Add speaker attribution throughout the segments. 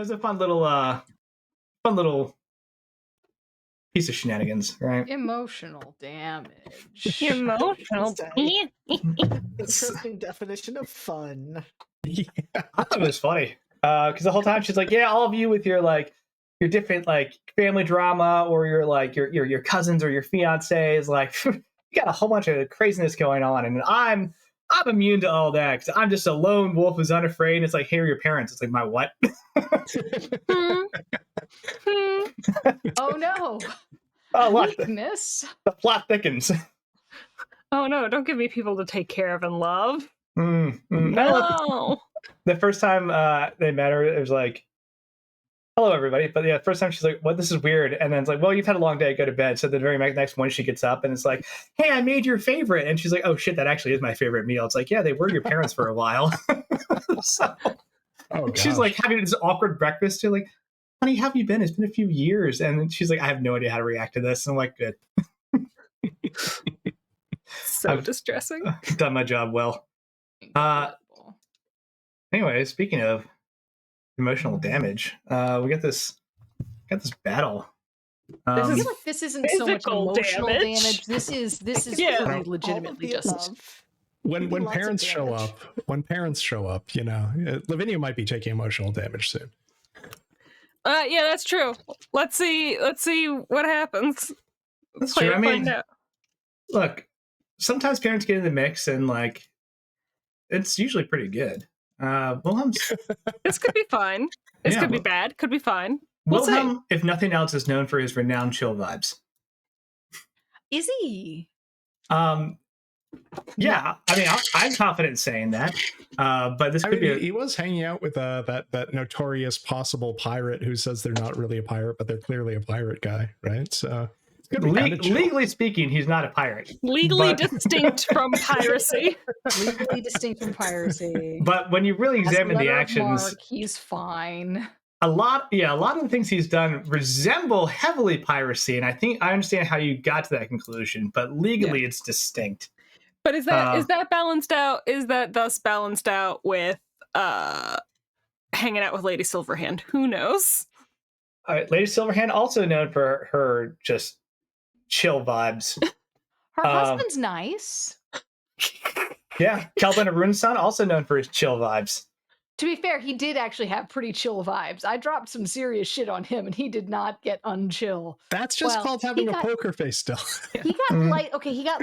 Speaker 1: was a fun little piece of shenanigans, right?
Speaker 2: Emotional damage.
Speaker 3: Emotional.
Speaker 4: Interesting definition of fun.
Speaker 1: I thought it was funny because the whole time she's like, "Yeah, all of you with your different like family drama or your cousins or your fiancés, like you got a whole bunch of craziness going on, and I'm immune to all that because I'm just a lone wolf who's unafraid." And it's like, "Hey, are your parents?" It's like, "My what?"
Speaker 2: Oh no!
Speaker 1: Oh, look,
Speaker 2: Weakness.
Speaker 1: the plot thickens.
Speaker 3: Oh no! Don't give me people to take care of and love.
Speaker 1: No. The first time they met her, it was like, "Hello, everybody." But yeah, the first time she's like, "What? This is weird." And then it's like, "Well, you've had a long day. Go to bed." So the very next morning, she gets up and it's like, "Hey, I made your favorite." And she's like, "Oh shit, that actually is my favorite meal." It's like, "Yeah, they were your parents for a while." So she's like having this awkward breakfast. You're like, "Honey, how have you been? It's been a few years." And she's like, "I have no idea how to react to this." And I'm like, "Good."
Speaker 3: So distressing.
Speaker 1: I've done my job well. Anyway, speaking of emotional damage, we got this battle.
Speaker 2: I feel like this isn't so much emotional damage. This is pretty legitimately just
Speaker 5: when parents show up. When parents show up, you know, Lavinia might be taking emotional damage soon.
Speaker 3: Yeah, that's true. Let's see what happens.
Speaker 1: That's true. I mean, look, sometimes parents get in the mix, and like, it's usually pretty good. Wilhelm,
Speaker 3: this could be fine. This could be bad. Could be fine.
Speaker 1: Wilhelm, if nothing else, is known for his renowned chill vibes.
Speaker 2: Is he?
Speaker 1: Yeah. I mean, I'm confident in saying that. But this could be.
Speaker 5: He was hanging out with that notorious possible pirate who says they're not really a pirate, but they're clearly a pirate guy, right? So.
Speaker 1: Legally speaking, he's not a pirate.
Speaker 3: Legally distinct from piracy.
Speaker 2: Legally distinct from piracy.
Speaker 1: But when you really examine the actions,
Speaker 2: he's fine.
Speaker 1: A lot of the things he's done resemble heavily piracy, and I understand how you got to that conclusion. But legally, it's distinct.
Speaker 3: But is that balanced out? Is that thus balanced out with hanging out with Lady Silverhand? Who knows?
Speaker 1: Lady Silverhand, also known for her just chill vibes.
Speaker 2: Her husband's nice.
Speaker 1: Yeah, Kelvin Arunsan, also known for his chill vibes.
Speaker 2: To be fair, he did actually have pretty chill vibes. I dropped some serious shit on him, and he did not get unchill.
Speaker 5: That's just called having a poker face still.
Speaker 2: He got light. Okay, he got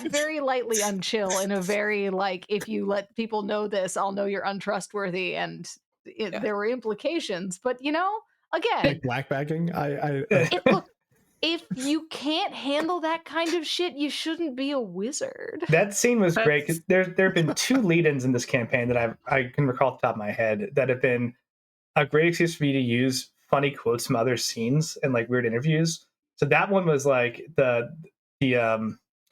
Speaker 2: very lightly unchill in a very like, if you let people know this, I'll know you're untrustworthy, and there were implications. But you know, again,
Speaker 5: like black bagging.
Speaker 2: Look, if you can't handle that kind of shit, you shouldn't be a wizard.
Speaker 1: That scene was great because there have been two lead-ins in this campaign that I can recall off the top of my head that have been a great excuse for you to use funny quotes from other scenes and like weird interviews. So that one was like the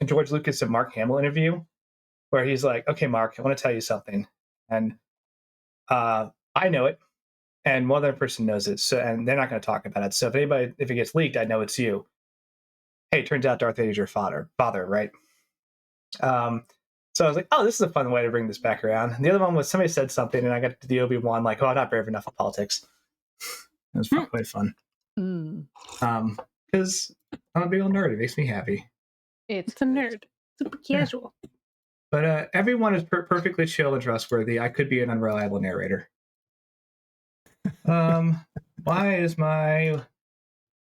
Speaker 1: George Lucas and Mark Hamill interview where he's like, "Okay, Mark, I want to tell you something, and I know it. And one other person knows it, so and they're not going to talk about it. So if it gets leaked, I know it's you. Hey, it turns out Darth Vader's your father, right?" So I was like, "Oh, this is a fun way to bring this back around." And the other one was somebody said something, and I got to the Obi-Wan like, "Oh, I'm not brave enough for politics." It was quite fun. Because I'm a big old nerd. It makes me happy.
Speaker 3: It's a nerd. Super casual.
Speaker 1: But everyone is perfectly chill and trustworthy. I could be an unreliable narrator. Why is my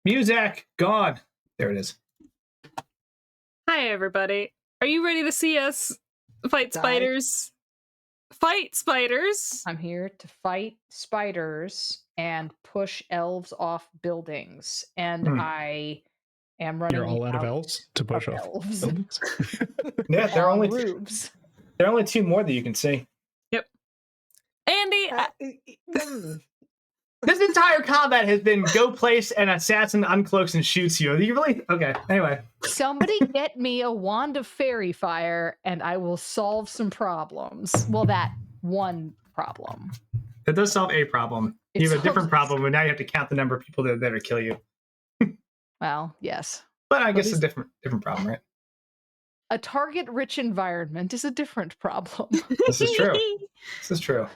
Speaker 1: music gone? There it is.
Speaker 3: Hi, everybody. Are you ready to see us fight spiders? Fight spiders!
Speaker 2: I'm here to fight spiders and push elves off buildings. And I am running.
Speaker 5: You're all out of elves to push off
Speaker 2: elves.
Speaker 5: buildings?
Speaker 1: Yeah, there are only
Speaker 2: roofs.
Speaker 1: There are only two more that you can see.
Speaker 3: Yep. Andy,
Speaker 1: this entire combat has been go place an assassin uncloaks and shoots you. You really okay? Anyway,
Speaker 2: somebody get me a wand of fairy fire, and I will solve some problems. Well, that one problem.
Speaker 1: That does solve a problem. You have a different problem, and now you have to count the number of people that would kill you.
Speaker 2: Well, yes,
Speaker 1: but I guess a different problem, right?
Speaker 2: A target-rich environment is a different problem.
Speaker 1: This is true. This is true.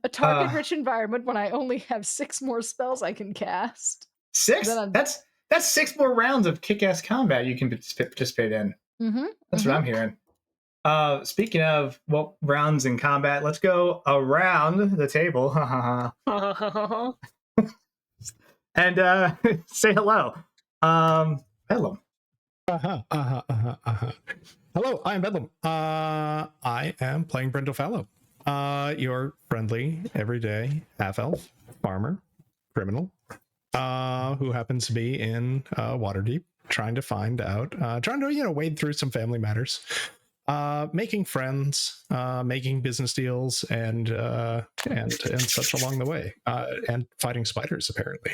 Speaker 2: A target-rich environment when I only have 6 more spells I can cast.
Speaker 1: 6? That's 6 more rounds of kick-ass combat you can participate in. That's what I'm hearing. Speaking of rounds in combat, let's go around the table and say hello. Bedlam.
Speaker 5: Hello, I am Bedlam. I am playing Brindle Fallow, your friendly, everyday half-elf farmer criminal who happens to be in Waterdeep, trying to wade through some family matters, making friends, making business deals, and such along the way, and fighting spiders apparently.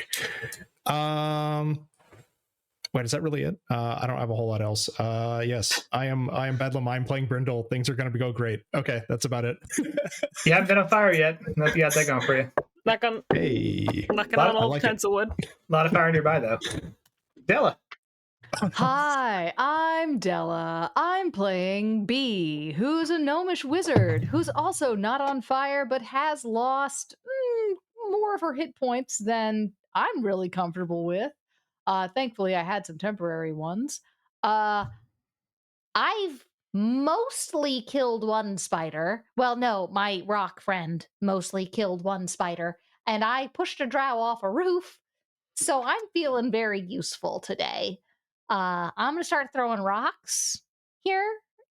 Speaker 5: Wait, is that really it? I don't have a whole lot else. Yes, I am Bedlam. I'm playing Brindle. Things are going to go great. Okay, that's about it.
Speaker 1: You haven't been on fire yet. Nope, you got that going for you.
Speaker 3: Knocking on all kinds of wood.
Speaker 1: A lot of fire nearby, though. Della.
Speaker 2: Hi, I'm Della. I'm playing Bee, who's a gnomish wizard who's also not on fire but has lost more of her hit points than I'm really comfortable with. Thankfully, I had some temporary ones. I've mostly killed one spider. Well, no, my rock friend mostly killed one spider, and I pushed a drow off a roof, so I'm feeling very useful today. I'm going to start throwing rocks here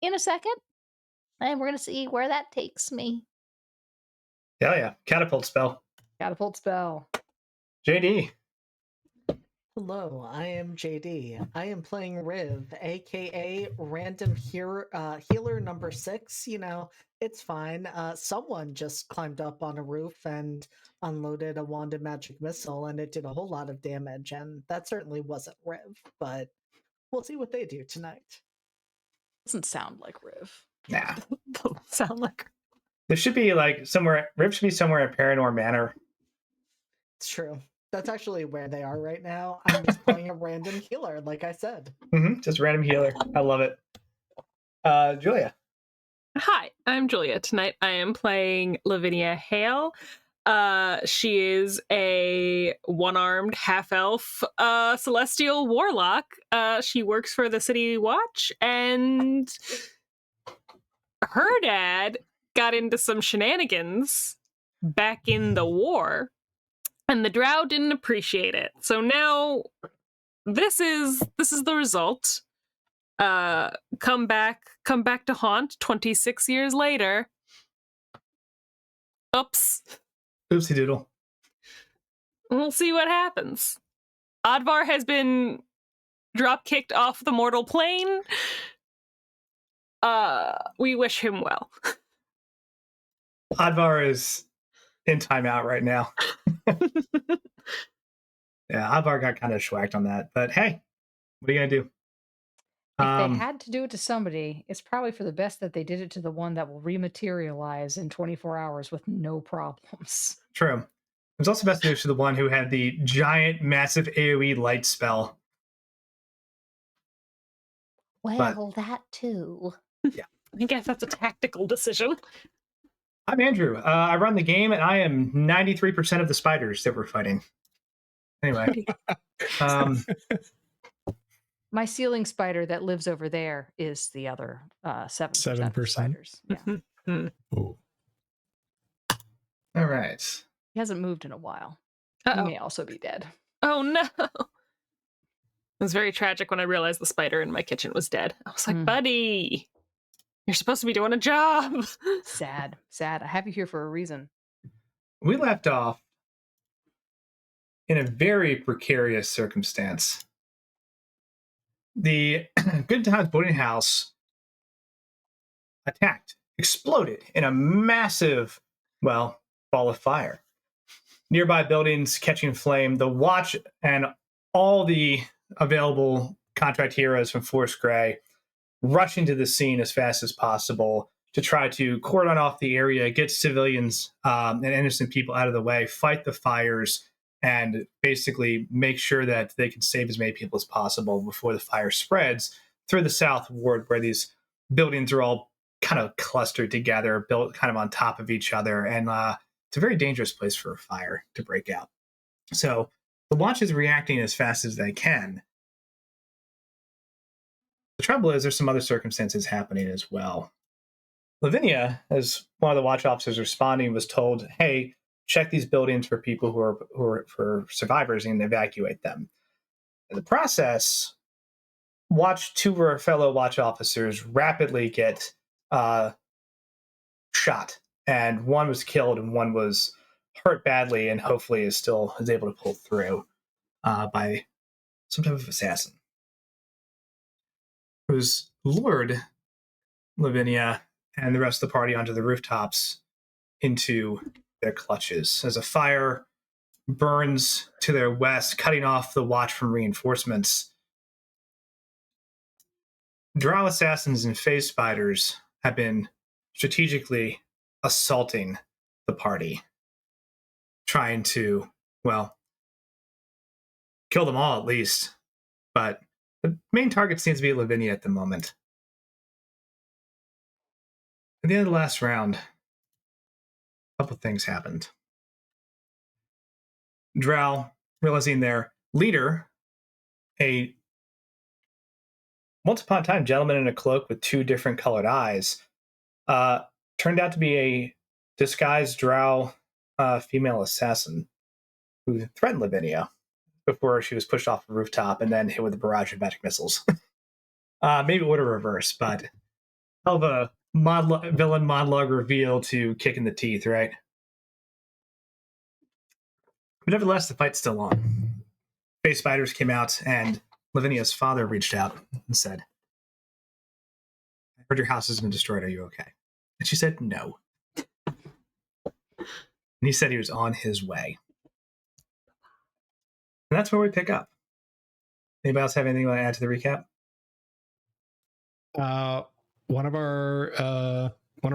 Speaker 2: in a second, and we're going to see where that takes me.
Speaker 1: Hell yeah. Catapult spell.
Speaker 2: Catapult spell.
Speaker 1: JD.
Speaker 4: Hello, I am JD. I am playing Riv, aka Random Healer number 6. You know, it's fine. Someone just climbed up on a roof and unloaded a wand of magic missile, and it did a whole lot of damage, and that certainly wasn't Riv, but we'll see what they do tonight.
Speaker 2: Doesn't sound like Riv.
Speaker 1: Nah.
Speaker 3: Doesn't sound like.
Speaker 1: There should be Riv should be somewhere in Paranor Manor.
Speaker 4: It's true. That's actually where they are right now. I'm just playing a random healer, like I said.
Speaker 1: Just random healer. I love it. Julia.
Speaker 3: Hi, I'm Julia. Tonight I am playing Lavinia Hale. She is a one-armed half-elf celestial warlock. She works for the City Watch, and her dad got into some shenanigans back in the war, and the drow didn't appreciate it. So now this is the result. Come back to haunt 26 years later. Oops.
Speaker 1: Oopsie doodle.
Speaker 3: We'll see what happens. Advar has been drop-kicked off the mortal plane. We wish him well.
Speaker 1: Advar is in timeout right now. Yeah, Advar got kind of schwacked on that, but hey, what are you gonna do?
Speaker 2: If they had to do it to somebody, it's probably for the best that they did it to the one that will rematerialize in 24 hours with no problems.
Speaker 1: True. It was also best to do it to the one who had the giant, massive AoE light spell.
Speaker 2: Well, that too.
Speaker 1: Yeah.
Speaker 3: I guess that's a tactical decision.
Speaker 1: I'm Andrew. I run the game, and I am 93% of the spiders that we're fighting. Anyway.
Speaker 2: My ceiling spider that lives over there is the other 7% of spiders. Yeah.
Speaker 5: Oh.
Speaker 1: All right.
Speaker 2: He hasn't moved in a while.
Speaker 3: Uh-oh.
Speaker 2: He may also be dead.
Speaker 3: Oh no! It was very tragic when I realized the spider in my kitchen was dead. I was like, buddy, you're supposed to be doing a job.
Speaker 2: Sad. I have you here for a reason.
Speaker 1: We left off in a very precarious circumstance. The Good Times boarding house exploded in a massive, ball of fire. Nearby buildings catching flame. The Watch and all the available contract heroes from Force Grey rushing to the scene as fast as possible to try to cordon off the area, get civilians and innocent people out of the way, fight the fires, and basically make sure that they can save as many people as possible before the fire spreads through the South Ward, where these buildings are all kind of clustered together, built kind of on top of each other. And it's a very dangerous place for a fire to break out. So the watch is reacting as fast as they can. The trouble is there's some other circumstances happening as well. Lavinia, as one of the watch officers responding, was told, hey, check these buildings for people who are for survivors and evacuate them. In the process, two of our fellow watch officers rapidly get shot, and one was killed and one was hurt badly, and hopefully is able to pull through by some type of assassin who's lured Lavinia and the rest of the party onto the rooftops into their clutches as a fire burns to their west, cutting off the watch from reinforcements. Drow assassins and phase spiders have been strategically assaulting the party, trying to, well, kill them all at least. But the main target seems to be Lavinia at the moment. At the end of the last round, a couple things happened. Drow, realizing their leader, a once upon a time gentleman in a cloak with two different colored eyes, turned out to be a disguised Drow female assassin who threatened Lavinia before she was pushed off a rooftop and then hit with a barrage of magic missiles. Maybe it would have reversed, but hell of a villain monologue reveal to kick in the teeth, right? But nevertheless, the fight's still on. Face Spiders came out, and Lavinia's father reached out and said, I heard your house has been destroyed. Are you okay? And she said, no. And he said he was on his way. And that's where we pick up. Anybody else have anything you want to add to the recap?
Speaker 5: One of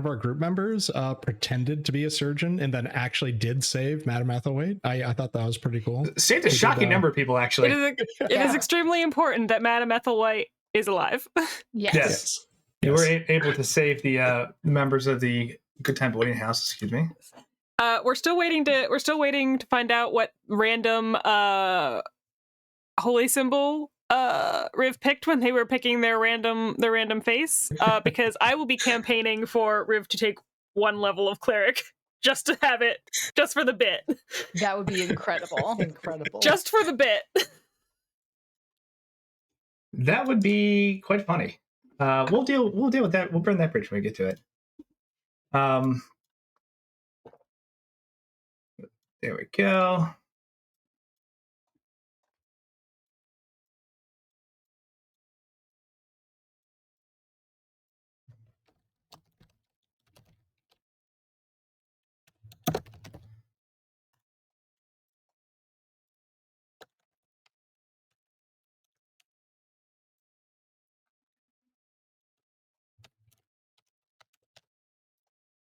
Speaker 5: our group members pretended to be a surgeon and then actually did save Madame Athelwait. I thought that was pretty cool.
Speaker 1: Saved a shocking number of people, actually.
Speaker 3: It is extremely important that Madame Athelwhite is alive.
Speaker 2: Yes.
Speaker 1: You were able to save the members of the Good Time Boarding House. Excuse me.
Speaker 3: We're still waiting to find out what random holy symbol Riv picked when they were picking their random face. Because I will be campaigning for Riv to take one level of cleric just to have it, just for the bit.
Speaker 2: That would be incredible.
Speaker 4: Incredible.
Speaker 3: Just for the bit.
Speaker 1: That would be quite funny. We'll deal with that. We'll burn that bridge when we get to it. There we go.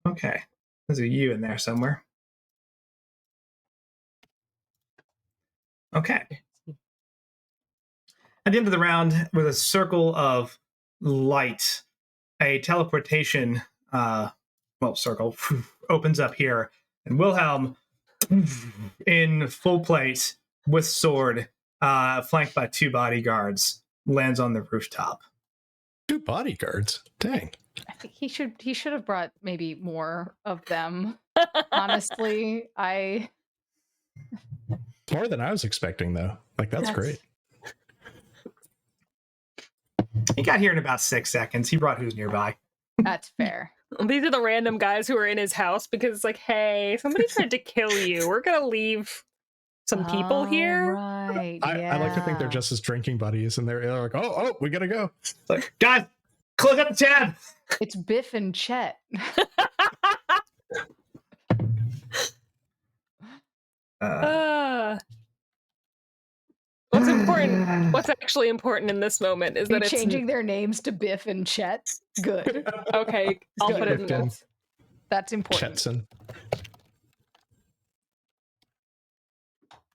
Speaker 1: Okay, there's a U in there somewhere. Okay. At the end of the round, with a circle of light, a teleportation circle opens up here, and Wilhelm, in full plate with sword, flanked by two bodyguards, lands on the rooftop.
Speaker 5: Two bodyguards? Dang.
Speaker 2: I think he should have brought maybe more of them. Honestly,
Speaker 5: More than I was expecting, though. Like, that's great.
Speaker 1: He got here in about 6 seconds. He brought who's nearby.
Speaker 2: That's fair.
Speaker 3: These are the random guys who are in his house because it's like, hey, somebody tried to kill you. We're gonna leave some people here.
Speaker 2: Right.
Speaker 5: I like to think they're just his drinking buddies, and they're like, oh, we gotta go.
Speaker 1: Like, guys, close up the tab.
Speaker 2: It's Biff and Chet.
Speaker 3: What's important? What's actually important in this moment is that it's
Speaker 2: changing their names to Biff and Chet. Good.
Speaker 3: Okay, I'll put it in notes.
Speaker 2: That's important.
Speaker 5: Chetson.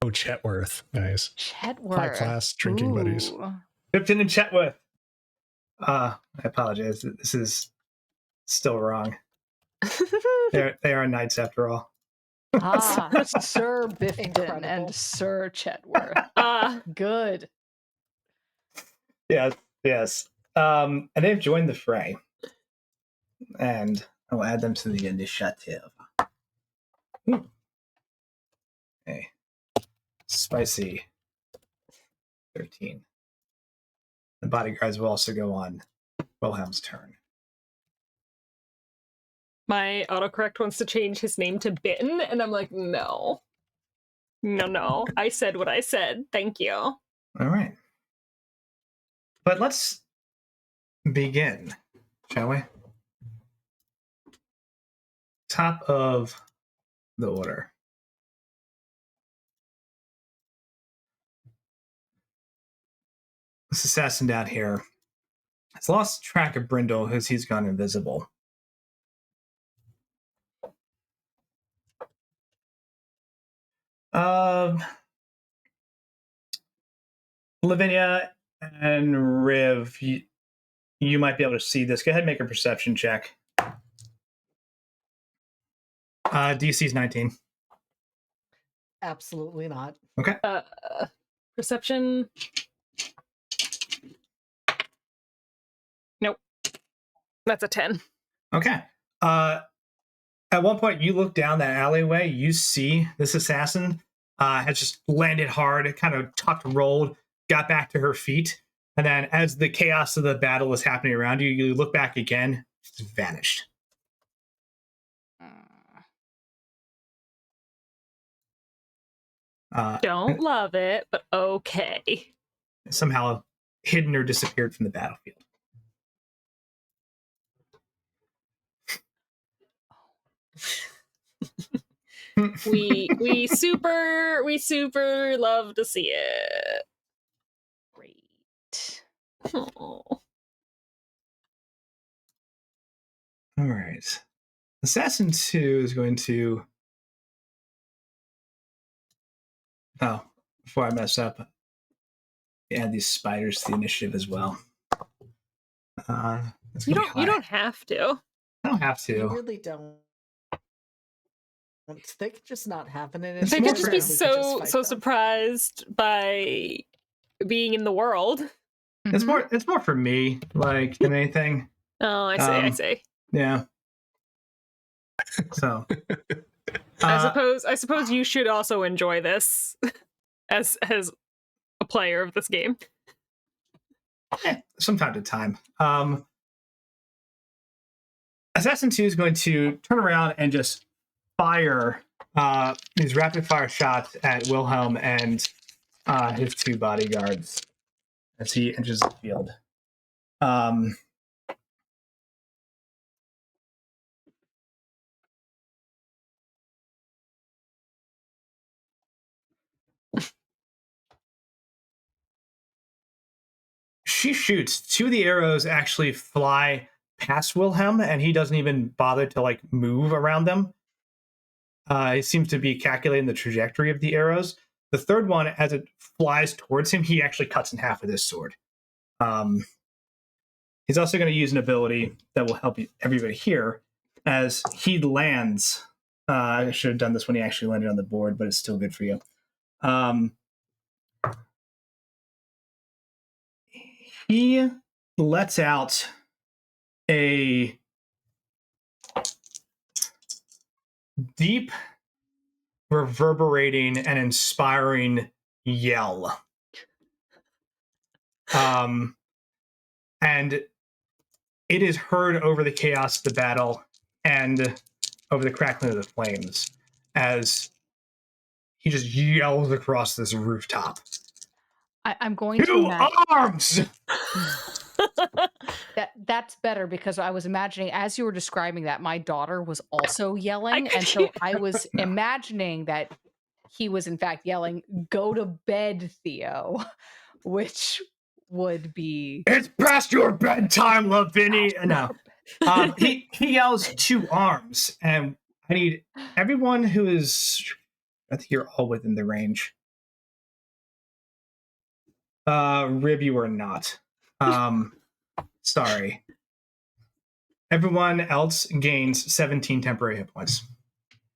Speaker 5: Oh, Chetworth. Nice.
Speaker 2: Chetworth.
Speaker 5: High class drinking buddies.
Speaker 1: Pipton and Chetworth. I apologize. This is still wrong. They are knights after all.
Speaker 2: Sir Biffton
Speaker 4: Incredible.
Speaker 2: and Sir Chetworth. Good.
Speaker 1: Yes. And they've joined the fray. And I'll add them to the initiative. Okay. Spicy. 13. The bodyguards will also go on Wilhelm's turn.
Speaker 3: My autocorrect wants to change his name to Bitten, and I'm like, no. No. I said what I said. Thank you.
Speaker 1: All right. But let's begin, shall we? Top of the order. This assassin down here has lost track of Brindle as he's gone invisible. Lavinia and Riv, you might be able to see this. Go ahead and make a perception check. DC's 19.
Speaker 4: Absolutely not.
Speaker 1: Okay.
Speaker 3: Perception. Nope. That's a 10.
Speaker 1: Okay. At one point, you look down that alleyway, you see this assassin has just landed hard, kind of tucked, rolled, got back to her feet. And then as the chaos of the battle is happening around you, you look back again, she's vanished.
Speaker 3: Don't love it, but okay.
Speaker 1: Somehow hidden or disappeared from the battlefield.
Speaker 3: we super love to see it.
Speaker 2: Great.
Speaker 3: Oh.
Speaker 1: All right. Assassin 2 is going to... Oh, before I mess up, add these spiders to the initiative as well.
Speaker 3: You don't have to.
Speaker 1: I don't have
Speaker 4: You
Speaker 1: to.
Speaker 4: really don't. They could just not happen in it.
Speaker 1: It's
Speaker 3: They
Speaker 1: more
Speaker 3: could just be
Speaker 1: for-
Speaker 3: so surprised by being in the world.
Speaker 1: It's more for me, like, than anything.
Speaker 3: Oh, I see.
Speaker 1: Yeah. So
Speaker 3: I suppose you should also enjoy this as a player of this game.
Speaker 1: From time to time. Assassin 2 is going to turn around and just fire these rapid fire shots at Wilhelm and his two bodyguards as he enters the field. She shoots. Two of the arrows actually fly past Wilhelm, and he doesn't even bother to like move around them. He seems to be calculating the trajectory of the arrows. The third one, as it flies towards him, he actually cuts in half with his sword. He's also going to use an ability that will help everybody here as he lands. I should have done this when he actually landed on the board, but it's still good for you. He lets out a deep, reverberating, and inspiring yell. And it is heard over the chaos of the battle and over the crackling of the flames as he just yells across this rooftop.
Speaker 2: I'm going to
Speaker 1: Two
Speaker 2: imagine
Speaker 1: arms!
Speaker 2: that's better because I was imagining as you were describing that my daughter was also yelling,
Speaker 3: could
Speaker 2: and so I was imagining that he was in fact yelling, "Go to bed, Theo," which would be
Speaker 1: It's past your bedtime, Lavinia. No. He yells two arms, and I need everyone who is. I think you're all within the range. Rib, you are not. Sorry. Everyone else gains 17 temporary hit points.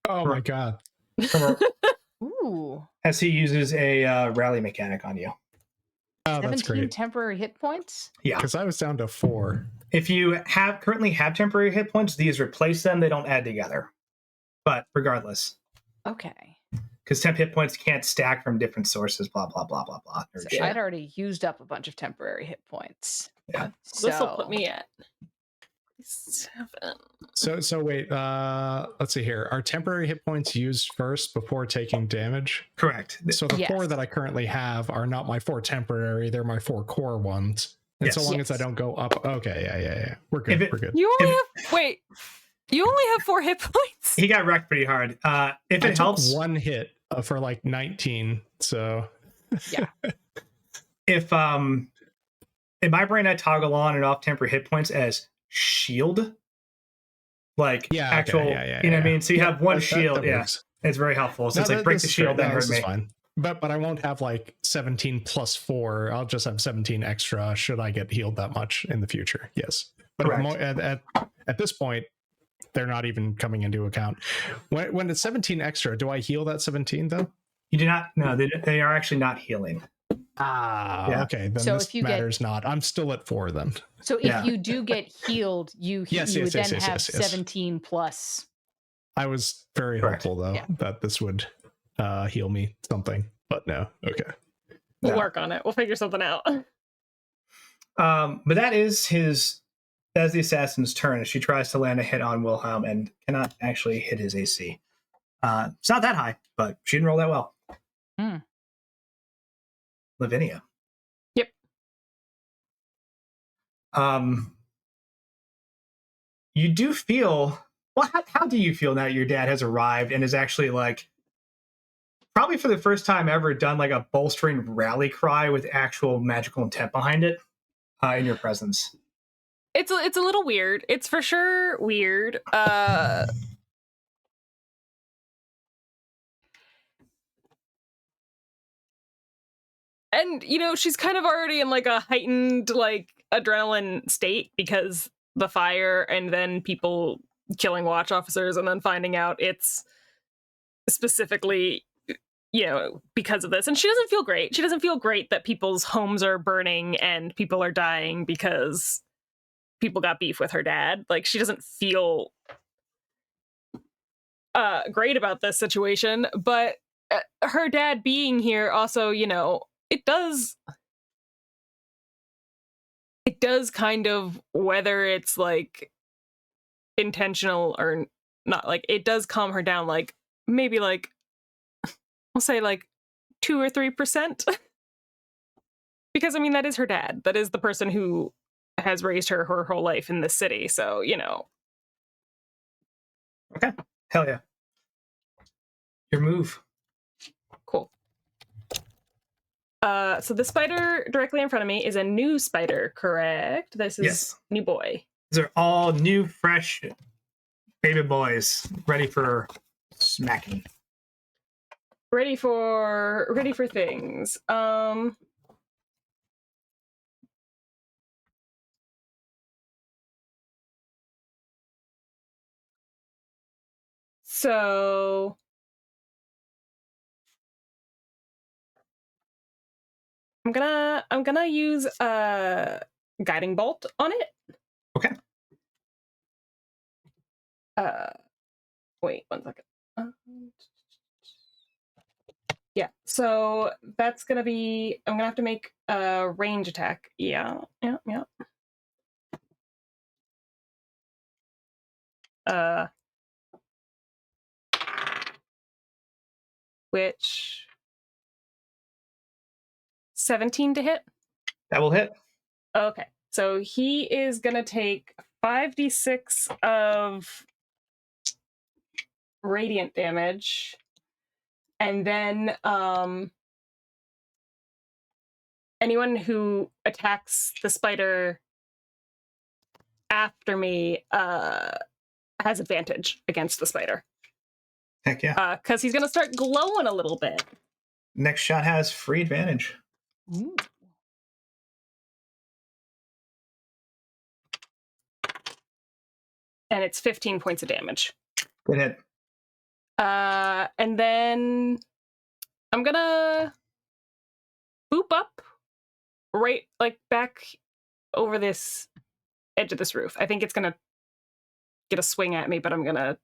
Speaker 5: Oh my god.
Speaker 2: Ooh.
Speaker 1: as he uses a rally mechanic on you.
Speaker 5: Oh, that's
Speaker 2: 17
Speaker 5: great.
Speaker 2: temporary hit points?
Speaker 1: Yeah.
Speaker 5: Because I was down to 4.
Speaker 1: If you currently have temporary hit points, these replace them. They don't add together. But regardless,
Speaker 2: Okay.
Speaker 1: because temp hit points can't stack from different sources, blah, blah, blah, blah, blah.
Speaker 2: So
Speaker 1: Shit.
Speaker 2: I'd already used up a bunch of temporary hit points.
Speaker 1: Yeah.
Speaker 3: This will put me at 7.
Speaker 5: So wait, let's see here. Are temporary hit points used first before taking damage?
Speaker 1: Correct.
Speaker 5: So the 4
Speaker 2: Yes.
Speaker 5: that I currently have are not my 4 temporary, they're my 4 core ones. And
Speaker 1: Yes.
Speaker 5: so long as I
Speaker 2: Yes.
Speaker 5: don't go up, okay, yeah. We're good. We're good.
Speaker 3: You only have wait. You only have 4 hit points.
Speaker 1: He got wrecked pretty hard. If
Speaker 5: I
Speaker 1: it helps,
Speaker 5: took 1 hit for like 19, so
Speaker 1: if in my brain I toggle on and off temporary hit points as shield, like
Speaker 5: yeah,
Speaker 1: actual,
Speaker 5: yeah,
Speaker 1: you know what I mean? So you have one
Speaker 5: that
Speaker 1: shield, yeah.
Speaker 5: works.
Speaker 1: It's very helpful. So
Speaker 5: No,
Speaker 1: it's like break the
Speaker 5: this is
Speaker 1: shield,
Speaker 5: great.
Speaker 1: then
Speaker 5: No,
Speaker 1: hurt
Speaker 5: this
Speaker 1: me.
Speaker 5: is fine. But I won't have like 17 plus 4. I'll just have 17 extra should I get healed that much in the future. Yes. But at this point, they're not even coming into account. When it's 17 extra, do I heal that 17 though?
Speaker 1: You do not. No, they are actually not healing.
Speaker 5: Yeah. Okay. Then
Speaker 2: So
Speaker 5: this
Speaker 2: if you
Speaker 5: matters not. I'm still at 4 then.
Speaker 2: So if
Speaker 1: Yeah.
Speaker 2: you do get healed, you would then have 17 plus.
Speaker 5: I was very
Speaker 1: Correct.
Speaker 5: hopeful though that this would heal me something, but no. Okay.
Speaker 3: We'll work on it. We'll figure something out.
Speaker 1: But that's the assassin's turn as she tries to land a hit on Wilhelm and cannot actually hit his AC. It's not that high, but she didn't roll that well. Lavinia.
Speaker 3: Yep.
Speaker 1: You do feel, well, how do you feel now that your dad has arrived and is actually like, probably for the first time ever, done like a bolstering rally cry with actual magical intent behind it in your presence?
Speaker 3: It's a little weird. It's for sure weird. And she's kind of already in like a heightened like adrenaline state because the fire and then people killing watch officers and then finding out it's specifically because of this. And she doesn't feel great. She doesn't feel great that people's homes are burning and people are dying because people got beef with her dad. Like, she doesn't feel great about this situation, but her dad being here also, it does kind of, whether it's like intentional or not, like it does calm her down, like maybe like I'll say like 2 or 3%. Because I mean, that is her dad. That is the person who has raised her whole life in this city. So,
Speaker 1: Okay. Hell yeah. Your move.
Speaker 3: Cool. So the spider directly in front of me is a new spider, correct? This is new boy.
Speaker 1: These are all new, fresh baby boys ready for smacking.
Speaker 3: Ready for things. So I'm gonna use a guiding bolt on it.
Speaker 1: Okay.
Speaker 3: Wait 1 second. Yeah, so that's gonna be, I'm gonna have to make a range attack. Yeah. Which 17 to hit?
Speaker 1: That will hit.
Speaker 3: Okay, so he is gonna take 5d6 of radiant damage, and then anyone who attacks the spider after me has advantage against the spider.
Speaker 1: Heck yeah.
Speaker 3: Because he's gonna start glowing a little bit.
Speaker 1: Next shot has free advantage.
Speaker 2: Ooh.
Speaker 3: And it's 15 points of damage.
Speaker 1: Good hit.
Speaker 3: And then I'm gonna boop up right like back over this edge of this roof. I think it's gonna get a swing at me, but I'm gonna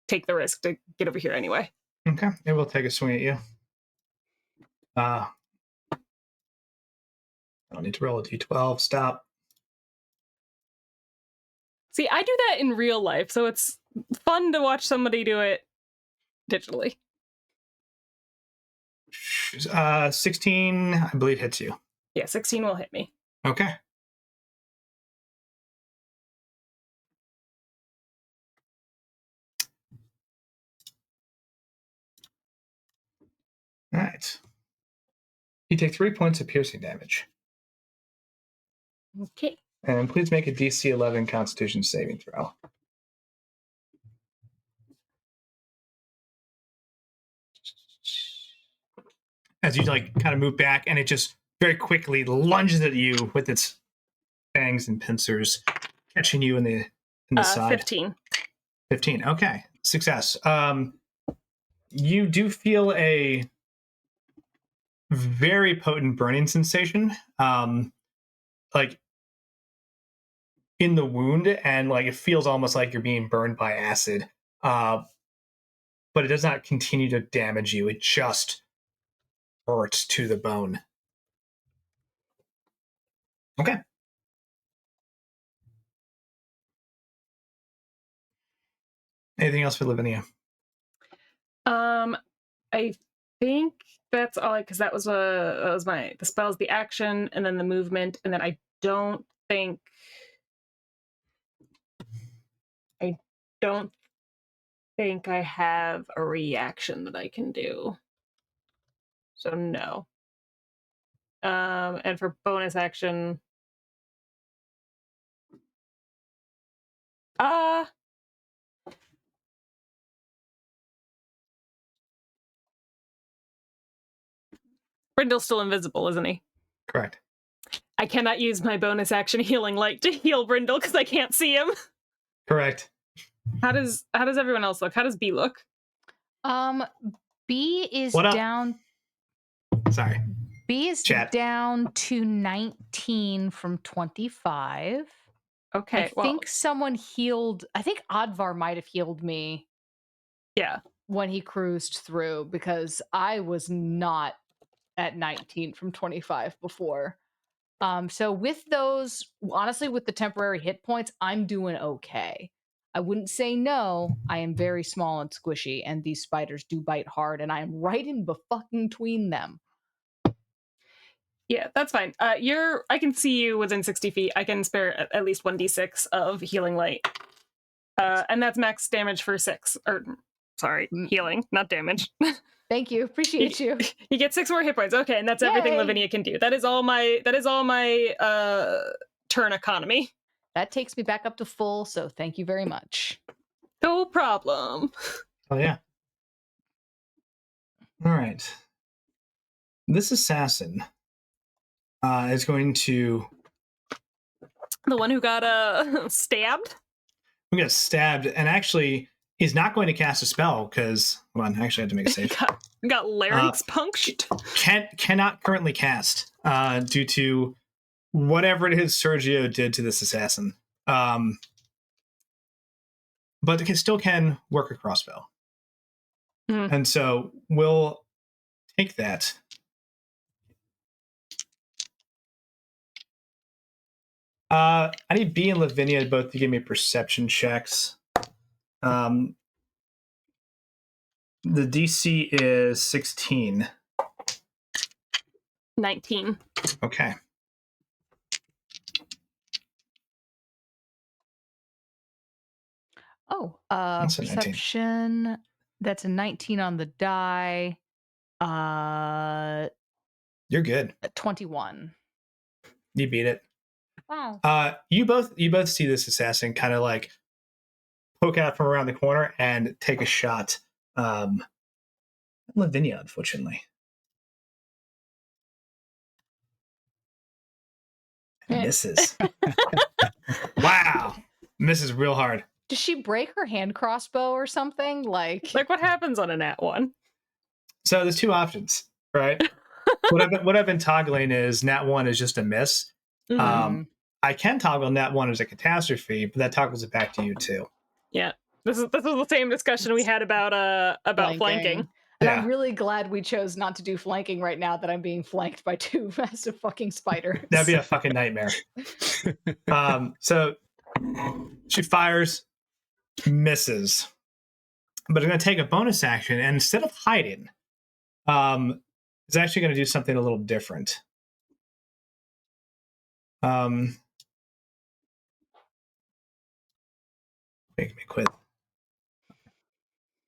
Speaker 3: take the risk to get over here anyway.
Speaker 1: Okay, it will take a swing at you. I don't need to roll a d12. Stop.
Speaker 3: See, I do that in real life, so it's fun to watch somebody do it digitally.
Speaker 1: 16, I believe, hits you.
Speaker 3: Yeah, 16 will hit me.
Speaker 1: Okay. All right. You take 3 points of piercing damage.
Speaker 3: Okay.
Speaker 1: And please make a DC 11 Constitution saving throw. As you like kind of move back, and it just very quickly lunges at you with its fangs and pincers, catching you in the side.
Speaker 3: 15.
Speaker 1: 15. Okay, success. You do feel a very potent burning sensation, like in the wound, and like it feels almost like you're being burned by acid. But it does not continue to damage you. It just hurts to the bone. Okay. Anything else for Lavinia?
Speaker 3: I think that's all because that was the spells, the action, and then the movement, and then I don't think I have a reaction that I can do. So no. And for bonus action, Brindle's still invisible, isn't he?
Speaker 1: Correct.
Speaker 3: I cannot use my bonus action healing light to heal Brindle because I can't see him.
Speaker 1: Correct.
Speaker 3: How does everyone else look? How does B look?
Speaker 2: B is
Speaker 1: What up?
Speaker 2: down.
Speaker 1: Sorry.
Speaker 2: B is
Speaker 1: Chat.
Speaker 2: down to 19 from 25.
Speaker 3: Okay.
Speaker 2: I think someone healed. I think Advar might have healed me.
Speaker 3: Yeah.
Speaker 2: When he cruised through, because I was not at 19 from 25 before. So with those, honestly, with the temporary hit points, I'm doing okay. I wouldn't say no. I am very small and squishy, and these spiders do bite hard, and I am right in between them.
Speaker 3: Yeah, that's fine. I can see you within 60 feet. I can spare at least 1d6 of healing light. And that's max damage for 6. Or, sorry, healing, not damage.
Speaker 2: Thank you. Appreciate you.
Speaker 3: You get 6 more hit points. Okay, and that's everything
Speaker 2: Yay.
Speaker 3: Lavinia can do. That is all my turn economy.
Speaker 2: That takes me back up to full, so thank you very much.
Speaker 3: No problem.
Speaker 1: Oh, yeah. All right. This assassin is going to...
Speaker 3: The one who got stabbed?
Speaker 1: Who got stabbed, and actually, he's not going to cast a spell, because... Hold on, I actually have to make a save.
Speaker 3: got larynx punctured.
Speaker 1: Cannot currently cast, due to whatever it is Sergio did to this assassin. But it still can work a crossbow. And so we'll take that. I need B and Lavinia both to give me perception checks. The DC is 16.
Speaker 3: 19.
Speaker 1: Okay.
Speaker 2: Oh,
Speaker 1: That's a 19.
Speaker 2: perception. That's a 19 on the die.
Speaker 1: You're good.
Speaker 2: 21.
Speaker 1: You beat it.
Speaker 2: Wow.
Speaker 1: You both see this assassin kind of like poke out from around the corner and take a shot. Lavinia, unfortunately. Misses. Wow. Misses real hard.
Speaker 2: Does she break her hand crossbow or something? Like
Speaker 3: what happens on a nat 1?
Speaker 1: So there's 2 options, right? what I've been toggling is nat 1 is just a miss.
Speaker 3: Mhm.
Speaker 1: I can toggle nat 1 as a catastrophe, but that toggles it back to you too.
Speaker 3: Yeah. This is the same discussion we had about flanking.
Speaker 2: And
Speaker 1: Yeah.
Speaker 2: I'm really glad we chose not to do flanking right now that I'm being flanked by 2 massive fucking spiders.
Speaker 1: That'd be a fucking nightmare. So she fires, misses, but it's going to take a bonus action, and instead of hiding, it's actually going to do something a little different. Make me quit.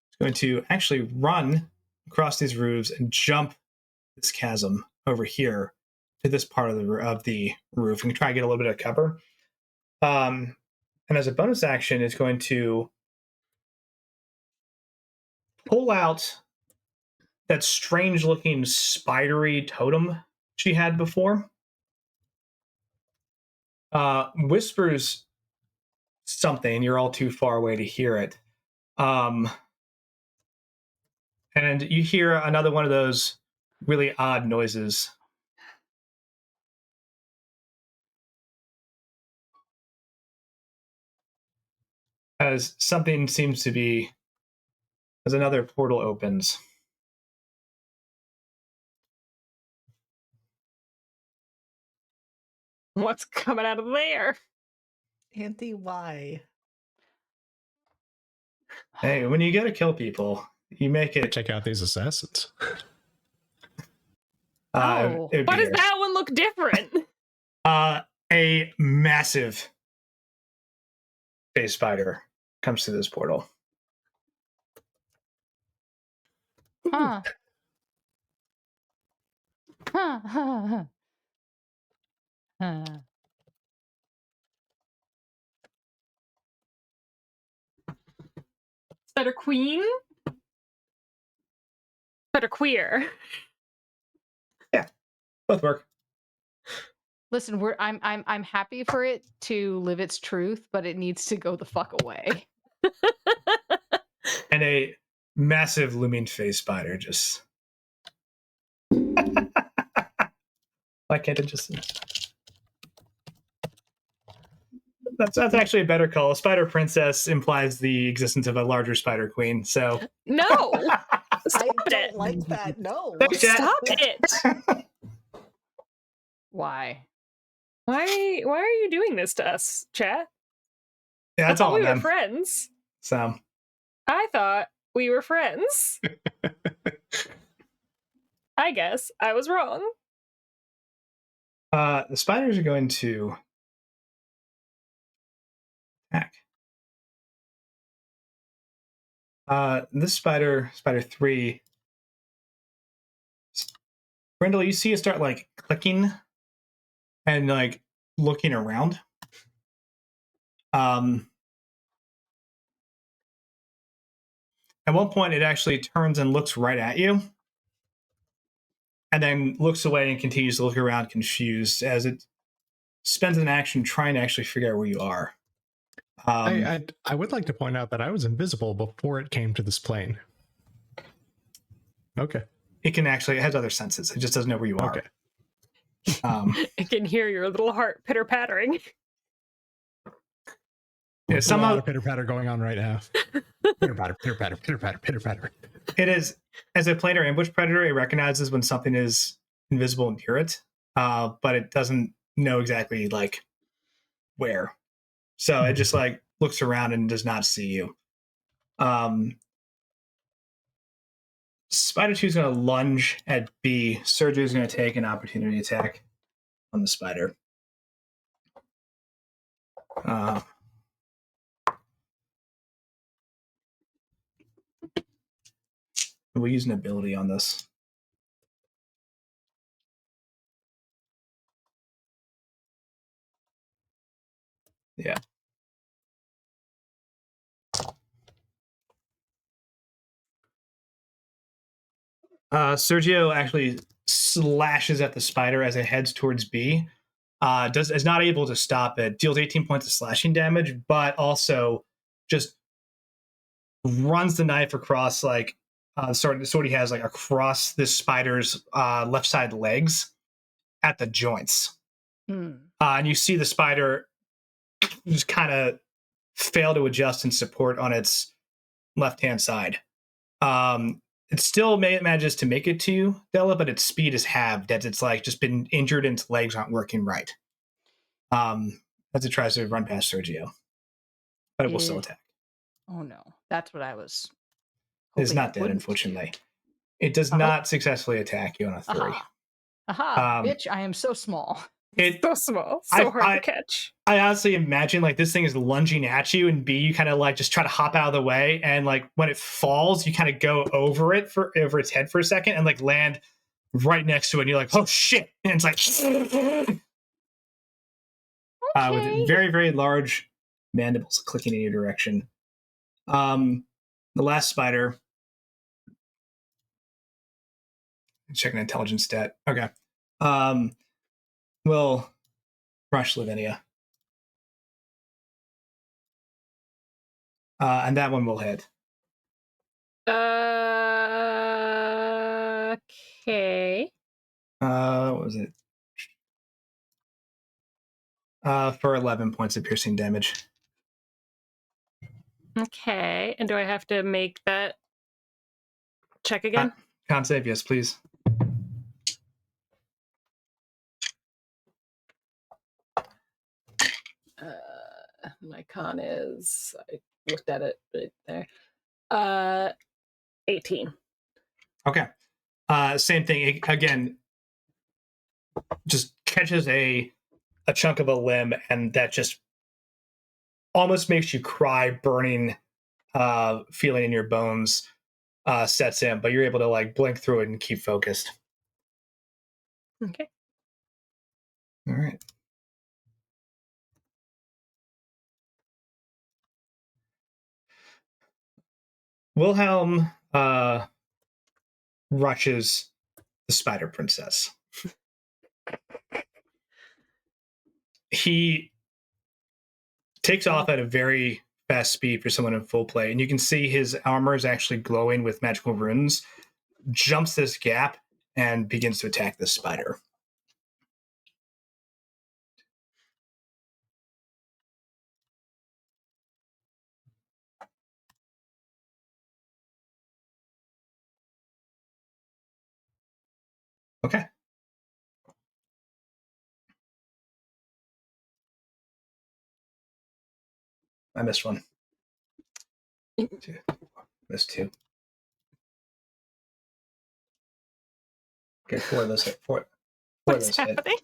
Speaker 1: It's going to actually run across these roofs and jump this chasm over here to this part of the roof and try to get a little bit of cover. And as a bonus action, it's going to pull out that strange-looking spidery totem she had before. Whispers something. You're all too far away to hear it. And you hear another one of those really odd noises. As something seems to be, as another portal opens.
Speaker 3: What's coming out of there?
Speaker 4: Auntie, why?
Speaker 1: Hey, when you gotta kill people, you make it.
Speaker 5: Check out these assassins.
Speaker 2: Oh.
Speaker 1: It'd be
Speaker 3: Why does
Speaker 1: here.
Speaker 3: that one look different?
Speaker 1: A massive face spider comes through this portal.
Speaker 2: Huh. Huh. Huh. Huh.
Speaker 3: Spider queen? Spider queer.
Speaker 1: Both work.
Speaker 2: Listen, I'm happy for it to live its truth, but it needs to go the fuck away.
Speaker 1: And a massive looming face spider just. Why can't it just? That's actually a better call. Spider princess implies the existence of a larger spider queen. So
Speaker 3: No.
Speaker 4: I
Speaker 3: Stop
Speaker 4: don't
Speaker 3: it.
Speaker 4: like that. No.
Speaker 1: Thanks, Jet.
Speaker 3: Stop it.
Speaker 2: Why?
Speaker 3: Why are you doing this to us, chat?
Speaker 1: Yeah, that's
Speaker 3: I thought
Speaker 1: all
Speaker 3: we
Speaker 1: of
Speaker 3: were
Speaker 1: them.
Speaker 3: friends.
Speaker 1: So
Speaker 3: I thought we were friends. I guess I was wrong.
Speaker 1: the spiders are going to attack. This spider 3. Brindle, you see it start like clicking and like looking around. At one point, it actually turns and looks right at you, and then looks away and continues to look around confused as it spends an action trying to actually figure out where you are.
Speaker 5: I would like to point out that I was invisible before it came to this plane. Okay.
Speaker 1: It has other senses. It just doesn't know where you are.
Speaker 5: Okay.
Speaker 3: I can hear your little heart pitter-pattering.
Speaker 1: Yeah,
Speaker 5: There's a lot of pitter-patter going on right now. Pitter-patter, pitter-patter, pitter-patter, pitter-patter.
Speaker 1: It is, as a planar ambush predator, it recognizes when something is invisible near it, but it doesn't know exactly like where. So it just like looks around and does not see you. Spider 2 is going to lunge at B. Sergio is going to take an opportunity attack on the spider. We'll use an ability on this. Yeah. Sergio actually slashes at the spider as it heads towards B. Is not able to stop it. Deals 18 points of slashing damage, but also just runs the knife across like sword he has like across this spider's left side legs at the joints. And you see the spider just kind of fail to adjust and support on its left hand side. It still manages to make it to you, Della, but its speed is halved as it's like just been injured and its legs aren't working right. As it tries to run past Sergio, but it will still attack.
Speaker 2: Oh no, that's what I was.
Speaker 1: It's not dead, unfortunately. It does not successfully attack you on a 3.
Speaker 2: Bitch, I am so small.
Speaker 3: It's so small, so hard to catch.
Speaker 1: I honestly imagine like this thing is lunging at you, and B, you kind of like just try to hop out of the way, and like when it falls, you kind of go over its head for a second, and like land right next to it, and you're like, oh shit, and it's like with very, very large mandibles clicking in your direction. The last spider. Check an intelligence stat. Okay. Will rush Lavinia. And that one will hit.
Speaker 3: Okay.
Speaker 1: What was it? For 11 points of piercing damage.
Speaker 3: Okay. And do I have to make that check again?
Speaker 1: Con save, yes, please.
Speaker 3: My con is, I looked at it right there. 18.
Speaker 1: Okay. Same thing. Again, just catches a chunk of a limb, and that just almost makes you cry, burning feeling in your bones sets in, but you're able to like blink through it and keep focused.
Speaker 3: Okay.
Speaker 1: All right. Wilhelm rushes the Spider Princess. He takes off at a very fast speed for someone in full play, and you can see his armor is actually glowing with magical runes, jumps this gap, and begins to attack the spider. Okay. I missed one. Two. Missed 2. Okay, 4 of those hit. 4
Speaker 3: What's happening?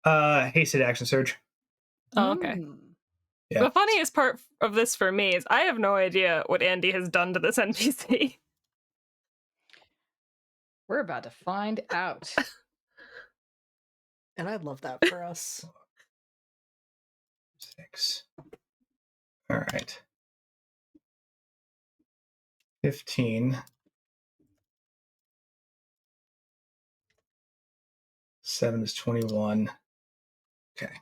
Speaker 1: Hasted action surge.
Speaker 3: Oh, okay.
Speaker 1: Yeah.
Speaker 3: The funniest part of this for me is I have no idea what Andy has done to this NPC.
Speaker 2: We're about to find out.
Speaker 4: And I love that for us.
Speaker 1: 6. All right. 15. 7 is 21. Okay.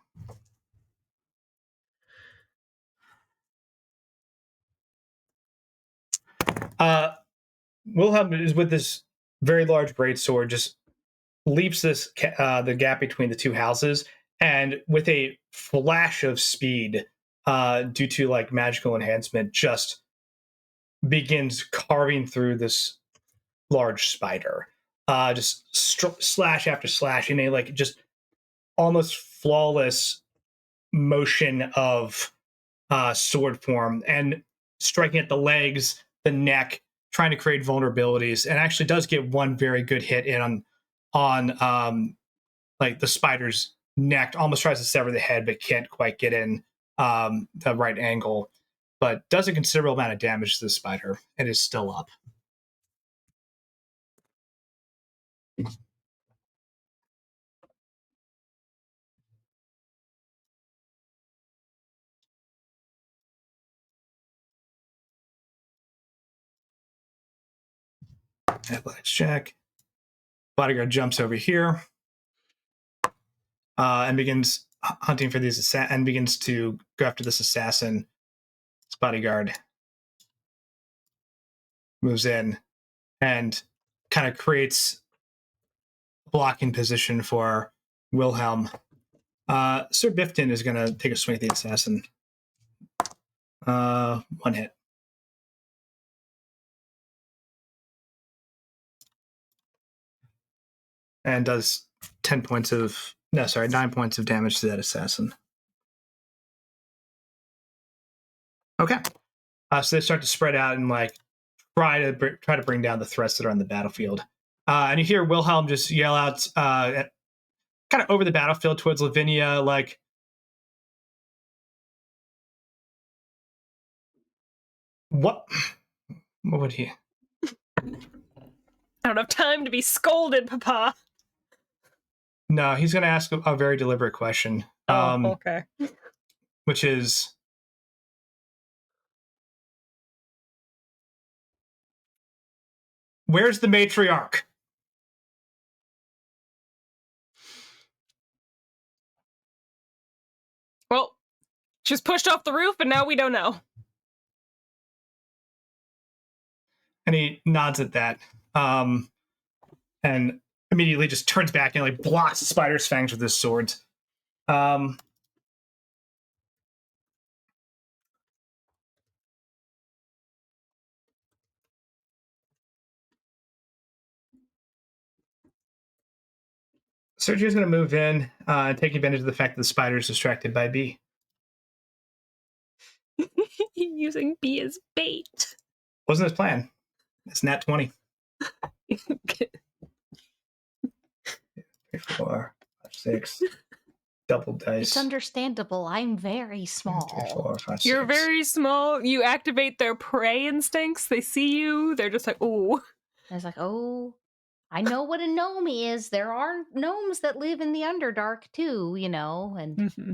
Speaker 1: Wilhelm is with this very large greatsword, just leaps the gap between the two houses, and with a flash of speed, due to like magical enhancement, just begins carving through this large spider. Just slash after slash in a like just almost flawless motion of sword form, and striking at the legs, the neck, trying to create vulnerabilities, and actually does get one very good hit in on like the spider's neck. Almost tries to sever the head, but can't quite get in the right angle. But does a considerable amount of damage to the spider. It is still up. Athletics check. Bodyguard jumps over here and begins hunting for these and begins to go after this assassin. bodyguard moves in and kind of creates a blocking position for Wilhelm. Sir Bifton is going to take a swing at the assassin. 1 hit. And does 9 points of damage to that assassin. Okay. So they start to spread out and like try to bring down the threats that are on the battlefield. And you hear Wilhelm just yell out kind of over the battlefield towards Lavinia, like, what would he?
Speaker 3: I don't have time to be scolded, Papa.
Speaker 1: No, he's going to ask a very deliberate question.
Speaker 3: Okay.
Speaker 1: Which is, where's the matriarch?
Speaker 3: Well, she's pushed off the roof, and now we don't know.
Speaker 1: And he nods at that. And immediately just turns back and like blocks the spider's fangs with his sword. Sergio's going to move in and take advantage of the fact that the spider is distracted by B.
Speaker 3: Using B as bait.
Speaker 1: Wasn't his plan. It's nat 20. 3, 4, 5, 6. Double dice.
Speaker 2: It's understandable. I'm very small.
Speaker 1: 3, 4, 5, 6.
Speaker 3: You're very small. You activate their prey instincts. They see you. They're just like, ooh.
Speaker 2: I was like, oh, I know what a gnome is. There are gnomes that live in the Underdark too, you know, and
Speaker 3: Mm-hmm.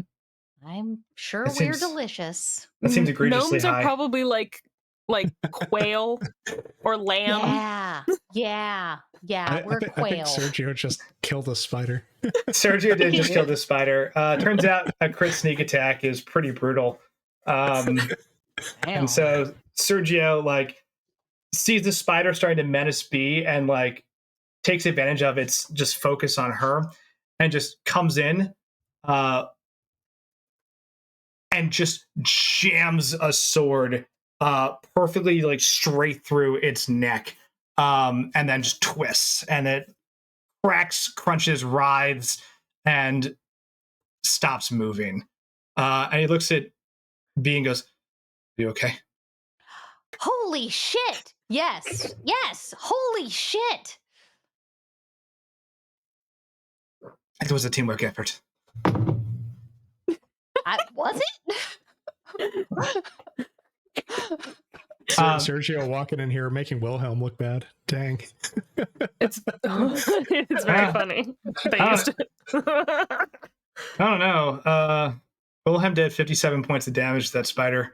Speaker 2: I'm sure
Speaker 1: That
Speaker 2: we're
Speaker 1: seems-
Speaker 2: delicious.
Speaker 1: That seems egregiously
Speaker 3: Gnomes
Speaker 1: high.
Speaker 3: are probably like quail or lamb.
Speaker 2: Yeah.
Speaker 5: I
Speaker 2: We're
Speaker 5: think
Speaker 2: quail.
Speaker 5: Sergio just killed a spider.
Speaker 1: Sergio did just kill this spider. Turns out a crit sneak attack is pretty brutal.
Speaker 2: Damn.
Speaker 1: And so Sergio like sees the spider starting to menace B and like takes advantage of its just focus on her and just comes in and just jams a sword perfectly like straight through its neck, and then just twists and it cracks, crunches, writhes, and stops moving. And he looks at B and goes, "Are you okay?"
Speaker 2: Holy shit! Yes. Holy shit!
Speaker 1: It was a teamwork effort.
Speaker 2: Was it?
Speaker 5: Sergio walking in here making Wilhelm look bad. Dang.
Speaker 3: It's it's very funny. They used it.
Speaker 1: I don't know. Wilhelm did 57 points of damage to that spider.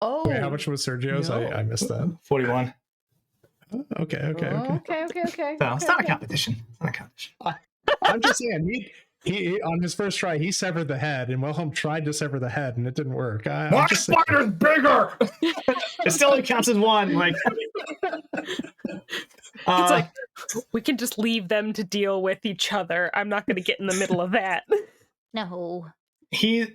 Speaker 2: Oh.
Speaker 5: Wait, how much was Sergio's?
Speaker 2: no.
Speaker 5: I missed that.
Speaker 1: 41.
Speaker 5: Okay.
Speaker 2: Okay.
Speaker 1: So it's not a competition. It's not a competition.
Speaker 5: I'm just saying, he on his first try, he severed the head, and Wilhelm tried to sever the head, and it didn't work.
Speaker 1: My spider's bigger! It still only counts as one. Like,
Speaker 3: It's like, we can just leave them to deal with each other. I'm not going to get in the middle of that.
Speaker 2: No.
Speaker 1: he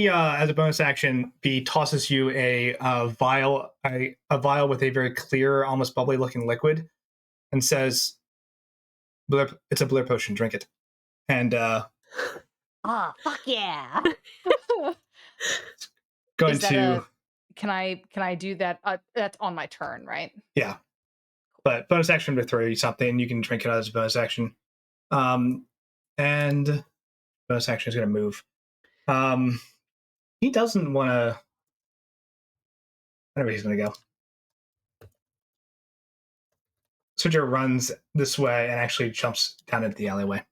Speaker 1: as a bonus action, B tosses you a vial with a very clear, almost bubbly looking liquid, and says, "It's a blur potion. Drink it." And
Speaker 2: Fuck yeah.
Speaker 1: going
Speaker 2: Is that
Speaker 1: to
Speaker 2: Can I do that? That's on my turn, right?
Speaker 1: yeah, but bonus action to throw you something. You can drink it as a bonus action, and bonus action is going to move. He doesn't want to. I know where he's going to go. Sergio runs this way and actually jumps down into the alleyway.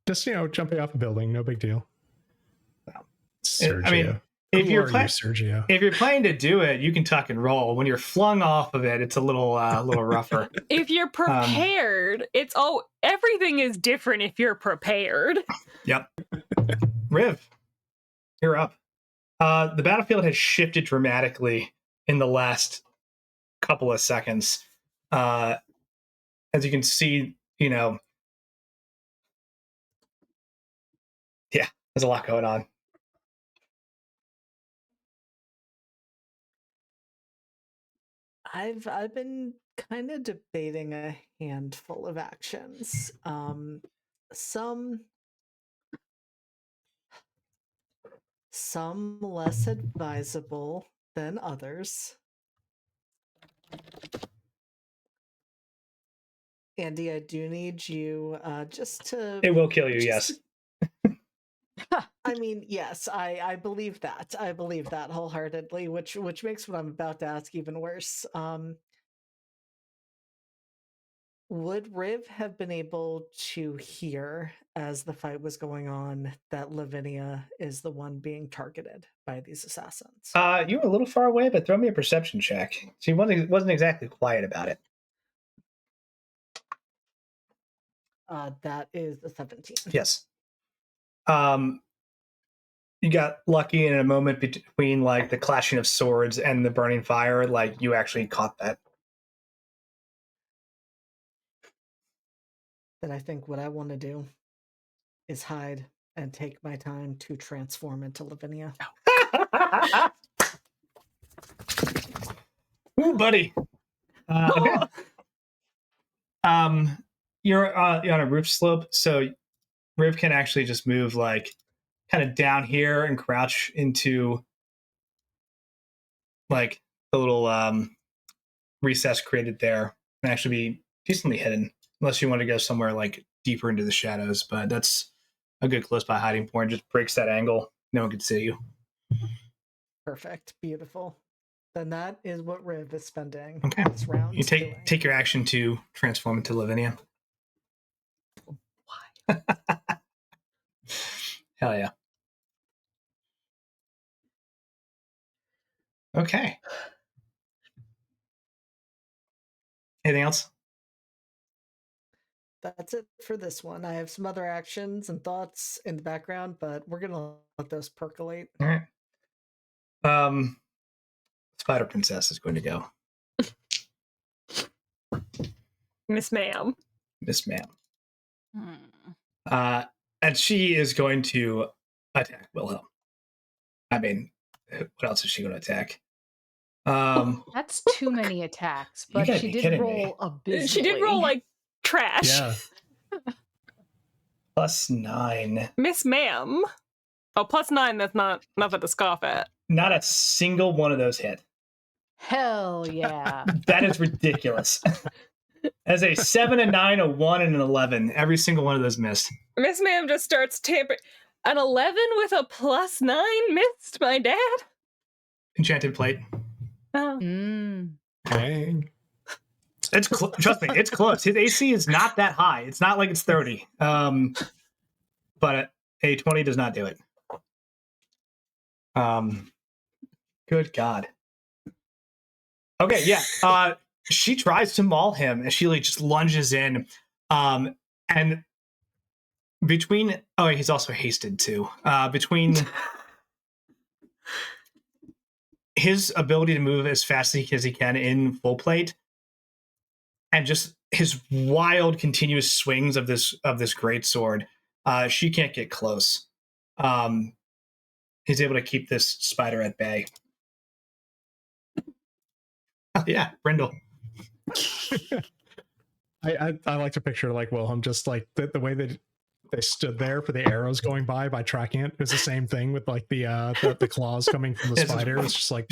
Speaker 5: Just jumping off a building, no big deal. Sergio.
Speaker 1: I mean, if
Speaker 5: Who
Speaker 1: you're
Speaker 5: are you, Sergio?
Speaker 1: if you're planning to do it, you can tuck and roll. When you're flung off of it, it's a little rougher.
Speaker 3: If you're prepared, everything is different if you're prepared.
Speaker 1: Yep. Riv. You're up. The battlefield has shifted dramatically in the last couple of seconds. As you can see, yeah, there's a lot going on.
Speaker 4: I've been kind of debating a handful of actions. Some less advisable than others. Andy, I do need you just to...
Speaker 1: It will kill you, yes.
Speaker 4: I mean, yes, I believe that. I believe that wholeheartedly, which makes what I'm about to ask even worse. Would Riv have been able to hear, as the fight was going on, that Lavinia is the one being targeted by these assassins?
Speaker 1: You were a little far away, but throw me a perception check. She wasn't exactly quiet about it.
Speaker 4: That is a 17.
Speaker 1: Yes. You got lucky in a moment between like the clashing of swords and the burning fire. Like you actually caught that.
Speaker 4: Then I think what I want to do is hide and take my time to transform into Lavinia.
Speaker 1: Ooh, buddy. Okay. You're on a roof slope, so Riv can actually just move like kind of down here and crouch into like the little recess created there and actually be decently hidden, unless you want to go somewhere like deeper into the shadows. But that's a good close by hiding point. Just breaks that angle. No one can see you.
Speaker 4: Perfect. Beautiful. Then that is what Riv is spending
Speaker 1: Okay.
Speaker 4: this round.
Speaker 1: You take your action to transform into Lavinia. Why? Hell yeah. Okay. Anything else?
Speaker 4: That's it for this one. I have some other actions and thoughts in the background, but we're gonna let those percolate.
Speaker 1: All right. Spider Princess is going to go.
Speaker 3: Miss Ma'am.
Speaker 1: Miss Ma'am. And she is going to attack Wilhelm. I mean, what else is she going to attack?
Speaker 2: That's too many attacks, but
Speaker 1: gotta
Speaker 2: she
Speaker 1: be
Speaker 2: did
Speaker 1: kidding
Speaker 2: roll
Speaker 1: me.
Speaker 2: abysmally.
Speaker 3: She did roll like trash.
Speaker 5: Yeah.
Speaker 1: +9.
Speaker 3: Miss Ma'am. Oh, +9, that's not nothing to scoff at.
Speaker 1: Not a single one of those hit.
Speaker 2: Hell yeah.
Speaker 1: That is ridiculous. As a 7, a 9, a 1, and an 11, every single one of those missed.
Speaker 3: Miss Ma'am just starts tampering. An 11 with a +9 missed my dad?
Speaker 1: Enchanted plate.
Speaker 3: Oh.
Speaker 5: Dang.
Speaker 1: It's trust me, it's close. His AC is not that high. It's not like it's 30. But a 20 does not do it. Good God. Okay, yeah. She tries to maul him, and she like just lunges in. And between he's also hasted too. Between his ability to move as fast as he can in full plate, and just his wild continuous swings of this great sword, she can't get close. He's able to keep this spider at bay. Oh, yeah, Brindle.
Speaker 5: I like to picture like Wilhelm just like the way that they stood there for the arrows going by tracking it. It was the same thing with like the claws coming from the spider. It's just like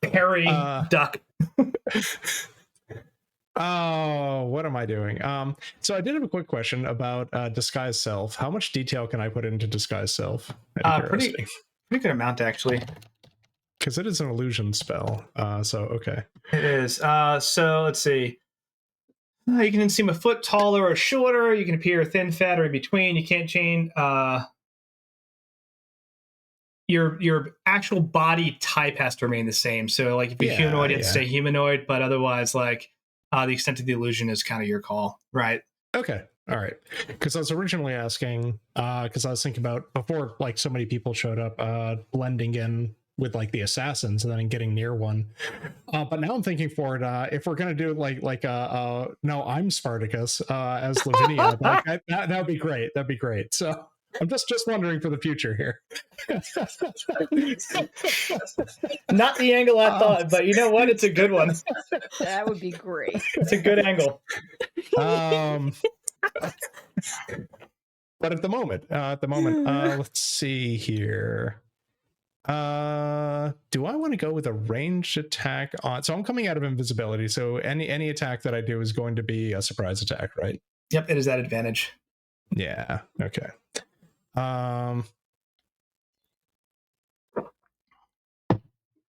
Speaker 1: parry duck.
Speaker 5: Oh, what am I doing? So I did have a quick question about disguise self. How much detail can I put into disguise self?
Speaker 1: Pretty good amount actually.
Speaker 5: Because it is an illusion spell. So okay.
Speaker 1: It is. So let's see. You can seem a foot taller or shorter. You can appear thin, fat, or in between. You can't change your actual body type has to remain the same. So like if you're humanoid, you have to stay humanoid, but otherwise like the extent of the illusion is kind of your call, right?
Speaker 5: Okay. All right. Because I was originally asking, because I was thinking about before, like so many people showed up, blending in with like the assassins and then getting near one. But now I'm thinking for it, if we're gonna do no, I'm Spartacus as Lavinia, that would be great. That'd be great. So I'm just wondering for the future here.
Speaker 1: Not the angle I thought, but you know what? It's a good one.
Speaker 2: That would be great.
Speaker 1: It's a good angle.
Speaker 5: But at the moment, let's see here. Do I want to go with a ranged attack on? So I'm coming out of invisibility. So any attack that I do is going to be a surprise attack, right?
Speaker 1: Yep, it is that advantage.
Speaker 5: Yeah. Okay.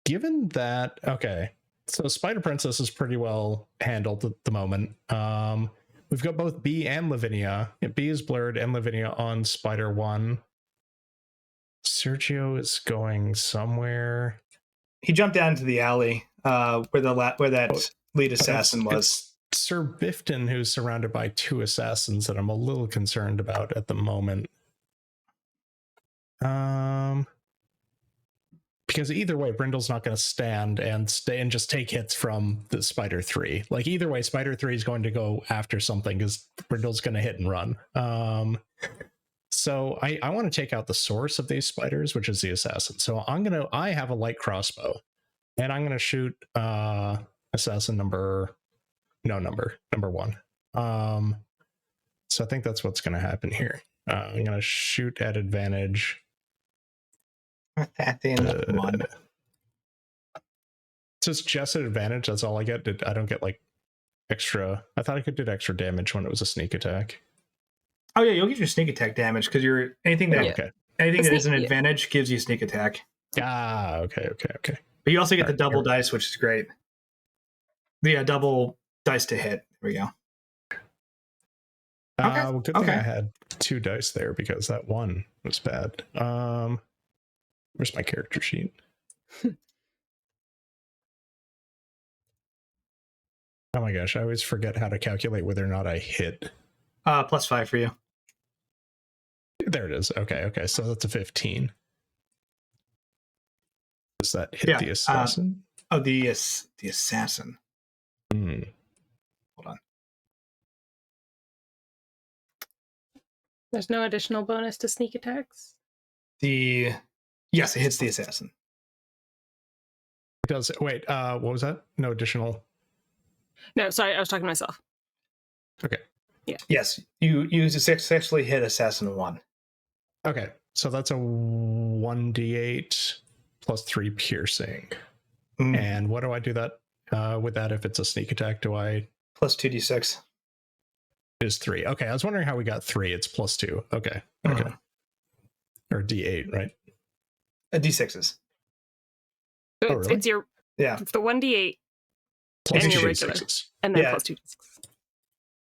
Speaker 5: Given that, okay, so Spider Princess is pretty well handled at the moment. We've got both B and Lavinia. B is blurred and Lavinia on Spider 1. Sergio is going somewhere.
Speaker 1: He jumped down into the alley where that lead assassin was.
Speaker 5: It's Sir Bifton, who's surrounded by 2 assassins that I'm a little concerned about at the moment. Because either way, Brindle's not going to stand and just take hits from the Spider 3. Like either way, Spider 3 is going to go after something because Brindle's going to hit and run. So I want to take out the source of these spiders, which is the assassin. So I have a light crossbow, and I'm gonna shoot assassin number 1. So I think that's what's gonna happen here. I'm gonna shoot at advantage.
Speaker 1: One.
Speaker 5: So it's just at advantage. That's all I get. I don't get like extra. I thought I could do extra damage when it was a sneak attack.
Speaker 1: Oh yeah, you'll get your sneak attack damage because anything that is an advantage gives you sneak attack.
Speaker 5: Okay.
Speaker 1: But you also get the double dice, which is great. The double dice to hit. There we go.
Speaker 5: Well, good thing I had 2 dice there because that one was bad. Where's my character sheet? Oh my gosh, I always forget how to calculate whether or not I hit.
Speaker 1: +5 for you.
Speaker 5: There it is. Okay. So that's a 15. Does that hit the assassin?
Speaker 1: The assassin. Hold on.
Speaker 3: There's no additional bonus to sneak attacks?
Speaker 1: Yes, it hits the assassin.
Speaker 5: It does. Wait, what was that? No additional.
Speaker 3: No, sorry, I was talking to myself.
Speaker 5: Okay.
Speaker 3: Yeah.
Speaker 1: Yes, you successfully hit assassin 1.
Speaker 5: Okay, so that's a 1d8 plus 3 piercing. And what do I do that with that if it's a sneak attack? Do I
Speaker 1: plus 2d6?
Speaker 5: Is 3. Okay, I was wondering how we got 3. It's plus 2. Okay. Or d8, right?
Speaker 1: D6s.
Speaker 3: So
Speaker 5: really?
Speaker 3: it's your It's the 1d8
Speaker 5: plus
Speaker 3: and
Speaker 5: 2
Speaker 3: your regular,
Speaker 5: d6s.
Speaker 3: and then plus 2d6.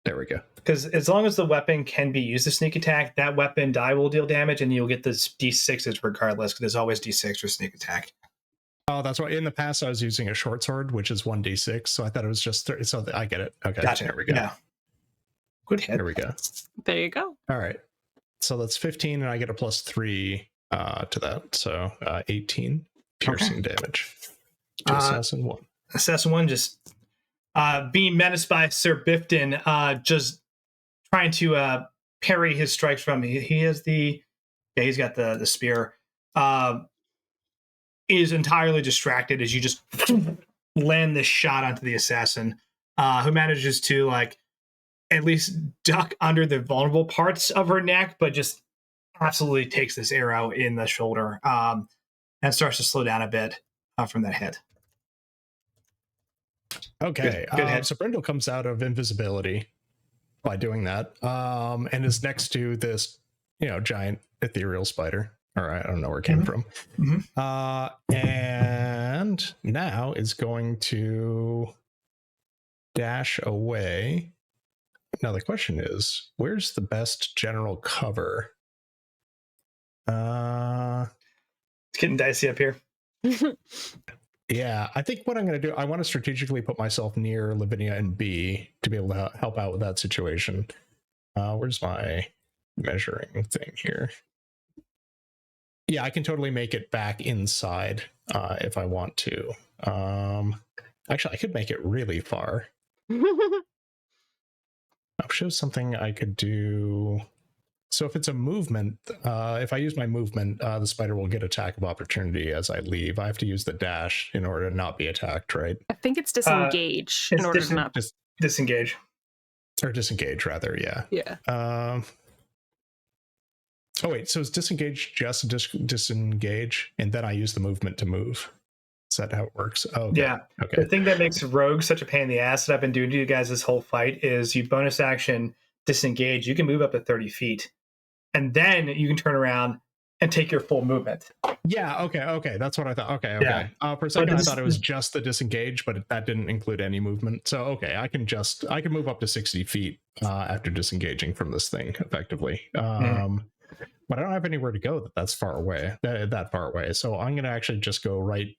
Speaker 5: There we go.
Speaker 1: Because as long as the weapon can be used to sneak attack, that weapon die will deal damage, and you'll get the d6s regardless. Because there's always d6 for sneak attack.
Speaker 5: Oh, that's why in the past I was using a short sword, which is 1d6. So I thought it was just 30. So I get it. Okay,
Speaker 1: gotcha.
Speaker 5: There we go.
Speaker 1: Yeah. Good hit.
Speaker 5: There we go.
Speaker 3: There you go.
Speaker 5: All right. So that's 15, and I get a plus 3 to that. So 18 piercing damage to Assassin 1.
Speaker 1: Assassin 1 just being menaced by Sir Bifton, just trying to parry his strikes from me. He has he's got the spear. Is entirely distracted as you just land this shot onto the assassin, who manages to at least duck under the vulnerable parts of her neck, but just absolutely takes this arrow in the shoulder and starts to slow down a bit from that hit.
Speaker 5: Okay.
Speaker 1: Good hit.
Speaker 5: So Brindle comes out of invisibility by doing that, and is next to this, giant ethereal spider. Or I don't know where it came from. And now is going to dash away. Now the question is, where's the best general cover?
Speaker 1: It's getting dicey up here.
Speaker 5: Yeah, I think what I'm going to do, I want to strategically put myself near Lavinia and B to be able to help out with that situation. Where's my measuring thing here? Yeah, I can totally make it back inside if I want to. Actually, I could make it really far. I'll show something I could do. So if it's a movement, if I use my movement, the spider will get attack of opportunity as I leave. I have to use the dash in order to not be attacked, right?
Speaker 3: I think it's disengage in order to not
Speaker 1: disengage.
Speaker 5: Or disengage, rather, yeah.
Speaker 3: Yeah.
Speaker 5: Oh, wait, so is disengage just disengage, and then I use the movement to move? Is that how it works? Oh, okay.
Speaker 1: Yeah.
Speaker 5: Okay.
Speaker 1: The thing that makes Rogue such a pain in the ass that I've been doing to you guys this whole fight is you bonus action disengage. You can move up to 30 feet, and then you can turn around and take your full movement.
Speaker 5: Yeah, okay. That's what I thought. Okay. Yeah. For a second, I thought it was just the disengage, but that didn't include any movement. So, okay, I can move up to 60 feet after disengaging from this thing, effectively. But I don't have anywhere to go that's far away, that far away. So I'm going to actually just go right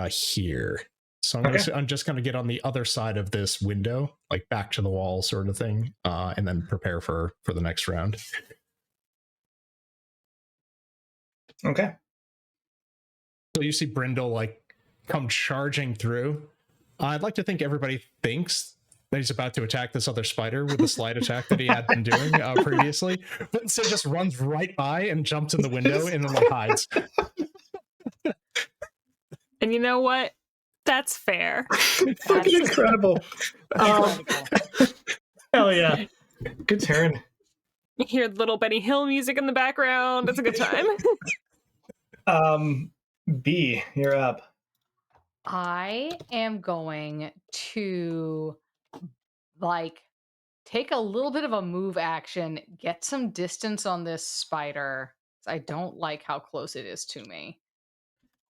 Speaker 5: here. So I'm just going to get on the other side of this window, like back to the wall sort of thing, and then prepare for the next round.
Speaker 1: Okay.
Speaker 5: So you see Brindle like come charging through. I'd like to think everybody thinks that he's about to attack this other spider with the slide attack that he had been doing previously, but instead just runs right by and jumps in the window and then like hides.
Speaker 3: And you know what? That's fair.
Speaker 1: Fucking incredible. Hell yeah. Good turn.
Speaker 3: You hear little Benny Hill music in the background. It's a good time.
Speaker 1: B, you're up.
Speaker 2: I am going to take a little bit of a move action, get some distance on this spider. I don't like how close it is to me.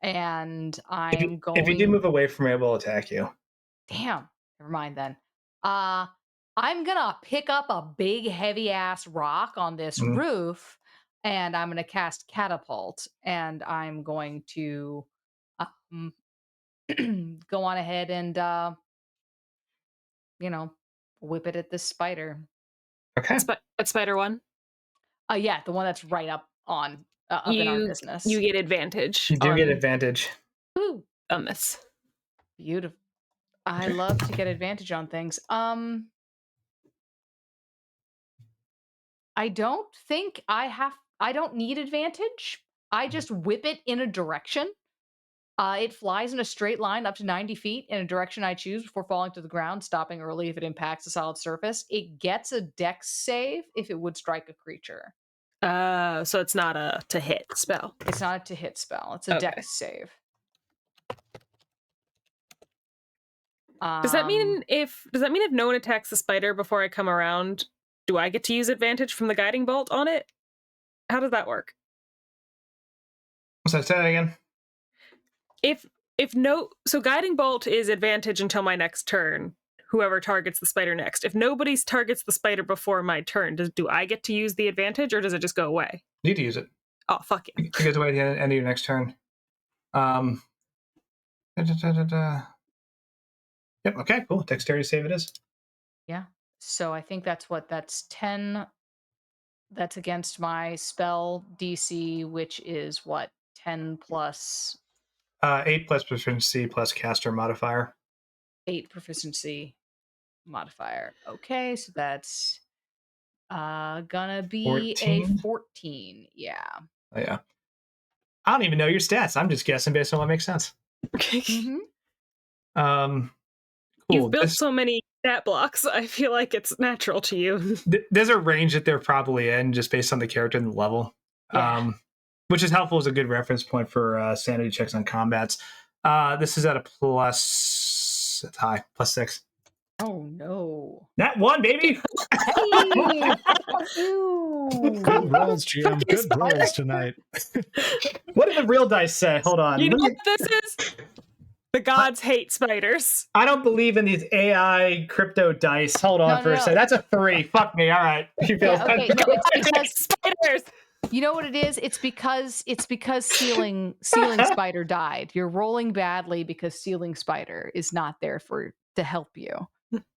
Speaker 2: And I'm going.
Speaker 1: If you do move away from it, it will attack you.
Speaker 2: Damn. Never mind then. I'm gonna pick up a big heavy ass rock on this roof, and I'm gonna cast catapult, and I'm going to go on ahead and whip it at this spider.
Speaker 1: Okay.
Speaker 3: At spider one?
Speaker 2: Yeah, the one that's right up on in our business.
Speaker 3: You get advantage.
Speaker 1: You do get advantage.
Speaker 2: Ooh.
Speaker 3: On this.
Speaker 2: Beautiful. I love to get advantage on things. I don't think I don't need advantage. I just whip it in a direction. It flies in a straight line up to 90 feet in a direction I choose before falling to the ground, stopping early if it impacts a solid surface. It gets a dex save if it would strike a creature.
Speaker 3: So it's not a to hit spell.
Speaker 2: It's not a to hit spell. It's a dex save.
Speaker 3: Does that mean if no one attacks the spider before I come around, do I get to use advantage from the guiding bolt on it? How does that work?
Speaker 1: So say that again.
Speaker 3: So guiding bolt is advantage until my next turn. Whoever targets the spider next. If nobody targets the spider before my turn, do I get to use the advantage or does it just go away?
Speaker 1: You need to use it.
Speaker 3: Oh, fuck it.
Speaker 1: It goes away at the end of your next turn. Yep, okay, cool. Dexterity save it is.
Speaker 2: Yeah. So I think that's 10. That's against my spell DC, which is what? 10 plus
Speaker 1: 8 plus proficiency plus caster modifier.
Speaker 2: 8 proficiency modifier. Okay, so that's gonna be 14? A 14. Yeah.
Speaker 1: Oh, yeah. I don't even know your stats. I'm just guessing based on what makes sense.
Speaker 2: Mm-hmm.
Speaker 1: Cool.
Speaker 3: You've built so many stat blocks. I feel like it's natural to you.
Speaker 1: There's a range that they're probably in just based on the character and the level.
Speaker 2: Yeah.
Speaker 1: Which is helpful as a good reference point for sanity checks on combats. This is at a plus. It's high. +6.
Speaker 2: Oh no!
Speaker 1: That one, baby.
Speaker 2: Hey!
Speaker 5: Good rolls, GM. Good rolls tonight.
Speaker 1: What did the real dice say? Hold on.
Speaker 3: You know what this is? The gods hate spiders.
Speaker 1: I don't believe in these AI crypto dice. Hold on for a second. That's a 3. Fuck me. All right. You feel
Speaker 2: okay. No, it's because
Speaker 3: spiders.
Speaker 2: You know what it is? It's because ceiling spider died. You're rolling badly because ceiling spider is not there to help you.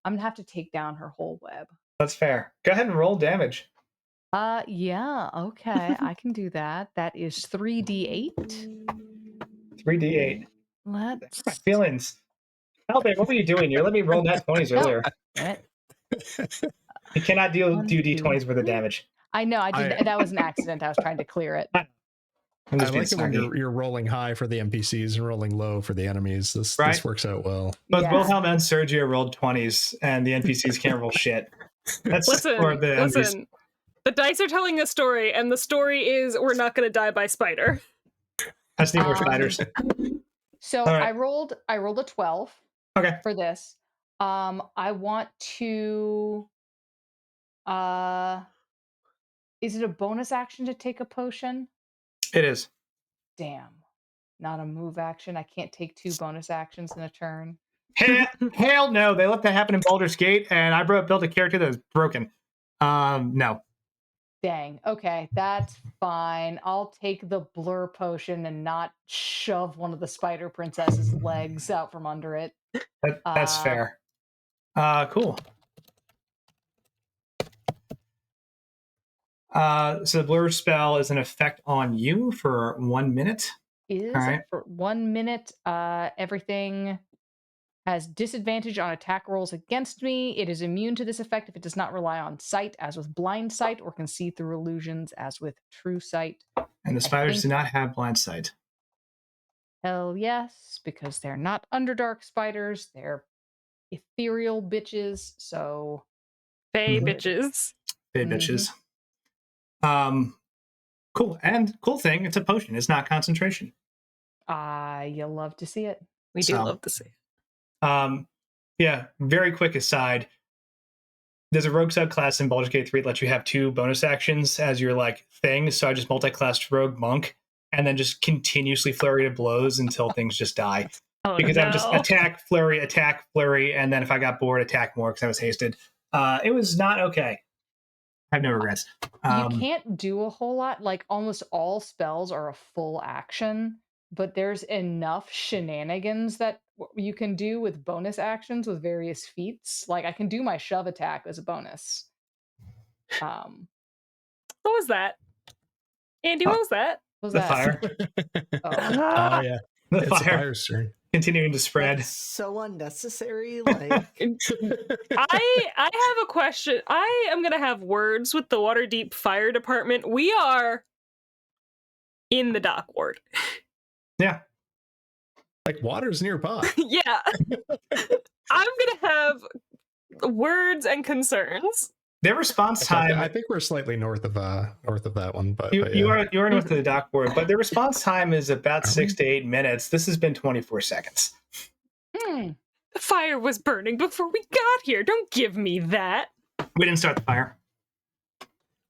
Speaker 2: I'm gonna have to take down her whole web.
Speaker 1: That's fair. Go ahead and roll damage.
Speaker 2: Yeah, okay, I can do that. That is 3d8.
Speaker 1: 3d8. My
Speaker 2: Let's
Speaker 1: feelings. Albert, what were you doing? You let me roll nat 20s
Speaker 2: No.
Speaker 1: earlier.
Speaker 2: Damn it.
Speaker 1: You cannot do
Speaker 2: One,
Speaker 1: d20s
Speaker 2: two,
Speaker 1: worth of damage.
Speaker 2: I know, I did. That was an accident. I was trying to clear it.
Speaker 1: I'm
Speaker 5: I
Speaker 1: just being
Speaker 5: like it when
Speaker 1: snarky.
Speaker 5: you're rolling high for the NPCs and rolling low for the enemies. This
Speaker 1: Right.
Speaker 5: works out well.
Speaker 1: Both
Speaker 2: Yeah.
Speaker 1: Wilhelm and Sergio rolled 20s, and the NPCs can't roll shit. That's or the NPCs.
Speaker 3: Listen. The dice are telling a story, and the story is we're not going to die by spider.
Speaker 1: I just need more spiders.
Speaker 2: So
Speaker 1: All right.
Speaker 2: I rolled a 12
Speaker 1: Okay.
Speaker 2: for this. I want to is it a bonus action to take a potion?
Speaker 1: It is.
Speaker 2: Damn. Not a move action. I can't take 2 bonus actions in a turn.
Speaker 1: Hell no. They let that happen in Baldur's Gate, and I built a character that was broken. No.
Speaker 2: Dang. Okay, that's fine. I'll take the blur potion and not shove one of the spider princess's legs out from under it.
Speaker 1: That's fair. Cool. So the blur spell is an effect on you for 1 minute.
Speaker 2: Is
Speaker 1: All right.
Speaker 2: for 1 minute. Everything has disadvantage on attack rolls against me. It is immune to this effect if it does not rely on sight, as with blind sight, or can see through illusions, as with true sight.
Speaker 1: And the spiders do not have blind sight.
Speaker 2: Hell yes, because they're not underdark spiders. They're ethereal bitches. So
Speaker 3: Fae
Speaker 1: Mhm.
Speaker 3: bitches.
Speaker 1: Big bitches. Cool. And cool thing, it's a potion. It's not concentration.
Speaker 2: you'll love to see it.
Speaker 3: We do
Speaker 1: So-
Speaker 3: love to see.
Speaker 1: Yeah, very quick aside. There's a rogue subclass in Baldur's Gate 3 that lets you have 2 bonus actions as your like thing. So I just multi-classed rogue monk and then just continuously flurry of blows until things just die.
Speaker 3: Oh,
Speaker 1: Because
Speaker 3: no.
Speaker 1: I would just attack, flurry, and then if I got bored, attack more because I was hasted. It was not okay. I have no regrets.
Speaker 2: You can't do a whole lot. Like almost all spells are a full action, but there's enough shenanigans that you can do with bonus actions with various feats. Like I can do my shove attack as a bonus.
Speaker 3: What was that? Andy, what was that?
Speaker 2: What was
Speaker 1: The
Speaker 2: that?
Speaker 1: fire.
Speaker 5: Oh yeah,
Speaker 1: The
Speaker 5: it's the
Speaker 1: fire
Speaker 5: fire's turn.
Speaker 1: continuing to spread.
Speaker 4: That's so unnecessary. Like,
Speaker 3: I have a question. I am gonna have words with the Waterdeep Fire Department. We are in the dock ward.
Speaker 1: Yeah.
Speaker 5: Like water's nearby.
Speaker 3: Yeah. I'm gonna have words and concerns.
Speaker 1: Their response time.
Speaker 5: I think we're slightly north of that one, but
Speaker 1: You
Speaker 5: yeah.
Speaker 1: are north of the dock board, but their response time is about
Speaker 5: Are
Speaker 1: 6 to 8 minutes. This has been 24 seconds.
Speaker 2: Hmm.
Speaker 3: The fire was burning before we got here. Don't give me that.
Speaker 1: We didn't start the fire.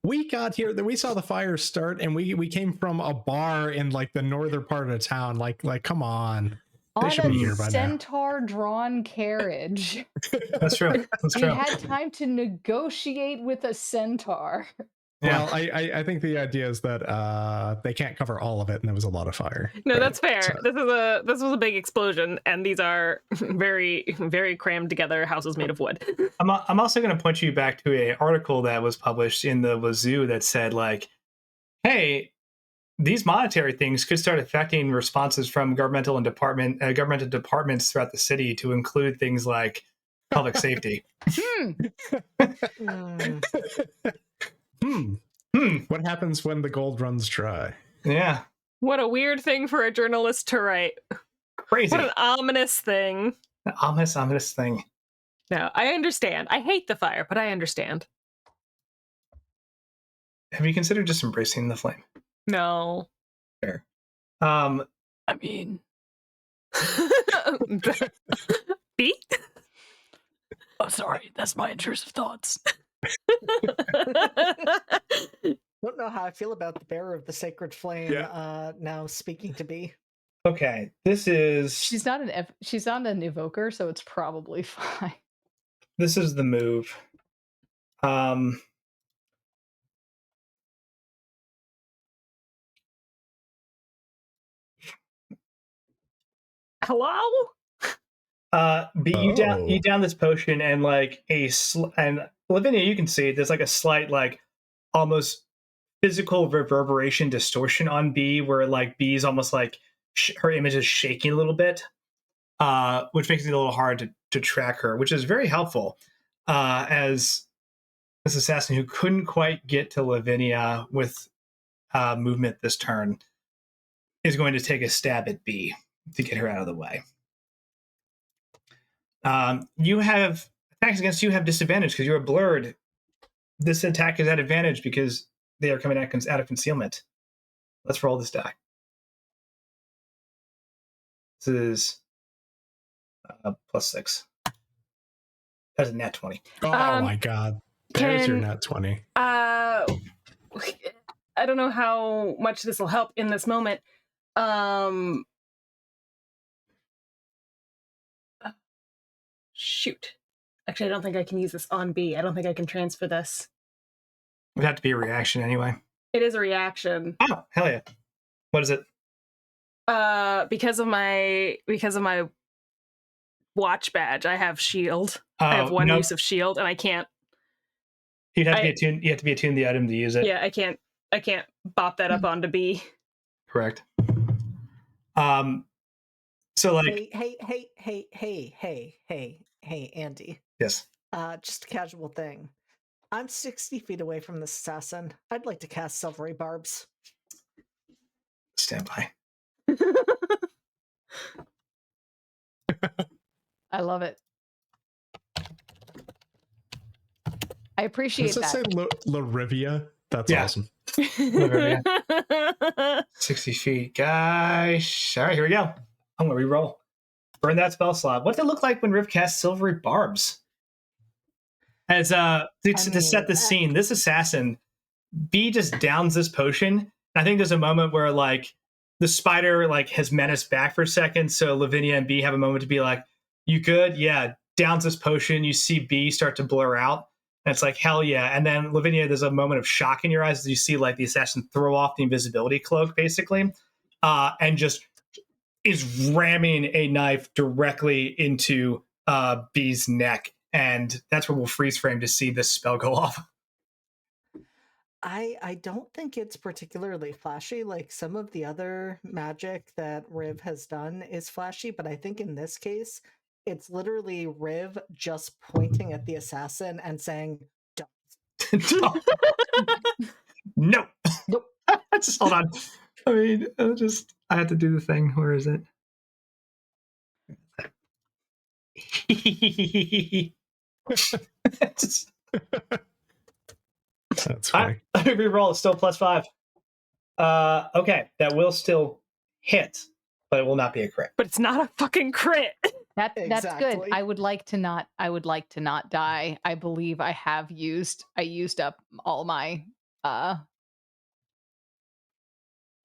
Speaker 5: We got here, we saw the fire start, and we came from a bar in like the northern part of the town. Like come on. They
Speaker 2: On
Speaker 5: should be
Speaker 2: a
Speaker 5: here by now.
Speaker 2: centaur-drawn carriage.
Speaker 1: That's true. That's
Speaker 2: We
Speaker 1: true.
Speaker 2: had time to negotiate with a centaur.
Speaker 1: Yeah.
Speaker 5: Well, I think the idea is that they can't cover all of it, and there was a lot of fire.
Speaker 3: No,
Speaker 5: right?
Speaker 3: that's fair.
Speaker 5: So-
Speaker 3: This was a big explosion, and these are very, very crammed together houses made of wood.
Speaker 1: I'm also going to point you back to an article that was published in the Wazoo that said, like, hey, these monetary things could start affecting responses from governmental departments throughout the city, to include things like public safety.
Speaker 5: What happens when the gold runs dry?
Speaker 1: Yeah.
Speaker 3: What a weird thing for a journalist to write.
Speaker 1: Crazy.
Speaker 3: What an ominous thing.
Speaker 1: An ominous thing.
Speaker 3: No, I understand. I hate the fire, but I understand.
Speaker 1: Have you considered just embracing the flame?
Speaker 3: No.
Speaker 1: Fair.
Speaker 2: I mean,
Speaker 3: B?
Speaker 2: oh, sorry, that's my intrusive thoughts.
Speaker 4: don't know how I feel about the bearer of the sacred flame now speaking to me.
Speaker 1: Okay, this is
Speaker 2: She's not an evoker, so it's probably fine.
Speaker 1: this is the move.
Speaker 3: Hello?
Speaker 1: You down this potion, and like and Lavinia, you can see there's like a slight, like almost physical reverberation distortion on B, where like B is almost like her image is shaking a little bit, which makes it a little hard to track her, which is very helpful as this assassin who couldn't quite get to Lavinia with movement this turn is going to take a stab at B to get her out of the way. You have attacks against you have disadvantage because you're blurred. This attack is at advantage because they are coming out of concealment. Let's roll this die. This is +6. That's a nat 20.
Speaker 5: Oh my god. There's your nat 20.
Speaker 3: I don't know how much this will help in this moment. Shoot. Actually, I don't think I can use this on B. I don't think I can transfer this.
Speaker 1: It would have to be a reaction anyway.
Speaker 3: It is a reaction.
Speaker 1: Oh, hell yeah. What is it?
Speaker 3: Because of my watch badge, I have shield. I have one use of shield, and I can't.
Speaker 1: You'd have to be attuned. You have to be attuned the item to use it.
Speaker 3: Yeah, I can't bop that up onto B.
Speaker 1: Correct. So like,
Speaker 4: hey, Andy.
Speaker 1: yes.
Speaker 4: Just a casual thing. I'm 60 feet away from this assassin. I'd like to cast Silvery Barbs.
Speaker 1: Stand by.
Speaker 2: I love it. I appreciate
Speaker 5: Does it say Larivia? That's awesome.
Speaker 1: 60 feet, guys. All right, here we go. I'm gonna reroll. Burn that spell slot. What's it look like when Riv casts Silvery Barbs? As to set the scene, this assassin, B just downs this potion. I think there's a moment where like the spider like has menaced back for a second, so Lavinia and B have a moment to be like, "You good? Yeah." Downs this potion. You see B start to blur out, and it's like, "Hell yeah!" And then Lavinia, there's a moment of shock in your eyes as you see like the assassin throw off the invisibility cloak, basically, and just is ramming a knife directly into B's neck. And that's where we'll freeze frame to see this spell go off.
Speaker 4: I don't think it's particularly flashy. Like some of the other magic that Riv has done is flashy, but I think in this case, it's literally Riv just pointing at the assassin and saying, "Don't."
Speaker 1: No. Nope. Just hold on. I mean, I had to do the thing. Where is it?
Speaker 5: That's funny.
Speaker 1: Reroll is still +5. Okay, that will still hit, but it will not be a crit.
Speaker 3: But it's not a fucking crit.
Speaker 2: That's good.
Speaker 4: Exactly.
Speaker 2: I would like to not die. I believe I used up all my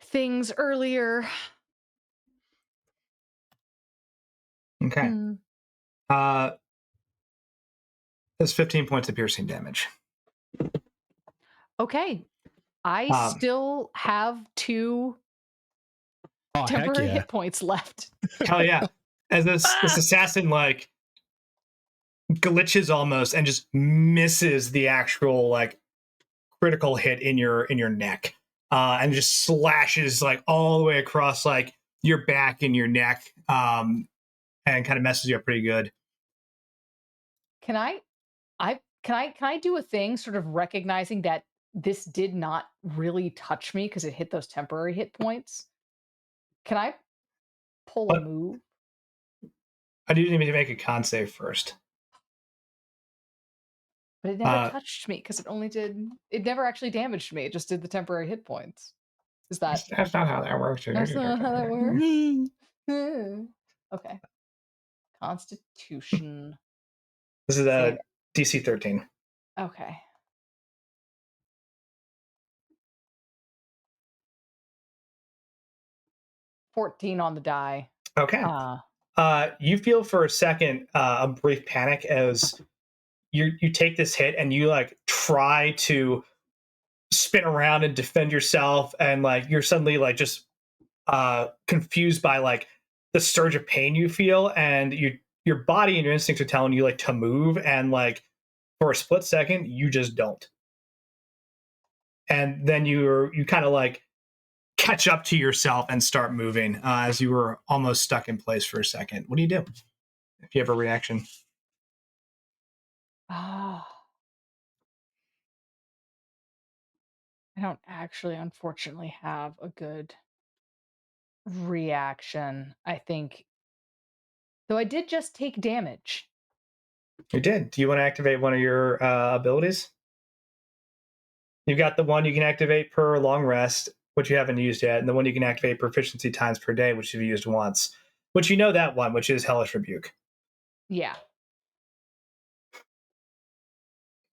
Speaker 2: things earlier.
Speaker 1: Okay. That's 15 points of piercing damage.
Speaker 2: Okay. I still have 2 temporary hit points left.
Speaker 1: Hell yeah. As this assassin like glitches almost and just misses the actual like critical hit in your neck. And just slashes like all the way across like your back and your neck. And kind of messes you up pretty good.
Speaker 2: Can I do a thing sort of recognizing that this did not really touch me because it hit those temporary hit points? Can I pull a move?
Speaker 1: I do need to make a con save first.
Speaker 2: But it never touched me because it never actually damaged me. It just did the temporary hit points. That's
Speaker 1: not how that works.
Speaker 2: That's not how that works. Okay. Constitution.
Speaker 1: This is a DC 13.
Speaker 2: Okay. $14 on the die.
Speaker 1: Okay. You feel for a second a brief panic as you take this hit and you like try to spin around and defend yourself, and like you're suddenly like just confused by like the surge of pain you feel, and your body and your instincts are telling you like to move and like for a split second, you just don't. And then you kind of like catch up to yourself and start moving as you were almost stuck in place for a second. What do you do if you have a reaction?
Speaker 2: Oh. I don't actually, unfortunately, have a good reaction. I think, though I did just take damage.
Speaker 1: You did. Do you want to activate one of your abilities? You've got the one you can activate per long rest, which you haven't used yet, and the one you can activate proficiency times per day, which you've used once. Which you know that one, which is Hellish Rebuke.
Speaker 2: Yeah.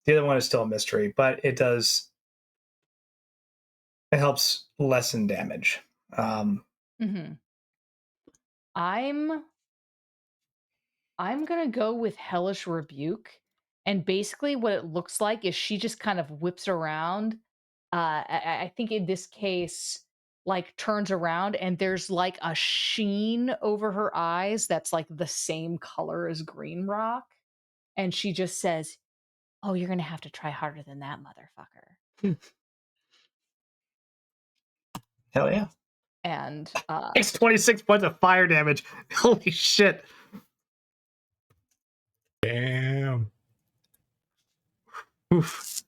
Speaker 1: The other one is still a mystery, but it helps lessen damage.
Speaker 2: Mm-hmm. I'm gonna go with Hellish Rebuke, and basically what it looks like is she just kind of whips around. I think in this case, like turns around and there's like a sheen over her eyes that's like the same color as Green Rock, and she just says, "Oh, you're gonna have to try harder than that, motherfucker."
Speaker 1: Hell yeah.
Speaker 2: And
Speaker 1: Takes 26 points of fire damage. Holy shit.
Speaker 5: Damn.
Speaker 1: Oof.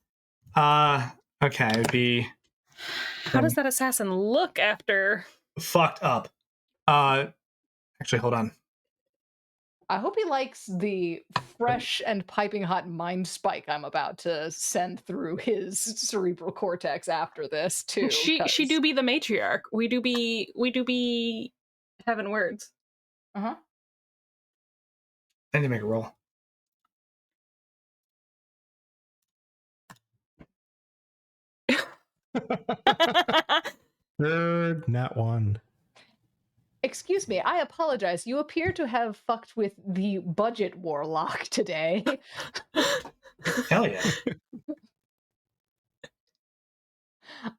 Speaker 1: Okay, it'd be
Speaker 3: How does that assassin look after?
Speaker 1: fucked up. Actually, hold on.
Speaker 2: I hope he likes the fresh and piping hot mind spike I'm about to send through his cerebral cortex after this too.
Speaker 3: She do be the matriarch. We do be having words.
Speaker 2: Uh-huh.
Speaker 1: I need to make a roll.
Speaker 5: Third, not one.
Speaker 2: Excuse me, I apologize. You appear to have fucked with the budget warlock today.
Speaker 1: Hell yeah.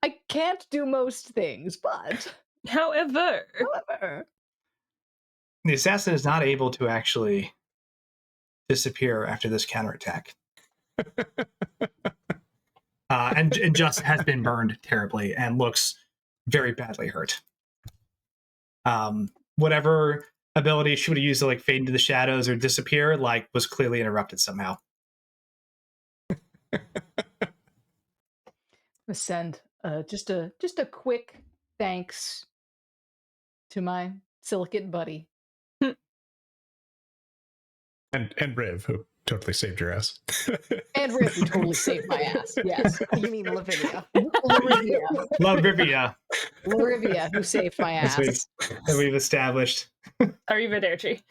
Speaker 2: I can't do most things, but
Speaker 3: However,
Speaker 1: The assassin is not able to actually disappear after this counterattack. And just has been burned terribly and looks very badly hurt. Whatever ability she would have used to like fade into the shadows or disappear, like was clearly interrupted somehow.
Speaker 2: send just a quick thanks to my silicate buddy.
Speaker 5: And Riv, who totally saved your ass.
Speaker 2: And Riff, who totally saved my ass. Yes.
Speaker 4: You mean Lavinia?
Speaker 2: Larivia. Larivia, who saved my
Speaker 1: As
Speaker 2: ass.
Speaker 1: we've established.
Speaker 3: Arrivederci.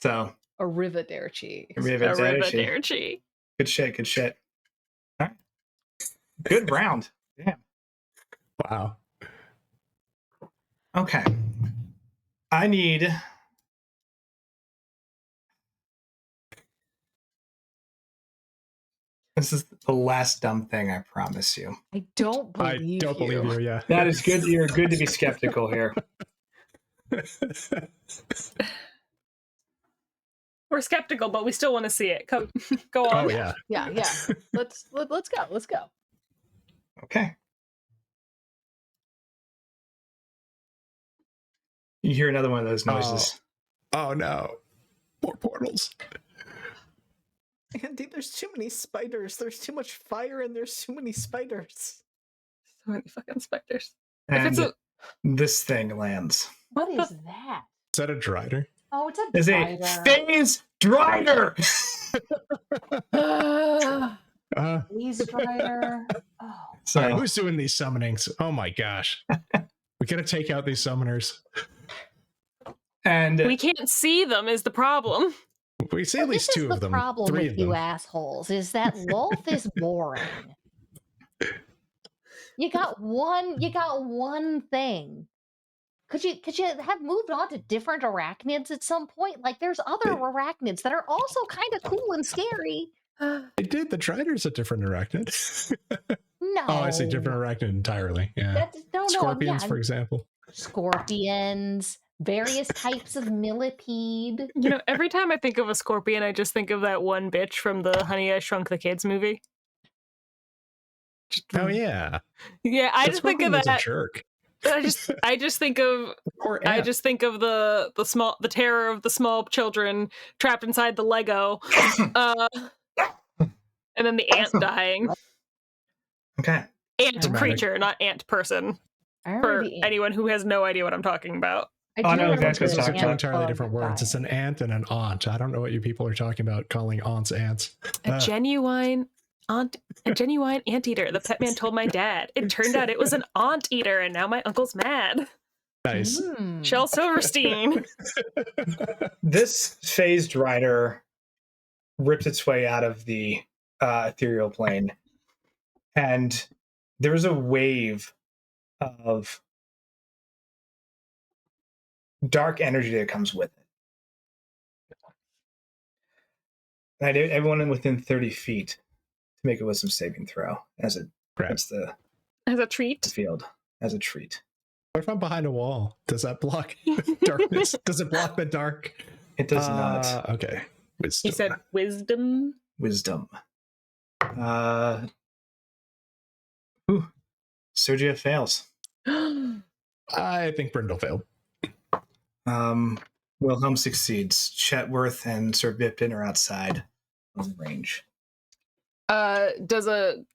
Speaker 1: So
Speaker 2: Arrivederci.
Speaker 3: Arrivederci.
Speaker 1: Good shit. Good shit. All right. Good round. Damn.
Speaker 5: Wow.
Speaker 1: Okay. This is the last dumb thing, I promise you.
Speaker 2: I don't believe
Speaker 5: I don't believe you, yeah.
Speaker 1: That is good. You're good to be skeptical here.
Speaker 3: We're skeptical, but we still want to see it. Go on.
Speaker 5: Oh yeah.
Speaker 2: Yeah. Let's go.
Speaker 1: Okay. You hear another one of those noises.
Speaker 5: Oh no. More portals.
Speaker 4: Andy, there's too many spiders. There's too much fire and there's too many spiders.
Speaker 3: So many fucking specters.
Speaker 1: And this thing lands.
Speaker 2: What is that?
Speaker 5: Is that a drider?
Speaker 2: Oh, it's a
Speaker 1: It's a phase drider.
Speaker 2: Phase drider. Oh.
Speaker 1: So
Speaker 5: All right, who's doing these summonings? Oh my gosh. We gotta take out these summoners.
Speaker 1: and
Speaker 3: We can't see them is the problem.
Speaker 5: We see at least two of them.
Speaker 2: The problem
Speaker 5: Three
Speaker 2: with
Speaker 5: of
Speaker 2: you
Speaker 5: them.
Speaker 2: assholes is that Lolth is boring. You got one thing. Could you have moved on to different arachnids at some point? Like there's other arachnids that are also kind of cool and scary.
Speaker 5: They did. The Drider's a different arachnid.
Speaker 2: No.
Speaker 5: Oh, I say different arachnid entirely. Yeah.
Speaker 2: No,
Speaker 5: Scorpions,
Speaker 2: yeah.
Speaker 5: for example.
Speaker 2: Scorpions, various types of millipede.
Speaker 3: You know, every time I think of a scorpion, I just think of that one bitch from the Honey, I Shrunk the Kids movie.
Speaker 5: Oh yeah.
Speaker 3: Yeah, I
Speaker 5: That
Speaker 3: just think of
Speaker 5: scorpion was a
Speaker 3: that.
Speaker 5: jerk.
Speaker 3: I just think of
Speaker 5: Poor
Speaker 3: I
Speaker 5: ant.
Speaker 3: just think of the terror of the small children trapped inside the Lego, and then the ant dying.
Speaker 1: Okay.
Speaker 3: Ant
Speaker 5: Dramatic.
Speaker 3: creature, not ant person.
Speaker 2: I remember
Speaker 3: For
Speaker 2: the ant.
Speaker 3: anyone who has no idea what I'm talking about.
Speaker 2: I
Speaker 1: Oh,
Speaker 2: do
Speaker 1: no,
Speaker 2: remember
Speaker 1: exactly what
Speaker 2: the
Speaker 1: you're
Speaker 5: Those are
Speaker 1: talking
Speaker 5: two
Speaker 1: about.
Speaker 2: ant
Speaker 5: entirely
Speaker 2: bug
Speaker 5: different words. It's
Speaker 2: dying.
Speaker 5: an ant and an aunt. I don't know what you people are talking about calling aunts ants.
Speaker 3: A genuine anteater. The pet man told my dad. It turned out it was an aunt eater, and now my uncle's mad.
Speaker 5: Nice.
Speaker 3: Shel Silverstein.
Speaker 1: This phased rider rips its way out of the ethereal plane, and there's a wave of dark energy that comes with it. And I need everyone within 30 feet to make a wisdom saving throw as it
Speaker 5: Crap.
Speaker 1: hits the
Speaker 3: As a treat.
Speaker 1: field as a treat.
Speaker 5: What if I'm behind a wall? Does that block darkness? Does it block the dark?
Speaker 1: It does not.
Speaker 5: Okay. Wisdom.
Speaker 3: He said wisdom.
Speaker 1: Wisdom. Sergio fails.
Speaker 5: I think Brindle failed.
Speaker 1: Wilhelm succeeds. Chetworth and Sir Vipin are outside of range.
Speaker 3: Does a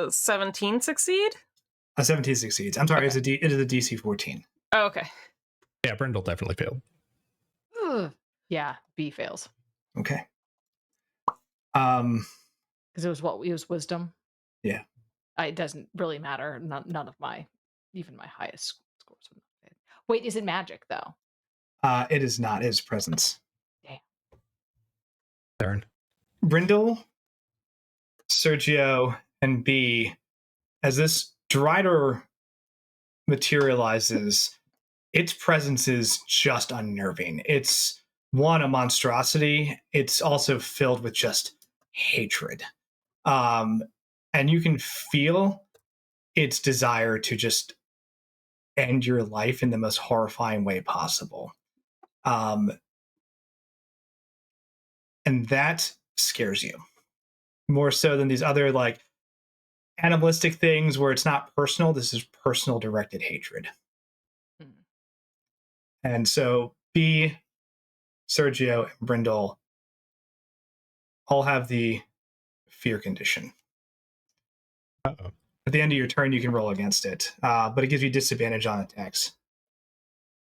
Speaker 3: 17 succeed?
Speaker 1: A 17 succeeds. I'm sorry,
Speaker 3: Okay.
Speaker 1: it is a DC 14.
Speaker 3: Oh, okay.
Speaker 5: Yeah, Brindle definitely failed.
Speaker 2: Ugh. Yeah, B fails
Speaker 1: Okay.
Speaker 2: because it was wisdom.
Speaker 1: Yeah.
Speaker 2: It doesn't really matter. None of my, even my highest scores would not fit. Wait, is it magic though?
Speaker 1: It is not. It is presence.
Speaker 5: Darn.
Speaker 1: Brindle, Sergio, and B, as this Drider materializes, its presence is just unnerving. It's a monstrosity. It's also filled with just hatred. And you can feel its desire to just end your life in the most horrifying way possible. And that scares you more so than these other like animalistic things where it's not personal. This is personal directed hatred. And so B, Sergio, and Brindle all have the fear condition.
Speaker 5: Uh-oh.
Speaker 1: At the end of your turn, you can roll against it, but it gives you disadvantage on attacks.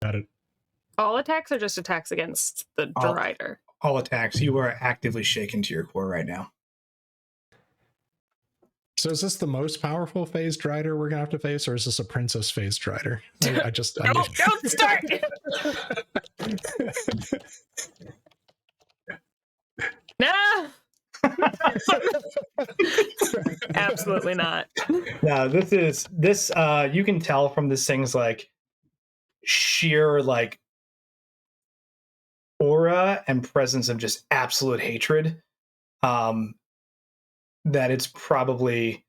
Speaker 5: Got it.
Speaker 3: All attacks or just attacks against the Drider?
Speaker 1: All attacks. You are actively shaken to your core right now.
Speaker 5: So is this the most powerful phased rider we're gonna have to face, or is this a princess phased rider? I
Speaker 3: Don't start! Nah! Absolutely not.
Speaker 1: No, this you can tell from this thing's like sheer like aura and presence of just absolute hatred. That it's probably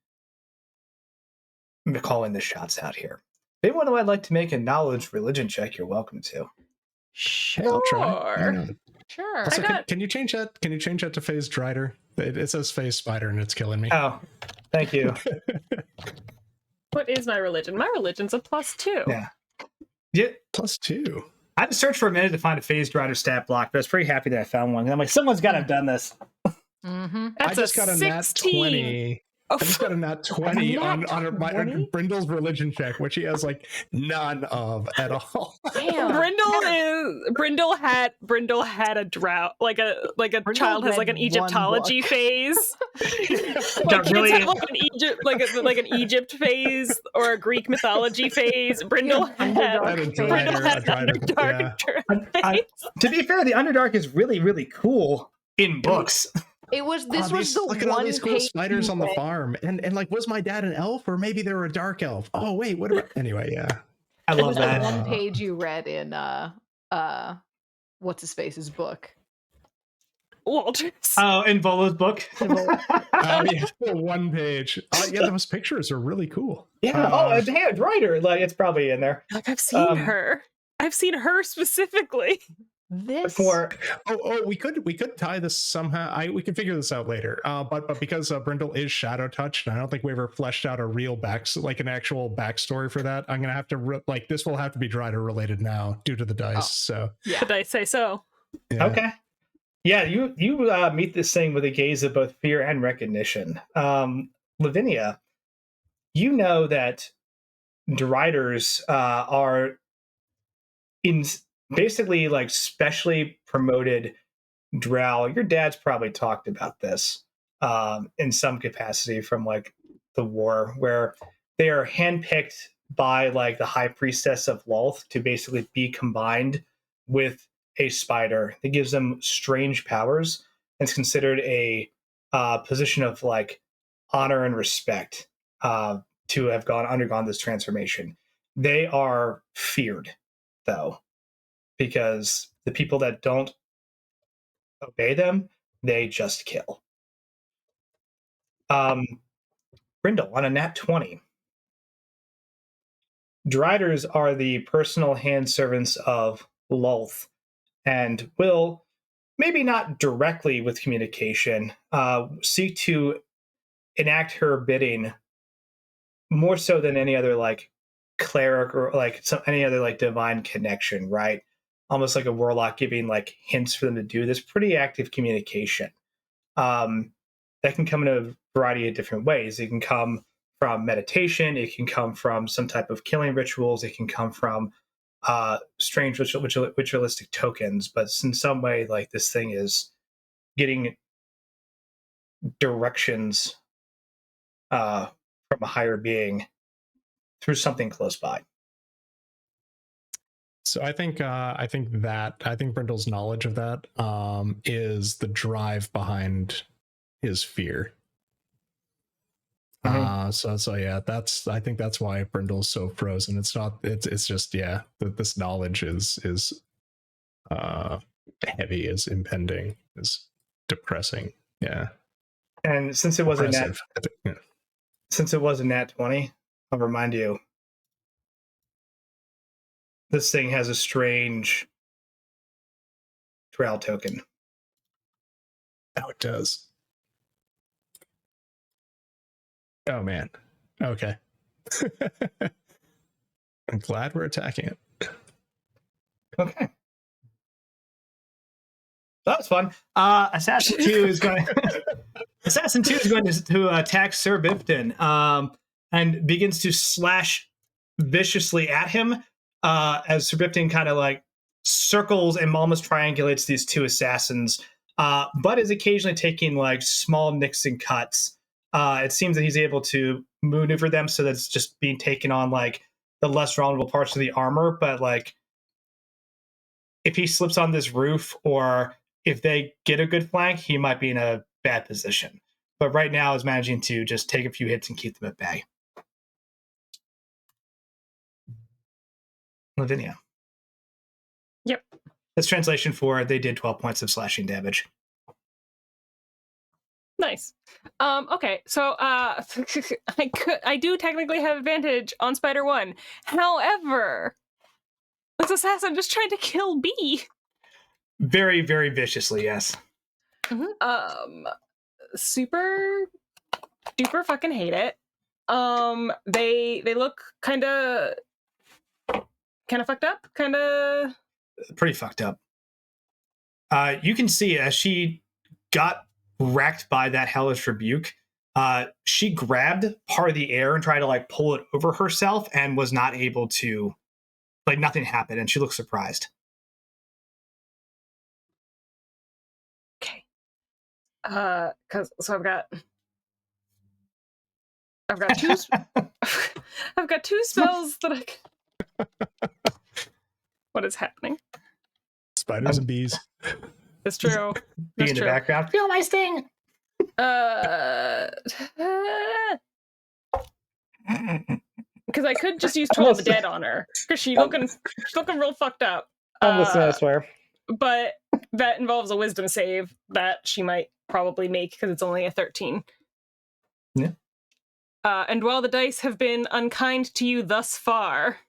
Speaker 1: calling the shots out here. If anyone who I'd like to make a knowledge religion check, you're welcome to.
Speaker 5: Hey, I'll try. Why
Speaker 3: Sure.
Speaker 5: not?
Speaker 2: Sure.
Speaker 5: Also,
Speaker 3: I got-
Speaker 5: can you change that? Can you change that to phased rider? It says phased spider, and it's killing me.
Speaker 1: Oh, thank you.
Speaker 3: What is my religion? My religion's a +2.
Speaker 1: Yeah. Yeah.
Speaker 5: +2.
Speaker 1: I had to search for a minute to find a phased rider stat block, but I was pretty happy that I found one. I'm like, someone's got to have done this.
Speaker 2: Mm-hmm.
Speaker 3: That's
Speaker 5: I just got a nat
Speaker 3: 16.
Speaker 5: 20.
Speaker 3: Oh,
Speaker 5: I just got a nat 20
Speaker 2: A nat
Speaker 5: on my
Speaker 2: 20?
Speaker 5: Brindle's religion check, which he has like none of at all.
Speaker 2: Damn.
Speaker 3: Brindle had a drought, like a
Speaker 2: Brindle
Speaker 3: child has like an
Speaker 2: read one
Speaker 3: Egyptology
Speaker 2: book.
Speaker 3: phase.
Speaker 1: Got
Speaker 3: Kids
Speaker 1: really-
Speaker 3: have like an Egypt phase or a Greek mythology phase. Brindle
Speaker 2: Yeah,
Speaker 3: had
Speaker 2: Underdark phase.
Speaker 3: Brindle had an
Speaker 5: Drider,
Speaker 3: Underdark phase.
Speaker 1: To be fair, the Underdark is really, really cool in books.
Speaker 2: It was this was the
Speaker 5: Look at all
Speaker 2: one
Speaker 5: these cool
Speaker 2: page
Speaker 5: spiders on the
Speaker 2: you
Speaker 5: farm, and like, was my dad an elf, or maybe they were a dark elf? Oh wait, what about? Anyway, yeah.
Speaker 1: I
Speaker 2: It
Speaker 1: love
Speaker 2: was the
Speaker 1: that.
Speaker 2: one page you read in what's his face's book.
Speaker 3: Walters.
Speaker 1: Oh, in Volo's book.
Speaker 5: Oh yeah, the one page. Yeah, those pictures are really cool.
Speaker 1: Yeah. Hey, a Drider. Like, it's probably in there.
Speaker 3: Like I've seen her. I've seen her specifically.
Speaker 2: This
Speaker 5: we could tie this somehow. We can figure this out later. But because Brindle is shadow touched, and I don't think we ever fleshed out a real an actual backstory for that. I'm gonna have to this will have to be Drider related now due to the dice. So
Speaker 3: yeah, the dice say so.
Speaker 5: Yeah.
Speaker 1: Okay. Yeah, you meet this thing with a gaze of both fear and recognition. Lavinia, you know that Driders are in basically like specially promoted drow. Your dad's probably talked about this in some capacity from like the war, where they are handpicked by like the high priestess of Lolth to basically be combined with a spider that gives them strange powers. And it's considered a position of like honor and respect to have undergone this transformation. They are feared, though, because the people that don't obey them, they just kill. Brindle, on a nat 20. Driders are the personal hand servants of Lolth and will, maybe not directly with communication, seek to enact her bidding more so than any other like cleric or like any other like divine connection, right? Almost like a warlock giving like hints for them to do this pretty active communication. That can come in a variety of different ways. It can come from meditation. It can come from some type of killing rituals. It can come from strange ritualistic tokens. But in some way, like this thing is getting directions from a higher being through something close by.
Speaker 5: So I think Brindle's knowledge of that is the drive behind his fear. So yeah, I think that's why Brindle's so frozen. It's just this knowledge is heavy, is impending, is depressing. Yeah.
Speaker 1: And since it was a nat 20, I'll remind you, this thing has a strange drow token.
Speaker 5: Oh, it does. Oh man. Okay. I'm glad we're attacking it.
Speaker 1: Okay. That was fun. Assassin 2 is going to attack Sir Bifton and begins to slash viciously at him as Sir Bifton kind of like circles and almost triangulates these two assassins, but is occasionally taking like small nicks and cuts. It seems that he's able to maneuver them so that it's just being taken on like the less vulnerable parts of the armor, but like if he slips on this roof or if they get a good flank, he might be in a bad position. But right now is managing to just take a few hits and keep them at bay. Lavinia.
Speaker 3: Yep.
Speaker 1: That's translation for they did 12 points of slashing damage.
Speaker 3: Nice. Okay, so I do technically have advantage on Spider 1. However, this assassin just tried to kill B.
Speaker 1: Very, very viciously, yes.
Speaker 3: Mm-hmm. Super duper fucking hate it. They look kind of fucked up,
Speaker 1: pretty fucked up. You can see as she got racked by that hellish rebuke, she grabbed part of the air and tried to like pull it over herself and was not able to, like nothing happened, and she looked surprised.
Speaker 3: Okay. I've got two I've got two spells that I What is happening?
Speaker 5: Spiders and bees.
Speaker 3: It's true.
Speaker 1: Be in the background. Feel my sting.
Speaker 3: Because I could just use 12 the Dead on her because she's looking real fucked up.
Speaker 1: I'm listening, I swear.
Speaker 3: But that involves a wisdom save that she might probably make because it's only a 13.
Speaker 1: Yeah.
Speaker 3: And while the dice have been unkind to you thus far,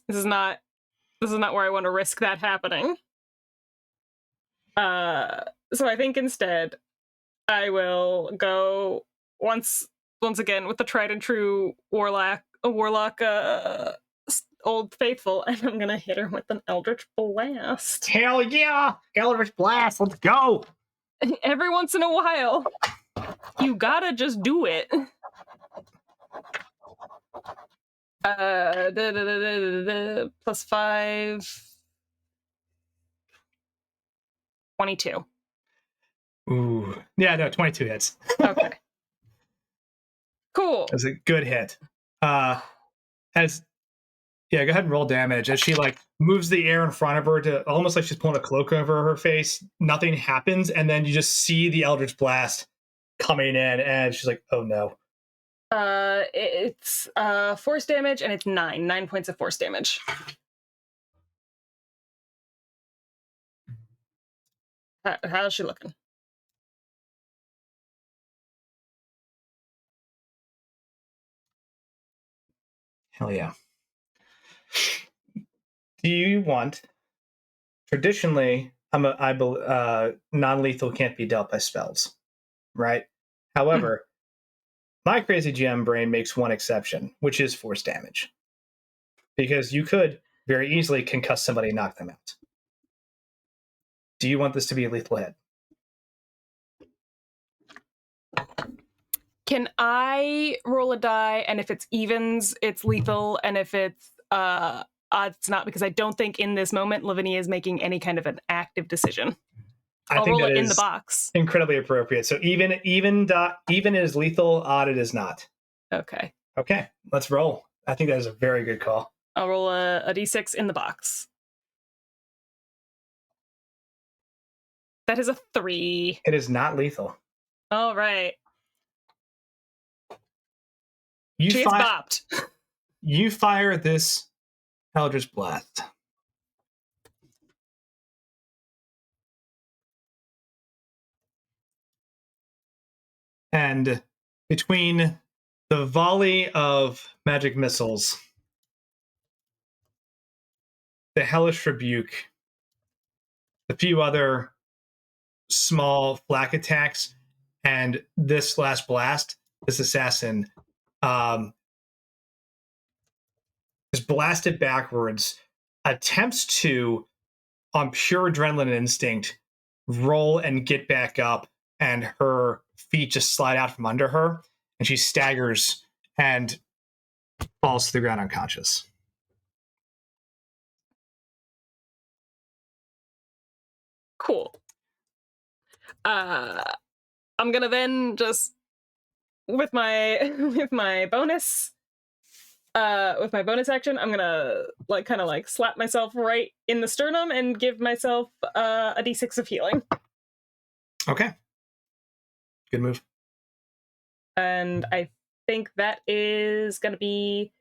Speaker 3: this is not This is not where I want to risk that happening. So I think instead I will go once again with the tried and true warlock old faithful, and I'm gonna hit her with an Eldritch Blast.
Speaker 1: Hell yeah! Eldritch Blast, let's go!
Speaker 3: Every once in a while, you gotta just do it. Plus 5. 22.
Speaker 1: Ooh. Yeah, no, 22 hits.
Speaker 3: Okay. Cool.
Speaker 1: That's a good hit. Go ahead and roll damage. As she like moves the air in front of her to almost like she's pulling a cloak over her face, nothing happens, and then you just see the Eldritch Blast coming in, and she's like, oh no.
Speaker 3: It's force damage, and it's 9 points of force damage. How's she looking?
Speaker 1: Hell yeah. Do you want? Traditionally, non-lethal can't be dealt by spells, right? However, my crazy GM brain makes one exception, which is force damage, because you could very easily concuss somebody and knock them out. Do you want this to be a lethal hit?
Speaker 3: Can I roll a die, and if it's evens, it's lethal, and if it's odds, it's not, because I don't think in this moment Lavinia is making any kind of an active decision. I'll roll it in the box.
Speaker 1: Incredibly appropriate. So even is lethal, odd it is not.
Speaker 3: Okay.
Speaker 1: Okay, let's roll. I think that is a very good call.
Speaker 3: I'll roll a d6 in the box. That is a 3.
Speaker 1: It is not lethal.
Speaker 3: All right.
Speaker 1: She's
Speaker 3: bopped.
Speaker 1: You fire this Eldritch Blast. And between the volley of magic missiles, the Hellish Rebuke, a few other small flak attacks, and this last blast, this assassin is blasted backwards, attempts to, on pure adrenaline instinct, roll and get back up, and her feet just slide out from under her, and she staggers and falls to the ground unconscious.
Speaker 3: Cool. I'm gonna then just with my bonus action, I'm gonna kind of slap myself right in the sternum and give myself a d6 of healing.
Speaker 1: Okay. Good move.
Speaker 3: And I think that is gonna be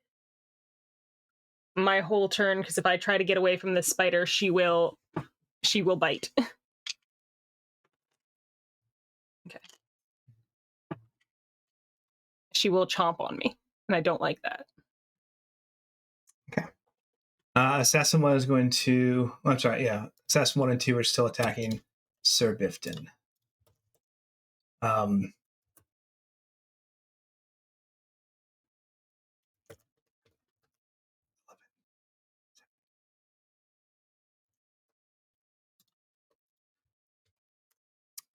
Speaker 3: my whole turn, because if I try to get away from this spider, she will bite. Okay. She will chomp on me, and I don't like that.
Speaker 1: Okay. Assassin 1 is going to... I'm sorry, yeah. Assassin 1 and 2 are still attacking Sir Bifton.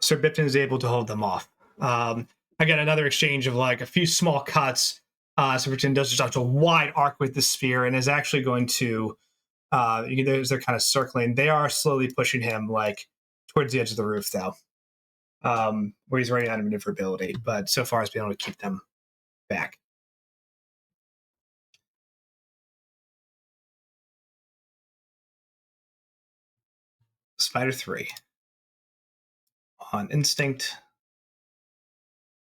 Speaker 1: Sir Bifton is able to hold them off. Again, another exchange of a few small cuts. Sir Bifton does just a wide arc with the spear and is actually going to... they're kind of circling. They are slowly pushing him towards the edge of the roof, though, where he's running out of maneuverability. But so far, has been able to keep them back. Spider 3. On instinct,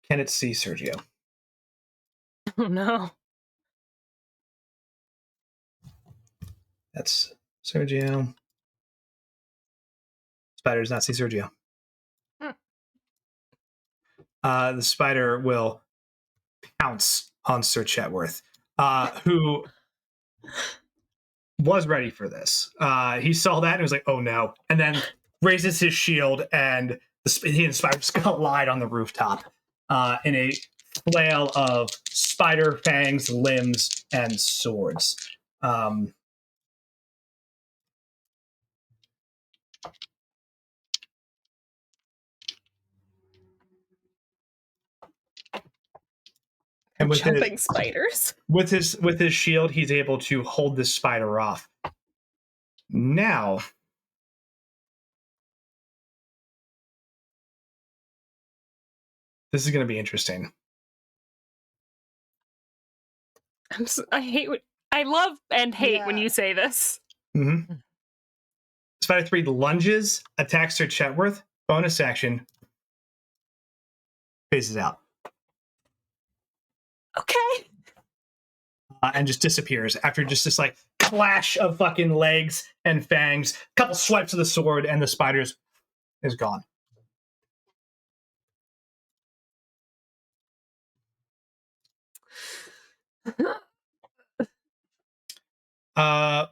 Speaker 1: can it see Sergio?
Speaker 3: Oh no.
Speaker 1: That's Sergio. Spider does not see Sergio. The spider will pounce on Sir Chetworth, who was ready for this. He saw that and was like, "Oh no!" And then raises his shield, and he and Spider just collide on the rooftop in a flail of spider fangs, limbs, and swords. And with
Speaker 3: Jumping spiders.
Speaker 1: with his shield, he's able to hold this spider off. Now, this is going to be interesting.
Speaker 3: I love and hate when you say this.
Speaker 1: Mm-hmm. Spider 3 lunges, attacks Sir Chetworth, bonus action, phases out.
Speaker 3: Okay.
Speaker 1: And just disappears after just this like clash of fucking legs and fangs, a couple swipes of the sword, and the spider is gone.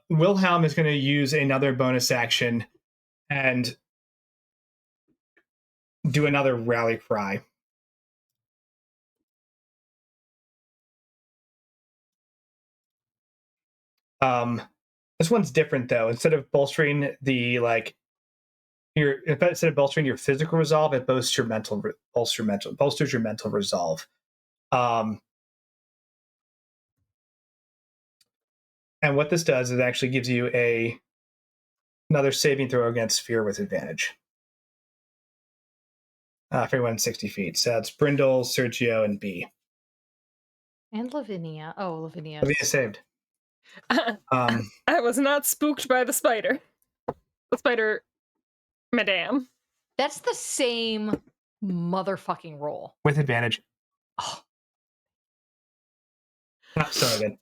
Speaker 1: Wilhelm is going to use another bonus action and do another rally cry. This one's different though. Instead of bolstering the instead of bolstering your physical resolve, it bolsters your mental resolve. And what this does is it actually gives you another saving throw against fear with advantage. For everyone 60 feet. So that's Brindle, Sergio, and B.
Speaker 2: And Lavinia. Oh, Lavinia.
Speaker 1: Lavinia saved.
Speaker 3: I was not spooked by the spider. The spider, madame.
Speaker 2: That's the same motherfucking roll.
Speaker 1: With advantage. Oh. Not so good.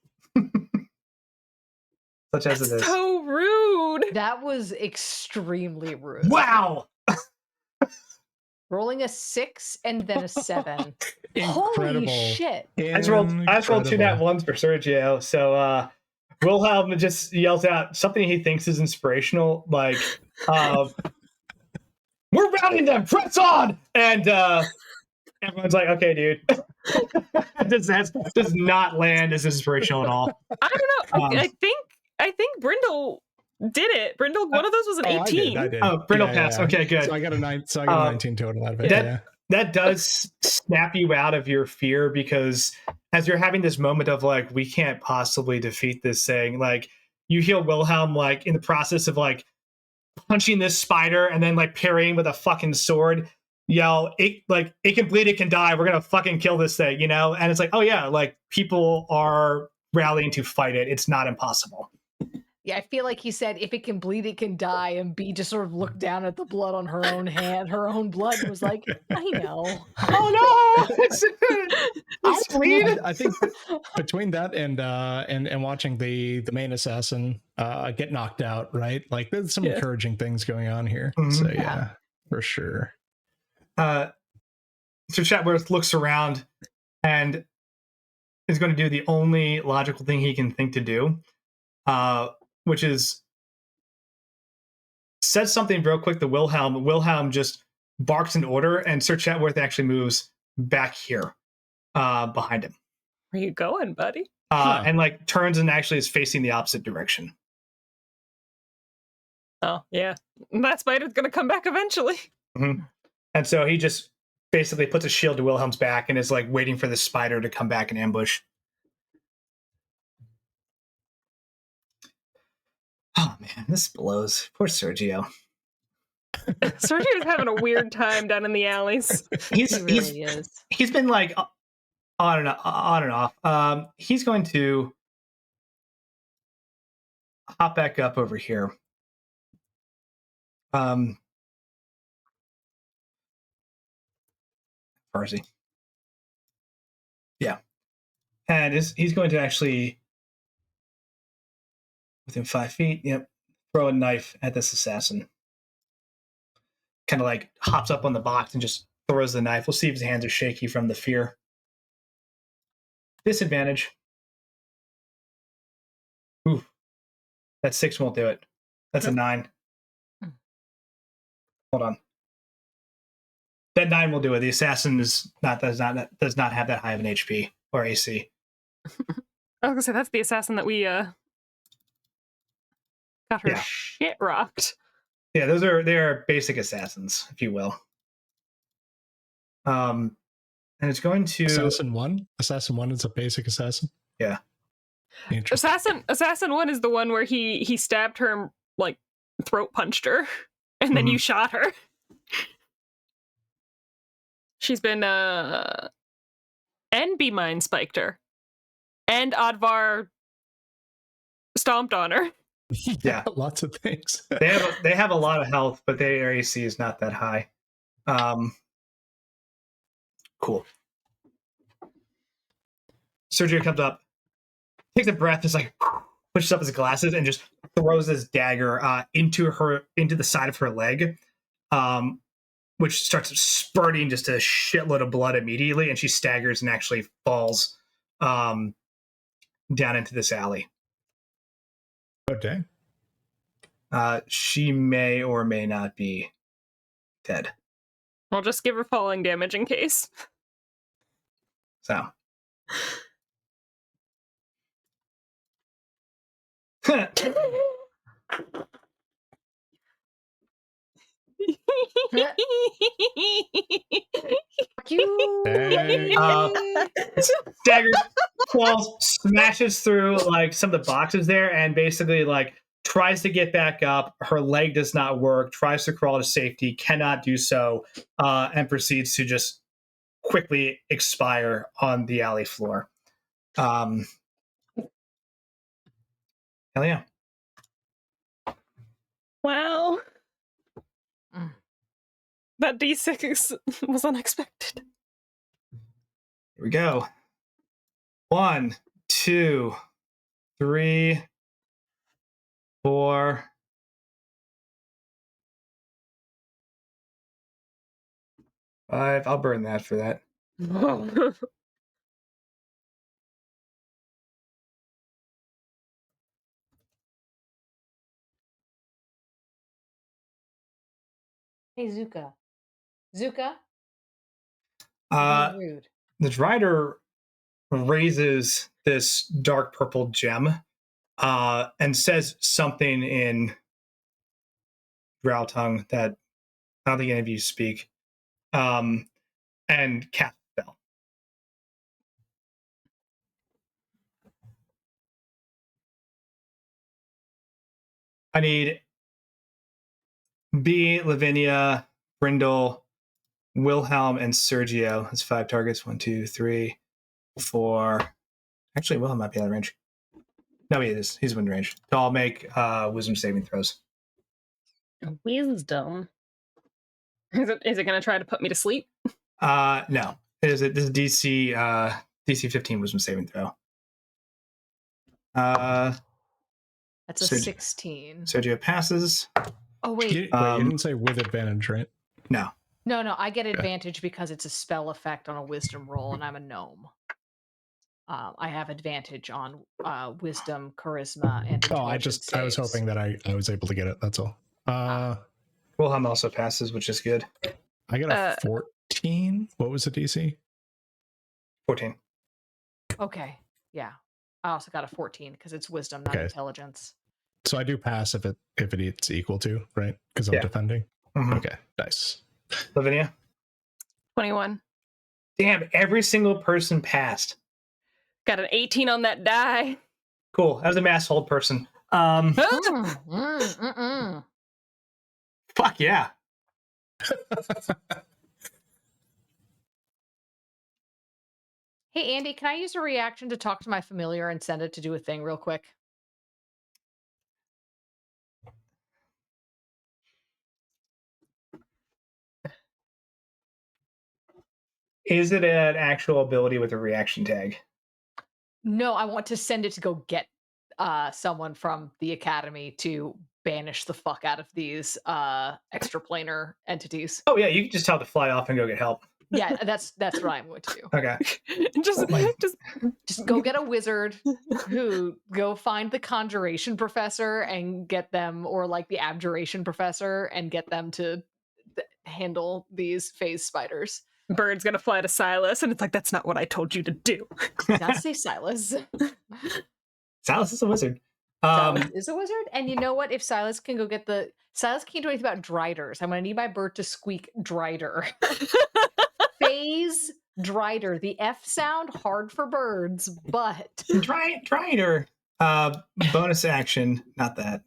Speaker 1: Such as it is.
Speaker 3: So rude.
Speaker 2: That was extremely rude.
Speaker 1: Wow!
Speaker 2: Rolling a 6 and then a 7.
Speaker 5: Incredible.
Speaker 2: Holy shit.
Speaker 1: I just rolled 2 nat ones for Sergio. So Wilhelm just yells out something he thinks is inspirational, like, we're routing them, press on! And everyone's like, okay, dude. This does not land as inspirational at all.
Speaker 3: I don't know. I think Brindle did it. Brindle, one of those was an 18.
Speaker 5: I did.
Speaker 1: Oh, Brindle passed. Okay, good.
Speaker 5: So I got a 19 total out of it.
Speaker 1: That does snap you out of your fear, because as you're having this moment of like, we can't possibly defeat this thing, like you hear Wilhelm like in the process of like punching this spider and then like parrying with a fucking sword yell, it can bleed, it can die, we're gonna fucking kill this thing, you know? And it's like, oh yeah, like people are rallying to fight it. It's not impossible.
Speaker 2: Yeah, I feel like he said, if it can bleed, it can die. And B just sort of looked down at the blood on her own hand, her own blood, and was like, I know.
Speaker 1: Oh no!
Speaker 5: I think between that and watching the main assassin get knocked out, right? Like there's some encouraging things going on here. Mm-hmm. So yeah, for sure.
Speaker 1: So Chetworth looks around and is going to do the only logical thing he can think to do. Which is says something real quick to Wilhelm. Wilhelm just barks an order, and Sir Chetworth actually moves back here behind him.
Speaker 3: Where you going, buddy?
Speaker 1: And like turns and actually is facing the opposite direction.
Speaker 3: Oh, yeah. That spider's going to come back eventually.
Speaker 1: Mm-hmm. And so he just basically puts a shield to Wilhelm's back and is like waiting for the spider to come back and ambush. Oh man, this blows. Poor Sergio.
Speaker 3: Sergio's having a weird time down in the alleys.
Speaker 2: He really is.
Speaker 1: He's been like on and off. He's going to hop back up over here. Parsi. Yeah. And he's going to actually, within 5 feet, throw a knife at this assassin. Kind of like hops up on the box and just throws the knife. We'll see if his hands are shaky from the fear. Disadvantage. Ooh. That 6 won't do it. That's a 9. Hold on. That 9 will do it. The assassin does not have that high of an HP or AC.
Speaker 3: I was gonna say that's the assassin that we got her
Speaker 1: Yeah.
Speaker 3: shit rocked.
Speaker 1: Yeah, they are basic assassins, if you will. And it's going to
Speaker 5: Assassin 1? Assassin 1 is a basic assassin?
Speaker 1: Yeah.
Speaker 5: Interesting.
Speaker 3: Assassin 1 is the one where he stabbed her and like throat punched her, and then you shot her. She's been and B Mine spiked her. And Advar stomped on her.
Speaker 1: Yeah.
Speaker 5: Lots of things.
Speaker 1: They have a lot of health, but their AC is not that high. Cool. Sergio comes up, takes a breath, just like pushes up his glasses and just throws this dagger into the side of her leg, which starts spurting just a shitload of blood immediately, and she staggers and actually falls down into this alley.
Speaker 5: Oh, dang.
Speaker 1: She may or may not be dead.
Speaker 3: I'll just give her falling damage in case.
Speaker 1: So.
Speaker 2: You.
Speaker 1: Staggers, falls, smashes through like some of the boxes there, and basically like tries to get back up. Her leg does not work. Tries to crawl to safety, cannot do so, and proceeds to just quickly expire on the alley floor. Hell yeah!
Speaker 3: Wow. That D6 was unexpected.
Speaker 1: Here we go. 1, 2, 3, 4. 5. I'll burn that for that.
Speaker 2: Hey, Zuka. Zuka? Rude.
Speaker 1: The Drider raises this dark purple gem and says something in Drow tongue that I don't think any of you speak, and casts a spell. I need B, Lavinia, Brindle, Wilhelm, and Sergio. That's 5 targets. 1, 2, 3, 4. Actually, Wilhelm might be out of range. No, he is. He's within range. So I'll make wisdom saving throws.
Speaker 3: Wisdom. Is it going to try to put me to sleep?
Speaker 1: No. This is DC 15 wisdom saving throw.
Speaker 2: That's a 16.
Speaker 1: Sergio passes.
Speaker 2: Oh, wait.
Speaker 5: You didn't say with advantage, right?
Speaker 1: No.
Speaker 2: No, I get advantage because it's a spell effect on a wisdom roll, and I'm a gnome. I have advantage on wisdom, charisma, and intelligence
Speaker 5: I was
Speaker 2: saves.
Speaker 5: hoping that I was able to get it. That's all.
Speaker 1: Wilhelm also passes, which is good.
Speaker 5: I got a 14. What was the DC?
Speaker 1: 14.
Speaker 2: Okay, yeah. I also got a 14 because it's wisdom, not intelligence.
Speaker 5: So I do pass if it's equal to, right? Because I'm defending.
Speaker 1: Mm-hmm.
Speaker 5: Okay, nice.
Speaker 1: Lavinia?
Speaker 3: 21.
Speaker 1: Damn, every single person passed.
Speaker 3: Got an 18 on that die.
Speaker 1: Cool. That was a mass hold person. Fuck yeah.
Speaker 2: Hey, Andy, can I use a reaction to talk to my familiar and send it to do a thing real quick?
Speaker 1: Is it an actual ability with a reaction tag?
Speaker 2: No, I want to send it to go get someone from the academy to banish the fuck out of these extraplanar entities.
Speaker 1: Oh yeah, you can just tell it to fly off and go get help.
Speaker 2: Yeah, that's what I'm going to do.
Speaker 1: Okay.
Speaker 3: just
Speaker 2: Just go get a wizard who go find the conjuration professor and get them, or like the abjuration professor, and get them to handle these phase spiders.
Speaker 3: Bird's gonna fly to Silas, and it's like, that's not what I told you to do.
Speaker 2: Not say Silas.
Speaker 1: Silas is a wizard.
Speaker 2: Silas is a wizard, and you know what? If Silas can go get Silas can't do anything about driders. I'm gonna need my bird to squeak drider. Phase drider. The F sound hard for birds, but
Speaker 1: Drider. Bonus action, not that.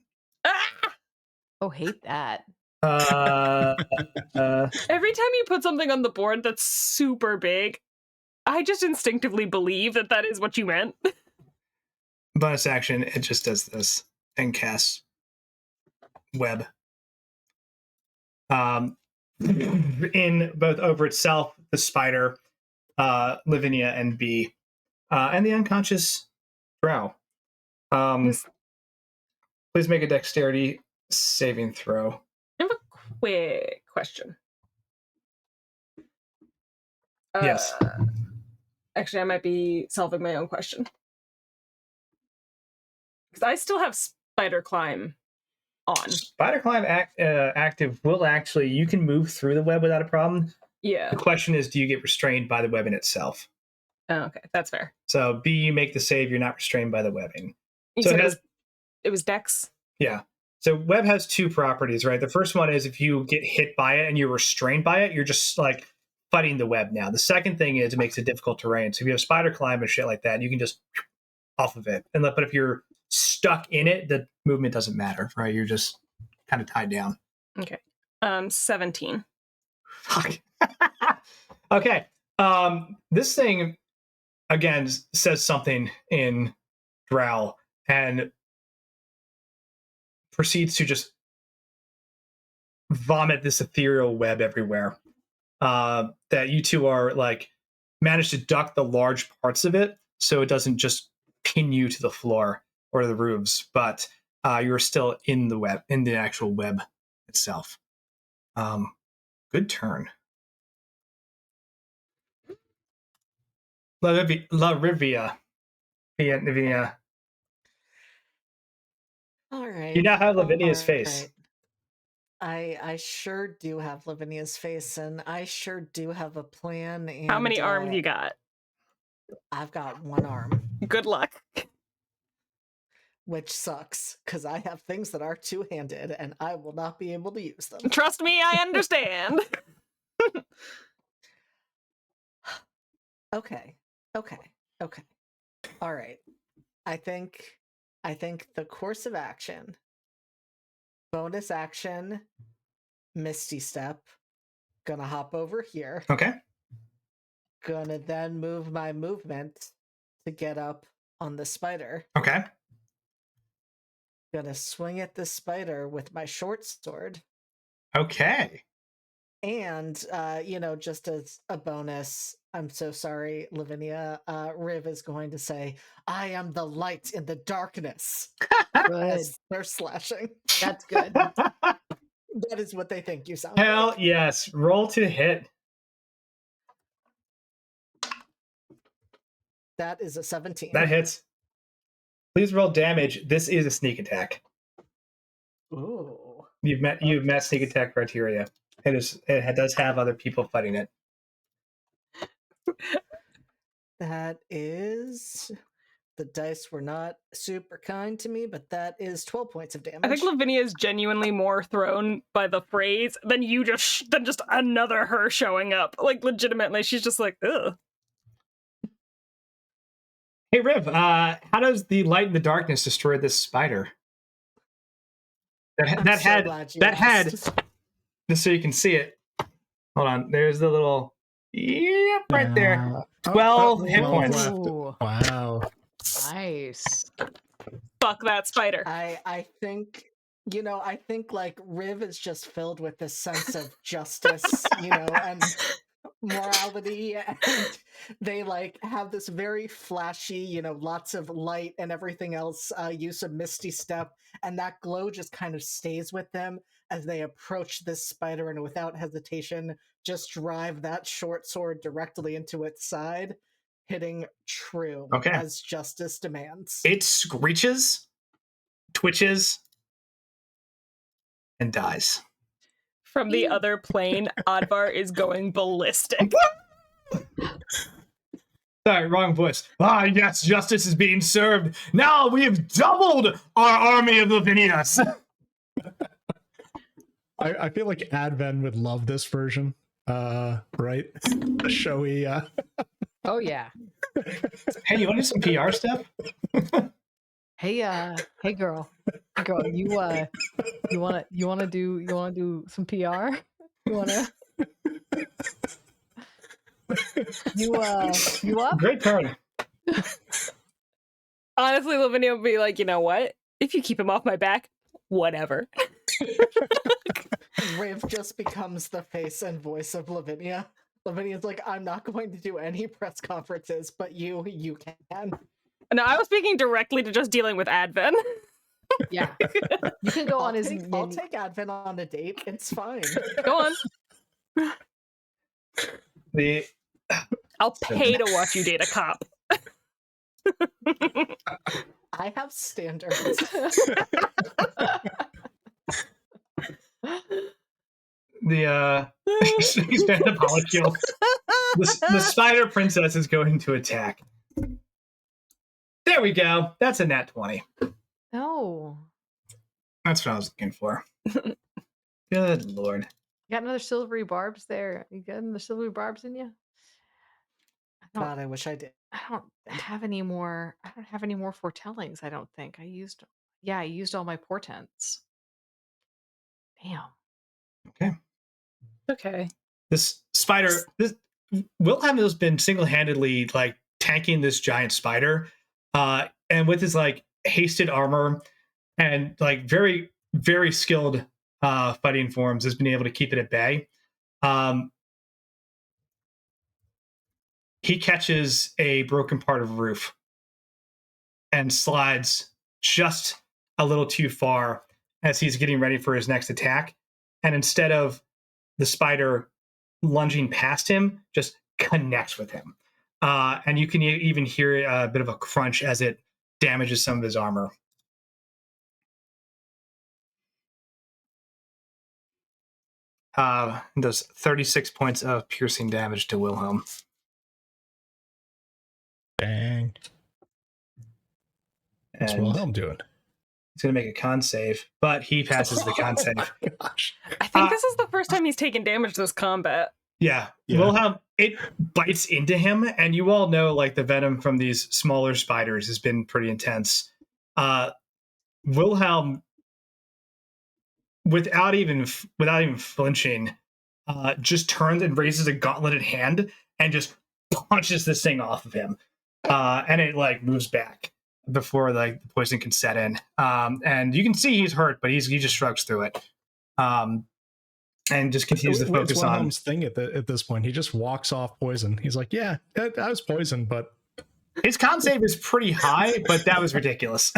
Speaker 2: oh, hate that.
Speaker 3: Every time you put something on the board that's super big, I just instinctively believe that that is what you meant.
Speaker 1: Bonus action, it just does this and casts web. In both over itself, the spider, Lavinia, and B, and the unconscious drow. Please make a dexterity saving throw.
Speaker 3: I have a quick question.
Speaker 1: Yes.
Speaker 3: Actually, I might be solving my own question. Because I still have spider climb on.
Speaker 1: Spider climb active will actually, you can move through the web without a problem.
Speaker 3: Yeah.
Speaker 1: The question is, do you get restrained by the web in itself?
Speaker 3: Oh, okay, that's fair.
Speaker 1: So B, you make the save, you're not restrained by the webbing.
Speaker 3: You
Speaker 1: So
Speaker 3: said it was Dex?
Speaker 1: Yeah. So web has two properties, right? The first one is if you get hit by it and you're restrained by it, you're just like fighting the web now. The second thing is it makes it difficult terrain. So if you have spider climb and shit like that, you can just off of it. But if you're stuck in it, the movement doesn't matter, right? You're just kind of tied down.
Speaker 3: Okay. 17.
Speaker 1: Fuck. Okay. This thing again says something in Drow and proceeds to just vomit this ethereal web everywhere. That you two are like managed to duck the large parts of it so it doesn't just pin you to the floor or the roofs, but you're still in the web, in the actual web itself. Good turn. La Rivia.
Speaker 4: All right.
Speaker 1: You now have Lavinia's
Speaker 4: all
Speaker 1: face.
Speaker 4: right. I sure do have Lavinia's face, and I sure do have a plan. And,
Speaker 3: How many arms you got?
Speaker 4: I've got one arm,
Speaker 3: Good luck.
Speaker 4: which sucks because I have things that are two-handed, and I will not be able to use them.
Speaker 3: Trust me, I understand.
Speaker 4: Okay. All right. I think the course of action, bonus action, Misty Step, gonna hop over here.
Speaker 1: Okay.
Speaker 4: Gonna then move my movement to get up on the spider.
Speaker 1: Okay.
Speaker 4: Gonna swing at the spider with my short sword.
Speaker 1: Okay.
Speaker 4: And, just as a bonus, I'm so sorry, Lavinia, Riv is going to say, I am the light in the darkness.
Speaker 2: Good.
Speaker 4: As they're slashing.
Speaker 2: That's good.
Speaker 4: That is what they think you sound
Speaker 1: Hell
Speaker 4: like.
Speaker 1: yes. Roll to hit.
Speaker 4: That is a 17.
Speaker 1: That hits. Please roll damage. This is a sneak attack.
Speaker 4: Ooh.
Speaker 1: You've met sneak attack criteria. It does have other people fighting it.
Speaker 4: That is... The dice were not super kind to me, but that is 12 points of damage.
Speaker 3: I think Lavinia is genuinely more thrown by the phrase than than just another her showing up. Like, legitimately, she's just like, ugh.
Speaker 1: Hey Riv, how does the light in the darkness destroy this spider? That had just so you can see it. Hold on, there's the little right there. 12 hit points.
Speaker 2: Ooh,
Speaker 5: Wow.
Speaker 2: nice.
Speaker 3: Fuck that spider.
Speaker 4: I think like Riv is just filled with this sense of justice, and morality, and they like have this very flashy, lots of light and everything else, use of Misty Step, and that glow just kind of stays with them as they approach this spider and without hesitation just drive that short sword directly into its side, hitting true as justice demands.
Speaker 1: It screeches, twitches, and dies.
Speaker 3: From the other plane, Advar is going ballistic.
Speaker 1: Sorry, wrong voice. Ah, yes, justice is being served. Now we have doubled our army of Lavinias.
Speaker 5: I feel like Adven would love this version. Right? The showy.
Speaker 2: Oh yeah.
Speaker 1: Hey, you want to do some PR stuff?
Speaker 2: Hey girl, you wanna do some PR? You up?
Speaker 1: Great turn.
Speaker 3: Honestly, Lavinia would be like, you know what? If you keep him off my back, whatever.
Speaker 4: Riv just becomes the face and voice of Lavinia. Lavinia's like, I'm not going to do any press conferences, but you can.
Speaker 3: No, I was speaking directly to just dealing with Advent.
Speaker 2: Yeah. You can go on his
Speaker 4: I'll take Advent on a date. It's fine.
Speaker 3: Go on. I'll pay to watch you date a cop.
Speaker 4: I have standards.
Speaker 1: Expand the polycule. The spider princess is going to attack. There we go. That's a nat 20.
Speaker 2: No.
Speaker 1: That's what I was looking for. Good lord.
Speaker 2: You got another silvery barbs there. You got another silvery barbs in you?
Speaker 4: God, I wish I did.
Speaker 2: I don't have any more foretellings, I don't think. I used all my portents. Damn.
Speaker 1: Okay. This spider, Wilhelm has been single-handedly like tanking this giant spider, and with his like hasted armor and like very, very skilled fighting forms, has been able to keep it at bay. He catches a broken part of roof and slides just a little too far as he's getting ready for his next attack. And instead of the spider lunging past him, just connects with him. And you can even hear a bit of a crunch as it damages some of his armor. Does 36 points of piercing damage to Wilhelm.
Speaker 5: Dang. What's Wilhelm doing?
Speaker 1: He's going to make a con save, but he passes the con save.
Speaker 5: Gosh.
Speaker 3: I think this is the first time he's taken damage this combat.
Speaker 1: Yeah. Wilhelm, it bites into him, and you all know like the venom from these smaller spiders has been pretty intense. Wilhelm, without even flinching, just turns and raises a gauntleted hand and just punches this thing off of him. And it like moves back before like the poison can set in. And you can see he's hurt, but he just shrugs through it. And just continues to focus on
Speaker 5: Wilhelm's thing at this point. He just walks off poison. He's like, yeah, I was poisoned, but
Speaker 1: his con save is pretty high, but that was ridiculous.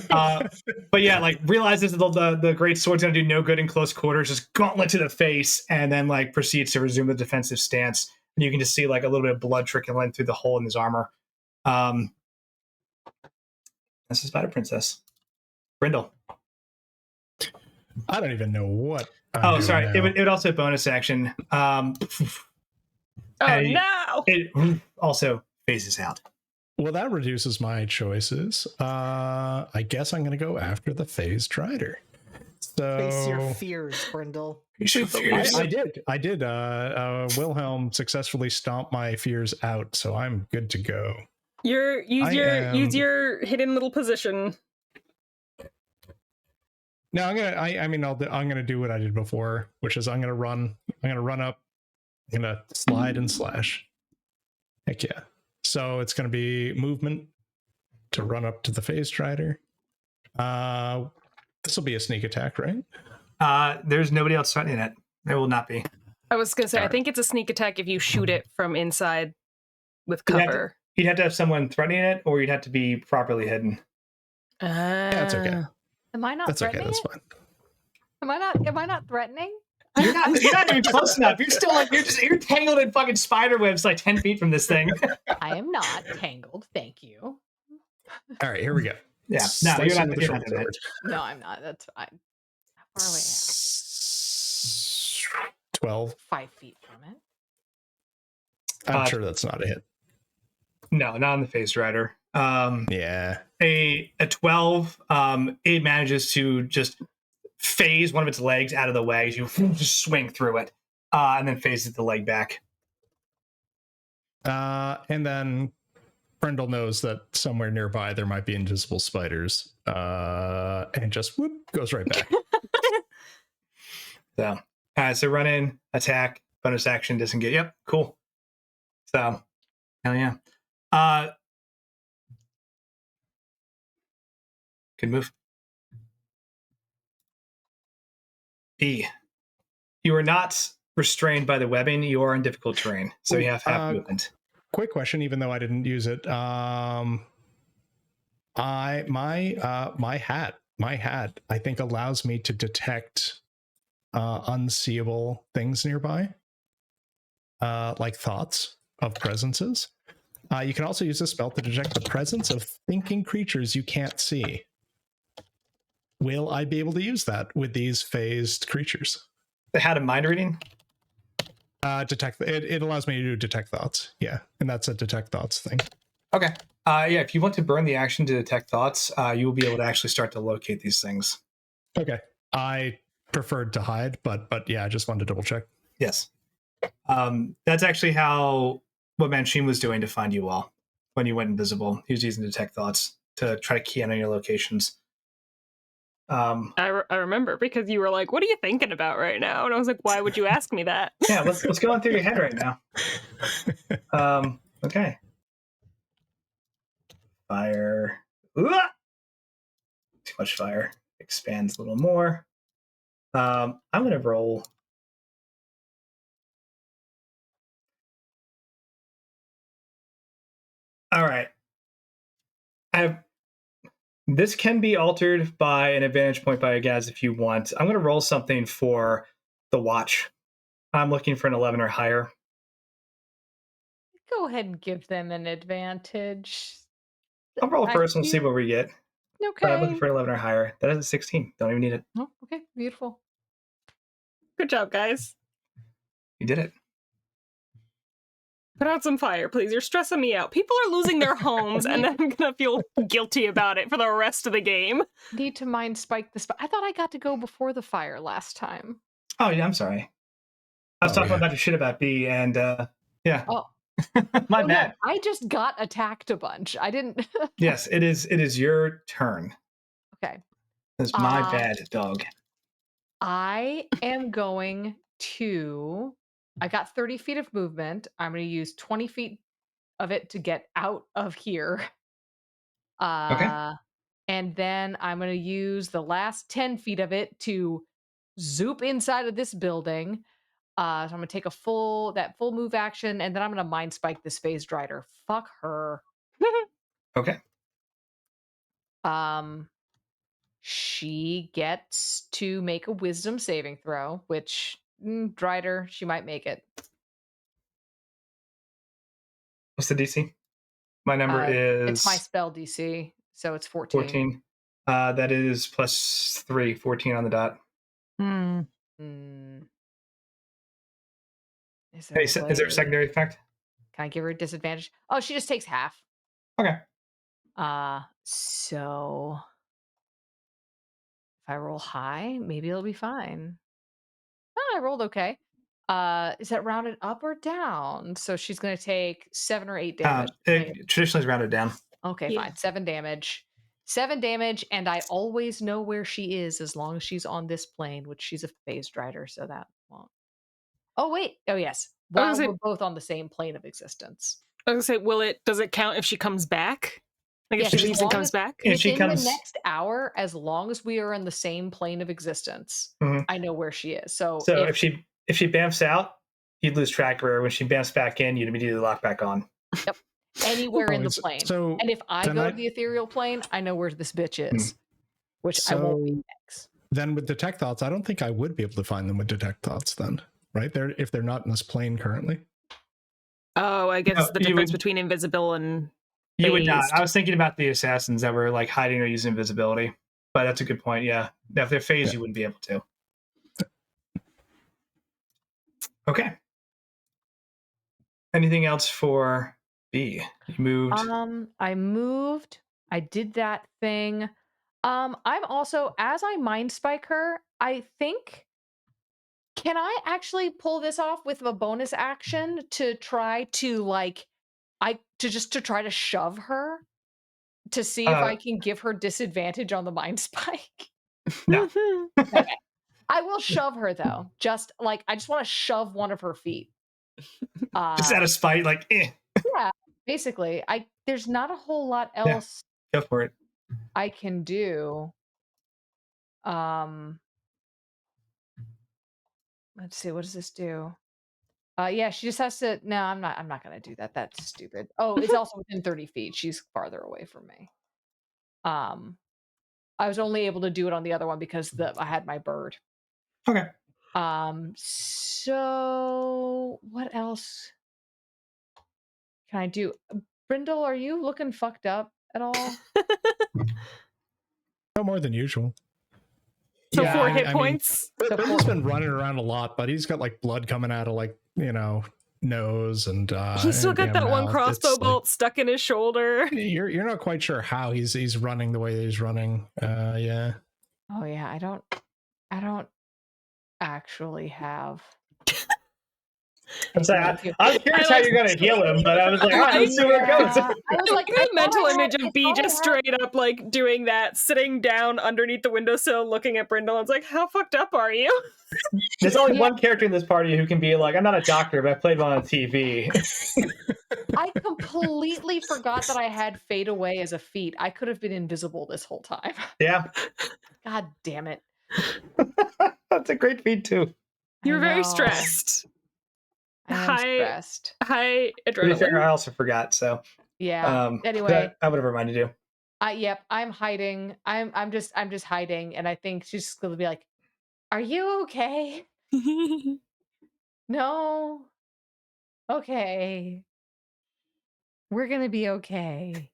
Speaker 1: But yeah, like realizes that the great sword's gonna do no good in close quarters, just gauntlet to the face, and then like proceeds to resume the defensive stance. And you can just see like a little bit of blood trickling through the hole in his armor. That's the Spider Princess. Brindle.
Speaker 5: I don't even know what.
Speaker 1: Sorry. It would also bonus action.
Speaker 3: No!
Speaker 1: It also phases out.
Speaker 5: Well, that reduces my choices. I guess I'm going to go after the phased Strider. So
Speaker 4: Face your fears, Brindle.
Speaker 5: I did. Wilhelm successfully stomped my fears out, so I'm good to go.
Speaker 3: Use your hidden little position.
Speaker 5: No, I'm gonna do what I did before, which is I'm gonna run up, I'm gonna slide and slash. Heck yeah. So it's gonna be movement to run up to the phase strider. This will be a sneak attack, right?
Speaker 1: There's nobody else threatening it. There will not be.
Speaker 3: I was gonna say, I think it's a sneak attack if you shoot it from inside with cover.
Speaker 1: You'd have to have someone threatening it, or you'd have to be properly hidden.
Speaker 5: Yeah, that's okay.
Speaker 2: Am I not
Speaker 5: That's okay.
Speaker 2: threatening
Speaker 5: That's
Speaker 2: it?
Speaker 5: fine.
Speaker 2: Am I not threatening?
Speaker 1: You're not even close enough. You're still like you're tangled in fucking spider webs like 10 feet from this thing.
Speaker 2: I am not tangled. Thank you.
Speaker 5: All right, here we go.
Speaker 1: Yeah, no, you're
Speaker 5: Slicing
Speaker 1: not
Speaker 5: with a
Speaker 1: doing
Speaker 5: short
Speaker 1: it.
Speaker 5: sword.
Speaker 2: No, I'm not. That's fine. How far away am I?
Speaker 5: 12.
Speaker 2: 5 feet from it.
Speaker 5: I'm sure that's not a hit.
Speaker 1: No, not on the Phased Rider.
Speaker 5: Yeah.
Speaker 1: A 12, it manages to just phase one of its legs out of the way. You just swing through it, and then phases the leg back.
Speaker 5: And then Brendel knows that somewhere nearby there might be invisible spiders, and just whoop goes right back.
Speaker 1: So run in, attack, bonus action, disengage. Yep, cool. So, hell yeah. Good move. E. You are not restrained by the webbing. You are in difficult terrain, so you have half movement.
Speaker 5: Quick question, even though I didn't use it. My hat, I think allows me to detect unseeable things nearby, like thoughts of presences. You can also use this spell to detect the presence of thinking creatures you can't see. Will I be able to use that with these phased creatures?
Speaker 1: The hat of mind reading?
Speaker 5: Detect it allows me to detect thoughts. Yeah, and that's a detect thoughts thing.
Speaker 1: Okay. Yeah, if you want to burn the action to detect thoughts, you will be able to actually start to locate these things.
Speaker 5: Okay. I preferred to hide, but yeah, I just wanted to double check.
Speaker 1: Yes. That's actually what Manchin was doing to find you all when you went invisible. He was using detect thoughts to try to key in on your locations.
Speaker 3: I remember because you were like, "What are you thinking about right now?" And I was like, "Why would you ask me that?"
Speaker 1: Yeah, what's going through your head right now? Okay. Fire. Ooh! Too much fire. Expands a little more. I'm going to roll. All right. This can be altered by an advantage point by a guys if you want. I'm going to roll something for the watch. I'm looking for an 11 or higher.
Speaker 2: Go ahead and give them an advantage.
Speaker 1: I'll roll first and we'll see what we get. But I'm looking
Speaker 2: Okay.
Speaker 1: for an 11 or higher. That is a 16. Don't even need it.
Speaker 2: Oh, okay. Beautiful.
Speaker 3: Good job, guys.
Speaker 1: You did it.
Speaker 3: Put out some fire, please. You're stressing me out. People are losing their homes, and then I'm gonna feel guilty about it for the rest of the game.
Speaker 2: Need to mind spike the I thought I got to go before the fire last time.
Speaker 1: Oh, yeah, I'm sorry. I was talking about your shit about B, and yeah.
Speaker 2: Oh.
Speaker 1: My bad.
Speaker 2: No, I just got attacked a bunch. I didn't.
Speaker 1: Yes, it is your turn.
Speaker 2: Okay.
Speaker 1: It's my bad, dog.
Speaker 2: I am going to. I got 30 feet of movement. I'm going to use 20 feet of it to get out of here.
Speaker 1: Okay.
Speaker 2: And then I'm going to use the last 10 feet of it to zoop inside of this building. So I'm going to take that full move action, and then I'm going to mind spike this phased rider. Fuck her.
Speaker 1: Okay.
Speaker 2: She gets to make a wisdom saving throw, which Drider, she might make it.
Speaker 1: What's the DC? My number is.
Speaker 2: It's my spell DC, so it's 14.
Speaker 1: 14. That is plus 3, 14 on the dot. Is there a secondary effect?
Speaker 2: Can I give her a disadvantage? Oh, she just takes half.
Speaker 1: Okay.
Speaker 2: So if I roll high, maybe it'll be fine. Oh, I rolled okay. Is that rounded up or down? So she's going to take 7 or 8 damage.
Speaker 1: It traditionally is rounded down.
Speaker 2: Okay, fine. 7 damage. 7 damage, and I always know where she is as long as she's on this plane, which she's a phased rider, so that won't. Oh, wait. Oh, yes. While we're both on the same plane of existence.
Speaker 3: I was gonna say, does it count if she comes back? Like if she leaves and comes back?
Speaker 1: If she comes
Speaker 2: the next hour, as long as we are in the same plane of existence, I know where she is. So
Speaker 1: if she bamfs out, you'd lose track of her. When she bamfs back in, you'd immediately lock back on.
Speaker 2: Yep. Anywhere in the plane.
Speaker 5: So
Speaker 2: and if I go to the ethereal plane, I know where this bitch is, which I won't be next.
Speaker 5: then with detect thoughts, I don't think I would be able to find them with detect thoughts. Then, right? If they're not in this plane currently.
Speaker 3: Oh, I guess
Speaker 1: No,
Speaker 3: the
Speaker 1: you
Speaker 3: difference
Speaker 1: would-
Speaker 3: between invisible and
Speaker 1: You would not.
Speaker 3: phased.
Speaker 1: I was thinking about the assassins that were like hiding or using invisibility, but that's a good point. Yeah, if they're phased,
Speaker 5: Yeah.
Speaker 1: you wouldn't be able to. Okay. Anything else for B? You moved.
Speaker 2: I moved. I did that thing. I'm also, as I mind spike her, I think, can I actually pull this off with a bonus action to try to like, to try to shove her to see if I can give her disadvantage on the mind spike?
Speaker 1: No.
Speaker 2: Okay. I will shove her though. Just like, I just want to shove one of her feet.
Speaker 1: Just out of spite, like,
Speaker 2: Yeah, basically. There's not a whole lot
Speaker 1: Yeah.
Speaker 2: else
Speaker 1: go for it.
Speaker 2: I can do. Let's see, what does this do? Yeah, she just has to. No, I'm not gonna do that. That's stupid. Oh, it's also within 30 feet. She's farther away from me. I was only able to do it on the other one because I had my bird.
Speaker 1: Okay.
Speaker 2: So what else can I do? Brindle, are you looking fucked up at all?
Speaker 5: No more than usual.
Speaker 3: So
Speaker 1: Yeah,
Speaker 3: 4
Speaker 5: I
Speaker 3: hit
Speaker 5: mean,
Speaker 3: points.
Speaker 5: Brenda's been running around a lot, but he's got like blood coming out of like, nose and
Speaker 3: He's still got that one
Speaker 5: mouth.
Speaker 3: crossbow
Speaker 5: It's
Speaker 3: bolt stuck in his shoulder.
Speaker 5: like, you're not quite sure how he's running the way that he's running. Yeah.
Speaker 2: Oh yeah, I don't actually have.
Speaker 1: I'm curious
Speaker 3: I
Speaker 1: how
Speaker 3: like-
Speaker 1: you're gonna heal him, but I was like, all right, let's see where it goes.
Speaker 2: I was like,
Speaker 3: the mental image
Speaker 2: I
Speaker 3: of B
Speaker 2: thought I
Speaker 3: just
Speaker 2: had-
Speaker 3: straight up like doing that, sitting down underneath the windowsill, looking at Brindle. And it's like, how fucked up are you?
Speaker 1: There's only
Speaker 2: Yeah.
Speaker 1: one character in this party who can be like, I'm not a doctor, but I played one on TV.
Speaker 2: I completely forgot that I had fade away as a feat. I could have been invisible this whole time.
Speaker 1: Yeah,
Speaker 2: God damn it.
Speaker 1: that's a great feat too.
Speaker 3: You were
Speaker 2: I
Speaker 3: very
Speaker 2: know.
Speaker 3: stressed.
Speaker 2: I am
Speaker 3: High-
Speaker 2: stressed.
Speaker 3: High
Speaker 1: To be fair, I
Speaker 3: adrenaline.
Speaker 1: also forgot. So
Speaker 2: Yeah. Anyway,
Speaker 1: I would have reminded you.
Speaker 2: yep, I'm hiding. I'm just hiding, and I think she's just gonna be like, "Are you okay?" No. Okay. We're gonna be okay.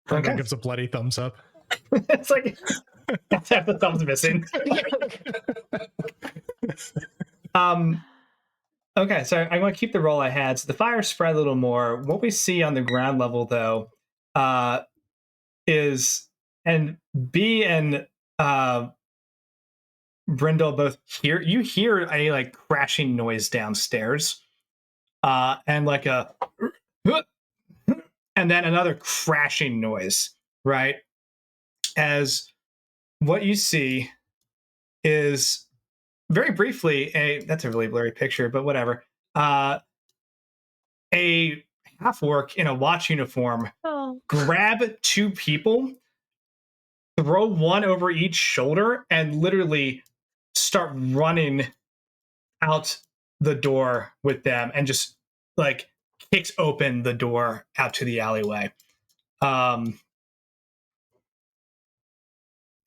Speaker 5: Brenda
Speaker 1: Okay.
Speaker 5: gives a bloody thumbs up.
Speaker 1: It's like that's half the thumbs missing. Okay, so I'm going to keep the roll I had. So the fire spread a little more. What we see on the ground level, though, is and B and Brindle both hear. You hear a like crashing noise downstairs, and like a, and then another crashing noise. Right, as what you see is very briefly that's a really blurry picture, but whatever. A half orc in a watch uniform grab two people, throw one over each shoulder, and literally start running out the door with them, and just like kicks open the door out to the alleyway.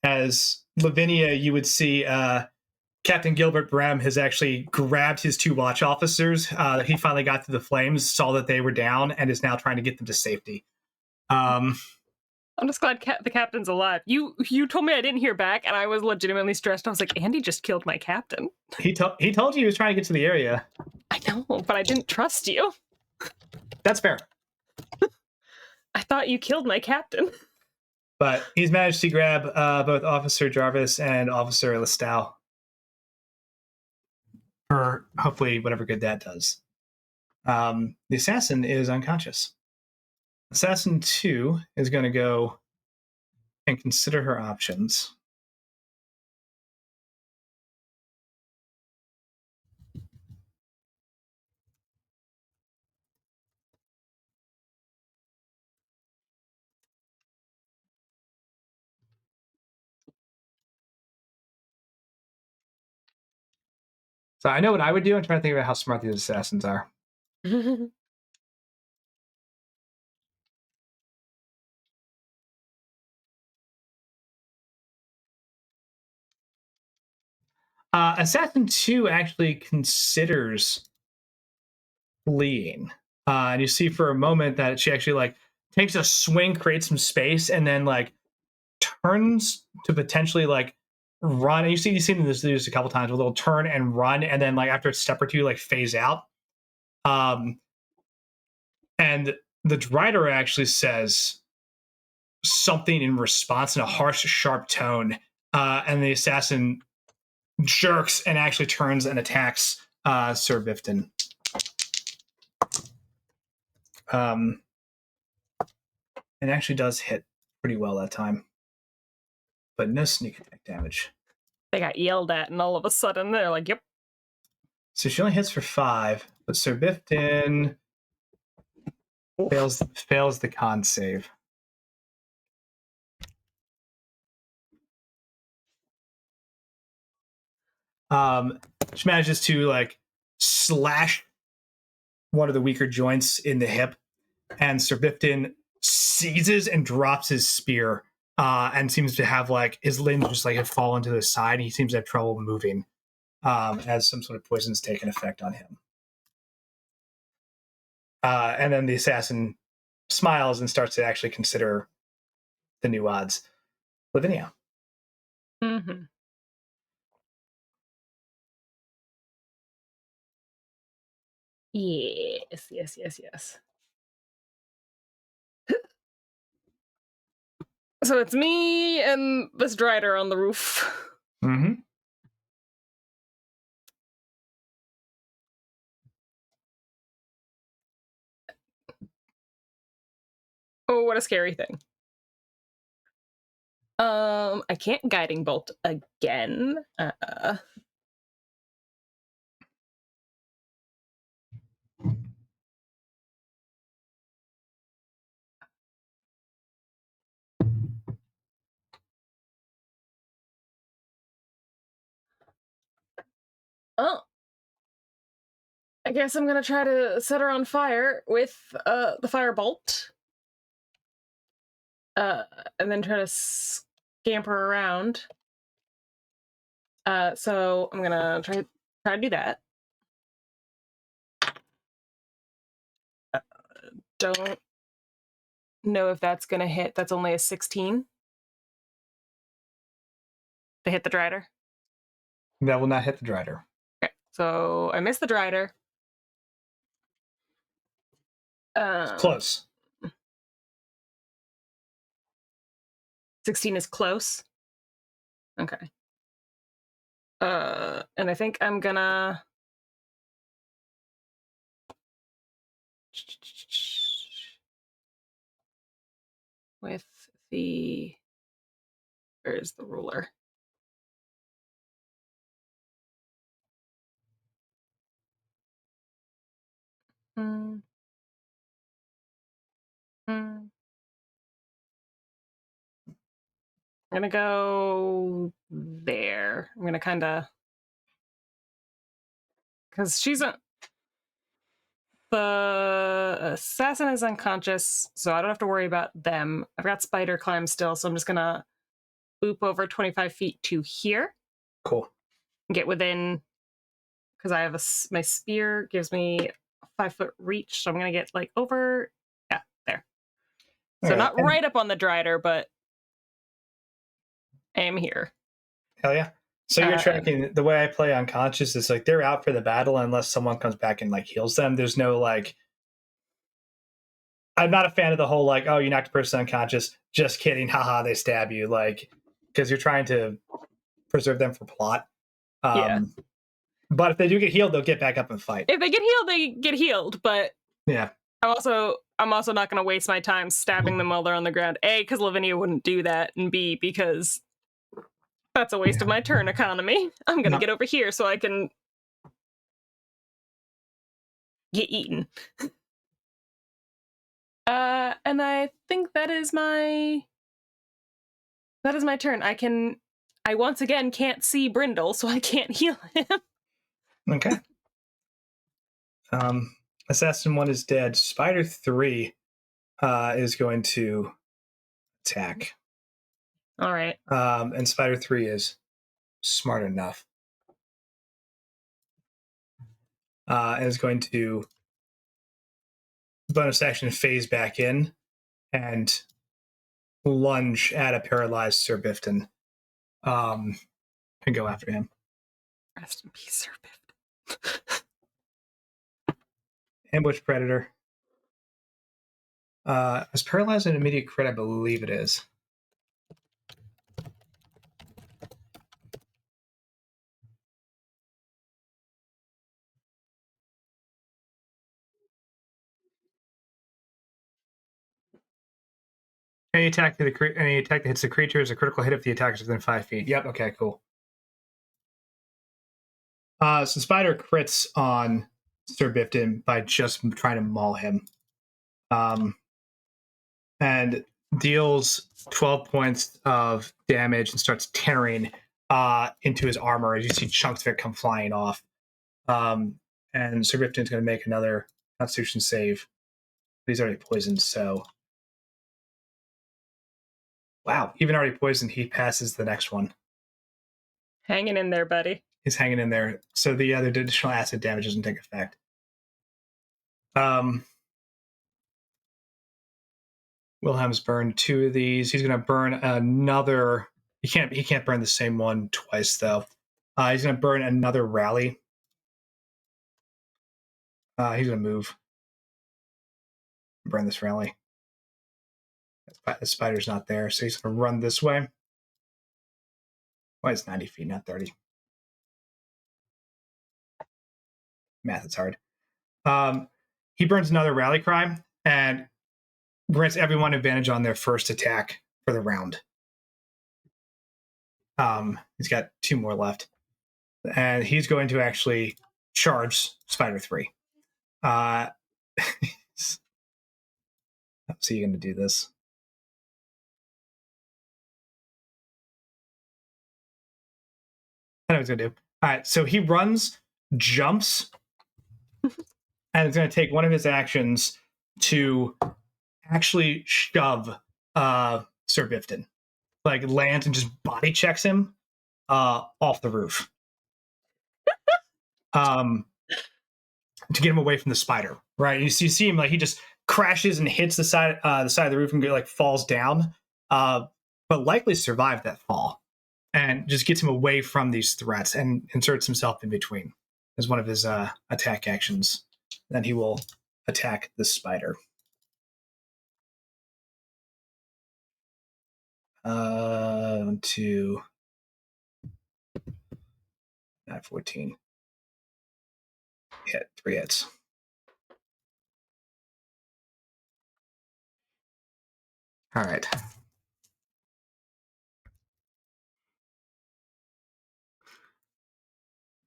Speaker 1: As Lavinia, you would see Captain Gilbert Brem has actually grabbed his two watch officers that he finally got to the flames, saw that they were down, and is now trying to get them to safety.
Speaker 3: I'm just glad the captain's alive. You told me I didn't hear back, and I was legitimately stressed. I was like, Andy just killed my captain.
Speaker 1: He told you he was trying to get to the area.
Speaker 3: I know, but I didn't trust you.
Speaker 1: That's fair.
Speaker 3: I thought you killed my captain.
Speaker 1: But he's managed to grab both Officer Jarvis and Officer Listow. For hopefully whatever good that does. The assassin is unconscious. Assassin 2 is going to go and consider her options. So I know what I would do. I'm trying to think about how smart these assassins are. Assassin 2 actually considers fleeing. And you see for a moment that she actually like takes a swing, creates some space, and then like turns to potentially like run. And you've seen this used a couple times with a little turn and run, and then like after a step or two, like phase out. And the writer actually says something in response in a harsh, sharp tone, and the assassin jerks and actually turns and attacks Sir Bifton. It actually does hit pretty well that time, but no sneak attack damage.
Speaker 3: They got yelled at, and all of a sudden they're like, "Yep."
Speaker 1: So she only hits for 5, but Sir Bifton fails the con save. She manages to like slash one of the weaker joints in the hip, and Sir Bifton seizes and drops his spear, and seems to have like his limbs just like have fallen to the side. And he seems to have trouble moving, as some sort of poison's taken effect on him. And then the assassin smiles and starts to actually consider the new odds. Lavinia.
Speaker 3: Mm-hmm. Yes. So it's me and this Drider on the roof.
Speaker 1: Mm-hmm.
Speaker 3: Oh, what a scary thing. I can't guiding bolt again. Oh. I guess I'm gonna try to set her on fire with the firebolt. And then try to scamper around. So I'm gonna try to do that. Don't know if that's gonna hit. That's only a 16. To hit the Drider.
Speaker 1: That will not hit the Drider.
Speaker 3: Okay, so I missed the Drider.
Speaker 1: Close.
Speaker 3: 16 is close. Okay. And I think I'm gonna with the where's the ruler? I'm gonna go there. I'm gonna kind of because the assassin is unconscious, so I don't have to worry about them. I've got spider climb still, so I'm just gonna boop over 25 feet to here.
Speaker 1: Cool.
Speaker 3: Get within, because I have my spear gives me a 5-foot reach, so I'm gonna get like over, yeah, there. So not right up on the Drider, but I am here.
Speaker 1: Hell yeah. So you're tracking, the way I play unconscious is like they're out for the battle unless someone comes back and like heals them. There's no like, I'm not a fan of the whole like, oh, you knocked a person unconscious. Just kidding. Haha, they stab you. Like, because you're trying to preserve them for plot.
Speaker 3: Yeah.
Speaker 1: But if they do get healed, they'll get back up and fight.
Speaker 3: If they get healed, they get healed. But
Speaker 1: yeah,
Speaker 3: I'm also not going to waste my time stabbing them while they're on the ground. A, because Lavinia wouldn't do that, and B, because that's a waste of my turn economy. I'm going to get over here so I can get eaten. And I think that is my turn. I once again can't see Brindle, so I can't heal him.
Speaker 1: Okay. Assassin 1 is dead. Spider 3 is going to attack.
Speaker 3: All right.
Speaker 1: And Spider 3 is smart enough and is going to bonus action phase back in and lunge at a paralyzed Sir Bifton, and go after him.
Speaker 3: Rest in peace, Sir Biff.
Speaker 1: Ambush Predator. Is paralyzed an immediate crit? I believe it is. Any attack that hits the creature is a critical hit if the attacker is within 5 feet. Yep. Okay. Cool. So Spider crits on Sir Bifton by just trying to maul him, and deals 12 points of damage and starts tearing into his armor as you see chunks of it come flying off. And Sir Bifton's going to make another Constitution save. But he's already poisoned, so wow, even already poisoned, he passes the next one.
Speaker 3: Hanging in there, buddy.
Speaker 1: He's hanging in there, so the other additional acid damage doesn't take effect. Wilhelm's burned 2 of these. He's going to burn another. He can't burn the same one twice though. He's going to burn another rally. He's going to move. Burn this rally. The spider's not there, so he's going to run this way. Why it's 90 feet, not 30? Math is hard. He burns another rally cry and grants everyone advantage on their first attack for the round. He's got 2 more left. And he's going to actually charge Spider 3. How's he going to do this? I know what he's going to do. All right, so he runs, jumps, and it's going to take one of his actions to actually shove Sir Bifton. Like, lands and just body checks him off the roof. To get him away from the spider, right? You see him, like, he just crashes and hits the side of the roof and like falls down, but likely survived that fall, and just gets him away from these threats and inserts himself in between as one of his attack actions. Then he will attack the spider. 1, 2, 9, 14. Hit 3 hits. All right.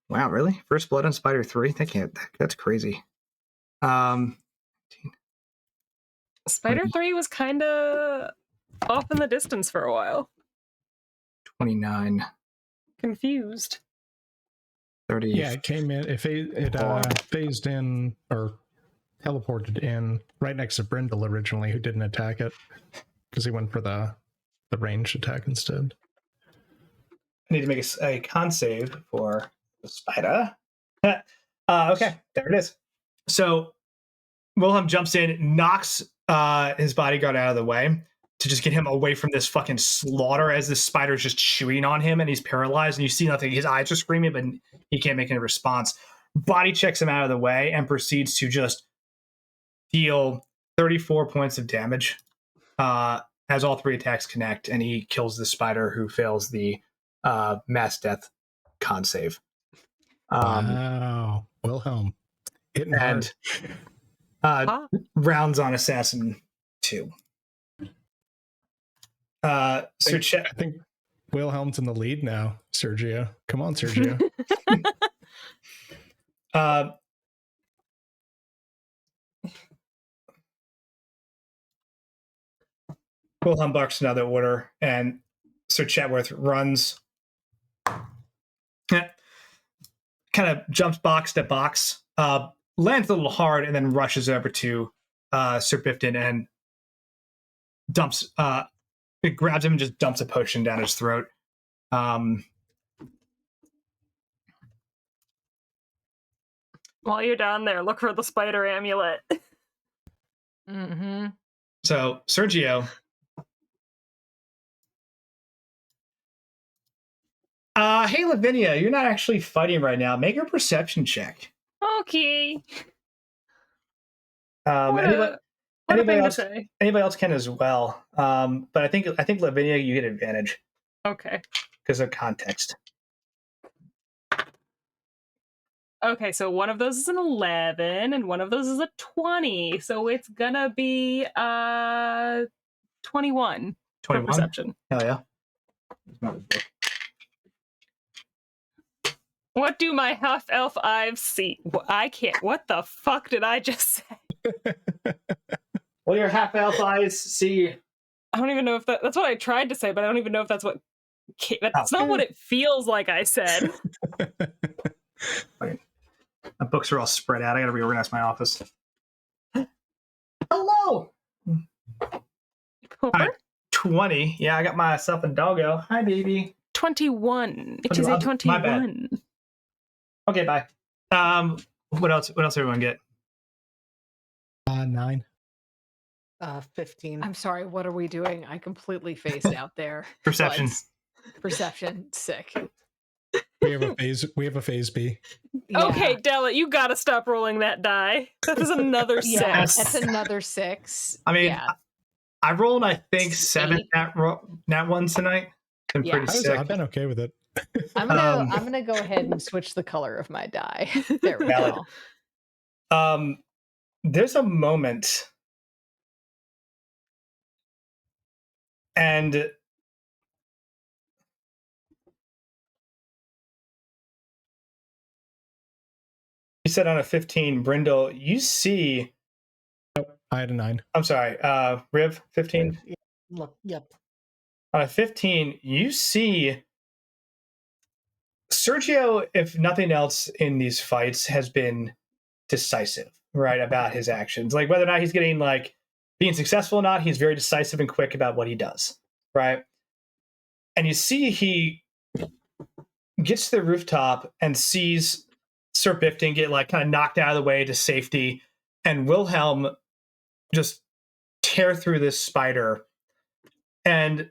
Speaker 1: Wow, really? First blood on Spider 3? That's crazy.
Speaker 3: Spider 3 was kind of off in the distance for a while.
Speaker 1: 29.
Speaker 3: Confused.
Speaker 5: 30. Yeah, it came in. It phased in or teleported in right next to Brindle originally, who didn't attack it because he went for the ranged attack instead.
Speaker 1: I need to make a con save for the spider. Okay, there it is. So Wilhelm jumps in, knocks his bodyguard out of the way to just get him away from this fucking slaughter as this spider's just chewing on him and he's paralyzed and you see nothing. His eyes are screaming, but he can't make any response. Body checks him out of the way and proceeds to just deal 34 points of damage as all 3 attacks connect, and he kills the spider who fails the mass death con save.
Speaker 5: Wow. Wilhelm. Hitting
Speaker 1: and
Speaker 5: hard.
Speaker 1: Rounds on Assassin 2.
Speaker 5: I think Wilhelm's in the lead now, Sergio. Come on, Sergio.
Speaker 1: Wilhelm barks another order, and Sir Chetworth runs, kind of jumps box to box, lands a little hard, and then rushes over to Sir Bifton and dumps. It grabs him and just dumps a potion down his throat.
Speaker 3: While you're down there, look for the spider amulet.
Speaker 2: Mm-hmm.
Speaker 1: So, Sergio. Hey, Lavinia, you're not actually fighting right now. Make a perception check.
Speaker 3: Okay.
Speaker 1: Anybody,
Speaker 3: What a
Speaker 1: anybody
Speaker 3: thing
Speaker 1: else?
Speaker 3: to say.
Speaker 1: Anybody else can as well. But I think Lavinia, you get advantage
Speaker 3: Okay.
Speaker 1: because of context.
Speaker 3: Okay, so one of those is an 11 and one of those is a 20. So it's gonna be 21 for
Speaker 1: 21.
Speaker 3: perception.
Speaker 1: Hell yeah.
Speaker 3: What do my half elf eyes see? I can't. What the fuck did I just say?
Speaker 1: Well, your half elf eyes see.
Speaker 3: I don't even know if that's what I tried to say, but I don't even know if that's what. That's not what it feels like I said.
Speaker 1: My books are all spread out. I gotta reorganize my office. Hello.
Speaker 3: Hooper?
Speaker 1: 20. Yeah, I got myself a doggo. Hi, baby.
Speaker 3: 21. It is a 21.
Speaker 1: My bad. Okay, bye. What else? What else everyone get?
Speaker 5: 9.
Speaker 4: 15.
Speaker 2: I'm sorry, what are we doing? I completely phased out there.
Speaker 1: Perception.
Speaker 2: Perception. Sick.
Speaker 5: We have a phase B.
Speaker 2: Yeah.
Speaker 3: Okay, Della, you gotta stop rolling that die. That is another 6.
Speaker 2: Yeah, that's another 6.
Speaker 1: I mean,
Speaker 2: yeah.
Speaker 1: I rolled, I think, 7 nat ones tonight. I'm pretty sick.
Speaker 5: I've been okay with it.
Speaker 2: I'm gonna go ahead and switch the color of my die. There we
Speaker 1: Valid.
Speaker 2: go.
Speaker 1: There's a moment, and you said on a 15, Brindle, you see.
Speaker 5: I had a 9.
Speaker 1: I'm sorry, Riv, 15.
Speaker 4: Look, yep.
Speaker 1: On a 15, you see Sergio, if nothing else in these fights, has been decisive, right, about his actions. Like whether or not he's getting being successful or not, he's very decisive and quick about what he does, right? And you see he gets to the rooftop and sees Sir Bifton get kind of knocked out of the way to safety, and Wilhelm just tear through this spider. And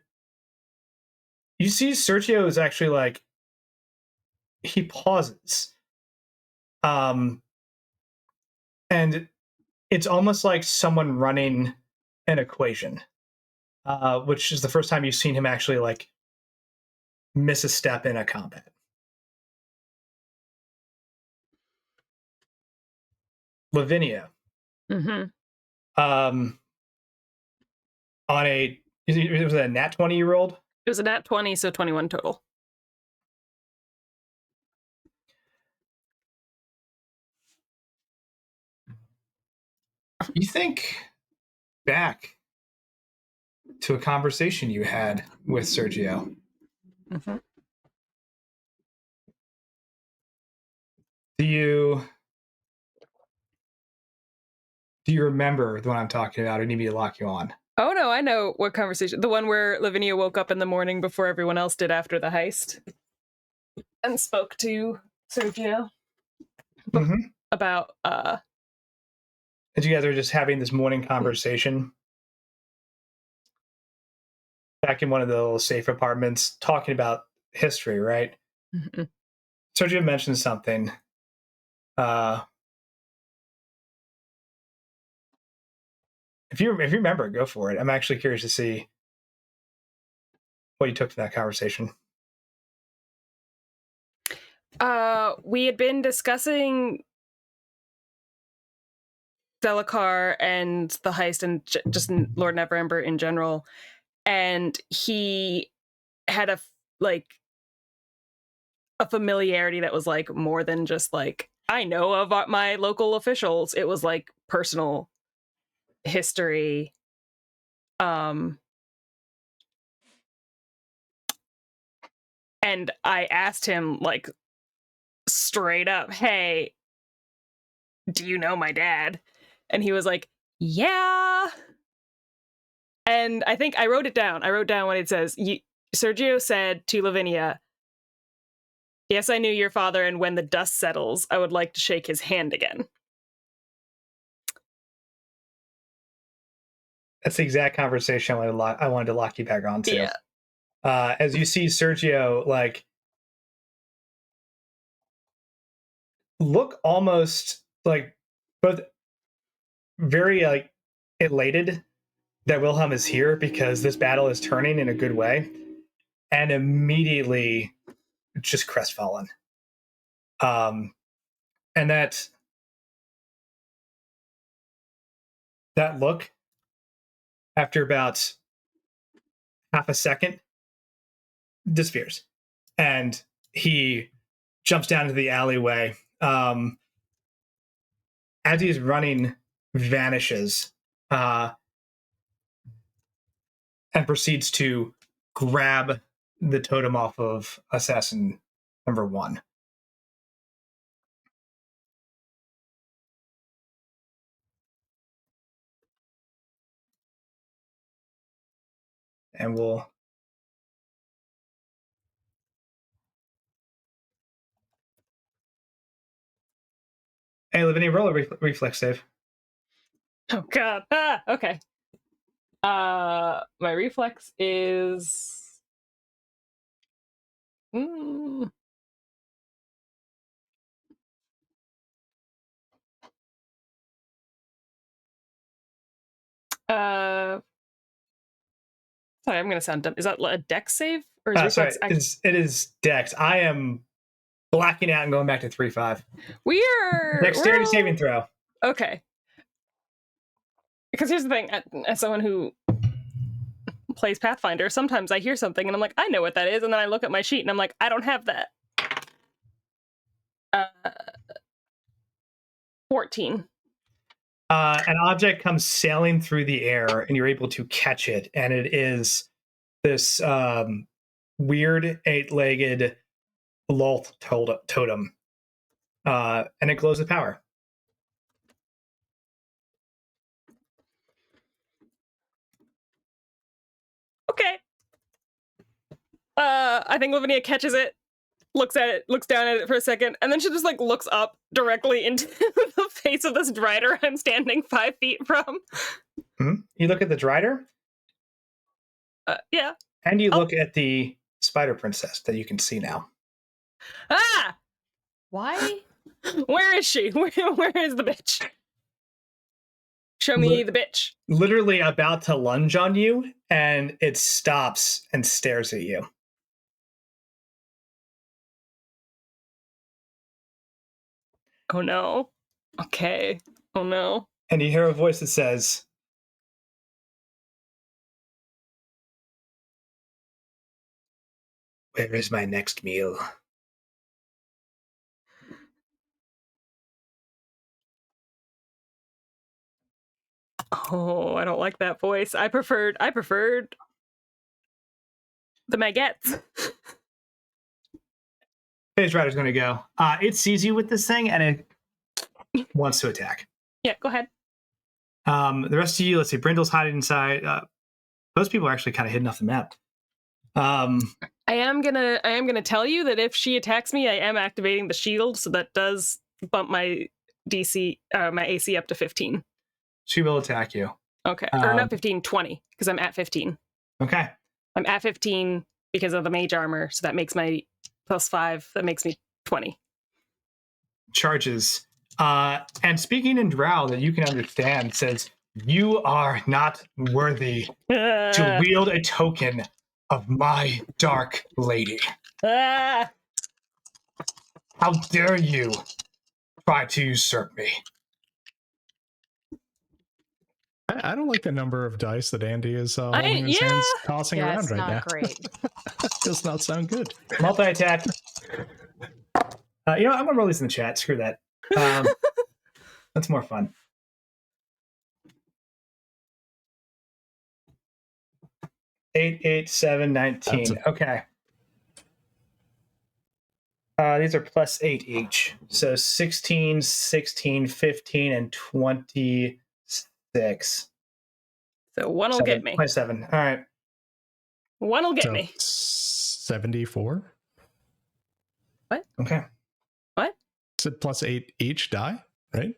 Speaker 1: you see Sergio is actually he pauses. And it's almost like someone running an equation, which is the first time you've seen him actually miss a step in a combat. Lavinia.
Speaker 3: Mm-hmm.
Speaker 1: On was it a nat 20 you rolled?
Speaker 3: It was a nat 20, so 21 total.
Speaker 1: You think back to a conversation you had with Sergio.
Speaker 3: Mm-hmm.
Speaker 1: Do you remember the one I'm talking about, or need me to lock you on?
Speaker 3: Oh no, I know what conversation. The one where Lavinia woke up in the morning before everyone else did after the heist and spoke to Sergio about
Speaker 1: And you guys are just having this morning conversation back in one of the little safe apartments, talking about history, right?
Speaker 3: Mm-hmm.
Speaker 1: Sergio mentioned something. If you remember, go for it. I'm actually curious to see what you took from that conversation.
Speaker 3: We had been discussing Delacar and the heist and just Lord Neverember in general, and he had a familiarity that was more than just I know of my local officials. It was personal history. And I asked him straight up, hey, do you know my dad? And he was like, yeah. And I think I wrote it down. I wrote down what it says. Sergio said to Lavinia, Yes, I knew your father, and when the dust settles, I would like to shake his hand again.
Speaker 1: That's the exact conversation I wanted to lock you back onto.
Speaker 3: Yeah.
Speaker 1: As you see Sergio, like, look almost like both very like elated that Wilhelm is here because this battle is turning in a good way, and immediately just crestfallen. And that look, after about half a second, disappears, and he jumps down into the alleyway. As he's running, vanishes, and proceeds to grab the totem off of assassin number 1. And we'll Lavinia, roll a reflex save.
Speaker 3: Oh god. Okay. My reflex is sorry, I'm gonna sound dumb. Is that a dex save? Or is
Speaker 1: Sorry,
Speaker 3: reflex
Speaker 1: it is dex. I am blacking out and going back to 3-5.
Speaker 3: We're
Speaker 1: Dexterity saving throw.
Speaker 3: Okay. Because here's the thing, as someone who plays Pathfinder, sometimes I hear something and I'm like, I know what that is, and then I look at my sheet and I'm like, I don't have that. 14.
Speaker 1: An object comes sailing through the air and you're able to catch it, and it is this weird 8-legged Lolth totem, and it glows with power.
Speaker 3: Okay. I think Lavinia catches it, looks at it, looks down at it for a second, and then she just like looks up directly into the face of this drider I'm standing 5 feet from.
Speaker 1: Mm-hmm. You look at the drider.
Speaker 3: Yeah.
Speaker 1: And you look at the spider princess that you can see now.
Speaker 3: Ah!
Speaker 2: Why?
Speaker 3: Where is she? Where is the bitch? Show me the bitch.
Speaker 1: Literally about to lunge on you, and it stops and stares at you.
Speaker 3: Oh no. Okay. Oh no.
Speaker 1: And you hear a voice that says, "Where is my next meal?"
Speaker 3: Oh, I don't like that voice. I preferred the Maguettes.
Speaker 1: Phase Rider's going to go. It sees you with this thing, and it wants to attack.
Speaker 3: Yeah, go ahead.
Speaker 1: The rest of you, let's see, Brindle's hiding inside. Most people are actually kind of hidden off the map.
Speaker 3: I am gonna tell you that if she attacks me, I am activating the shield, so that does bump my DC, my AC up to 15.
Speaker 1: She will attack you.
Speaker 3: Okay, or not 15, 20, because I'm at 15.
Speaker 1: Okay.
Speaker 3: I'm at 15 because of the mage armor, so that makes my +5. That makes me 20.
Speaker 1: Charges. And speaking in Drow that you can understand, says, "You are not worthy to wield a token of my dark lady.
Speaker 3: Ah!
Speaker 1: How dare you try to usurp me?"
Speaker 5: I don't like the number of dice that Andy is holding in his hands, tossing
Speaker 2: Yeah,
Speaker 5: around
Speaker 2: it's
Speaker 5: right
Speaker 2: not
Speaker 5: now.
Speaker 2: great.
Speaker 5: Does not sound good.
Speaker 1: Multi-attack. I'm going to roll these in the chat. Screw that. That's more fun. Eight, 8, 7, 19. Okay. These are +8 each. So 16, 16, 15, and 26.
Speaker 3: So one will get me.
Speaker 1: 27. All right.
Speaker 3: One will get
Speaker 5: So
Speaker 3: me.
Speaker 5: 74.
Speaker 1: Okay.
Speaker 5: It's a +8 each die, right?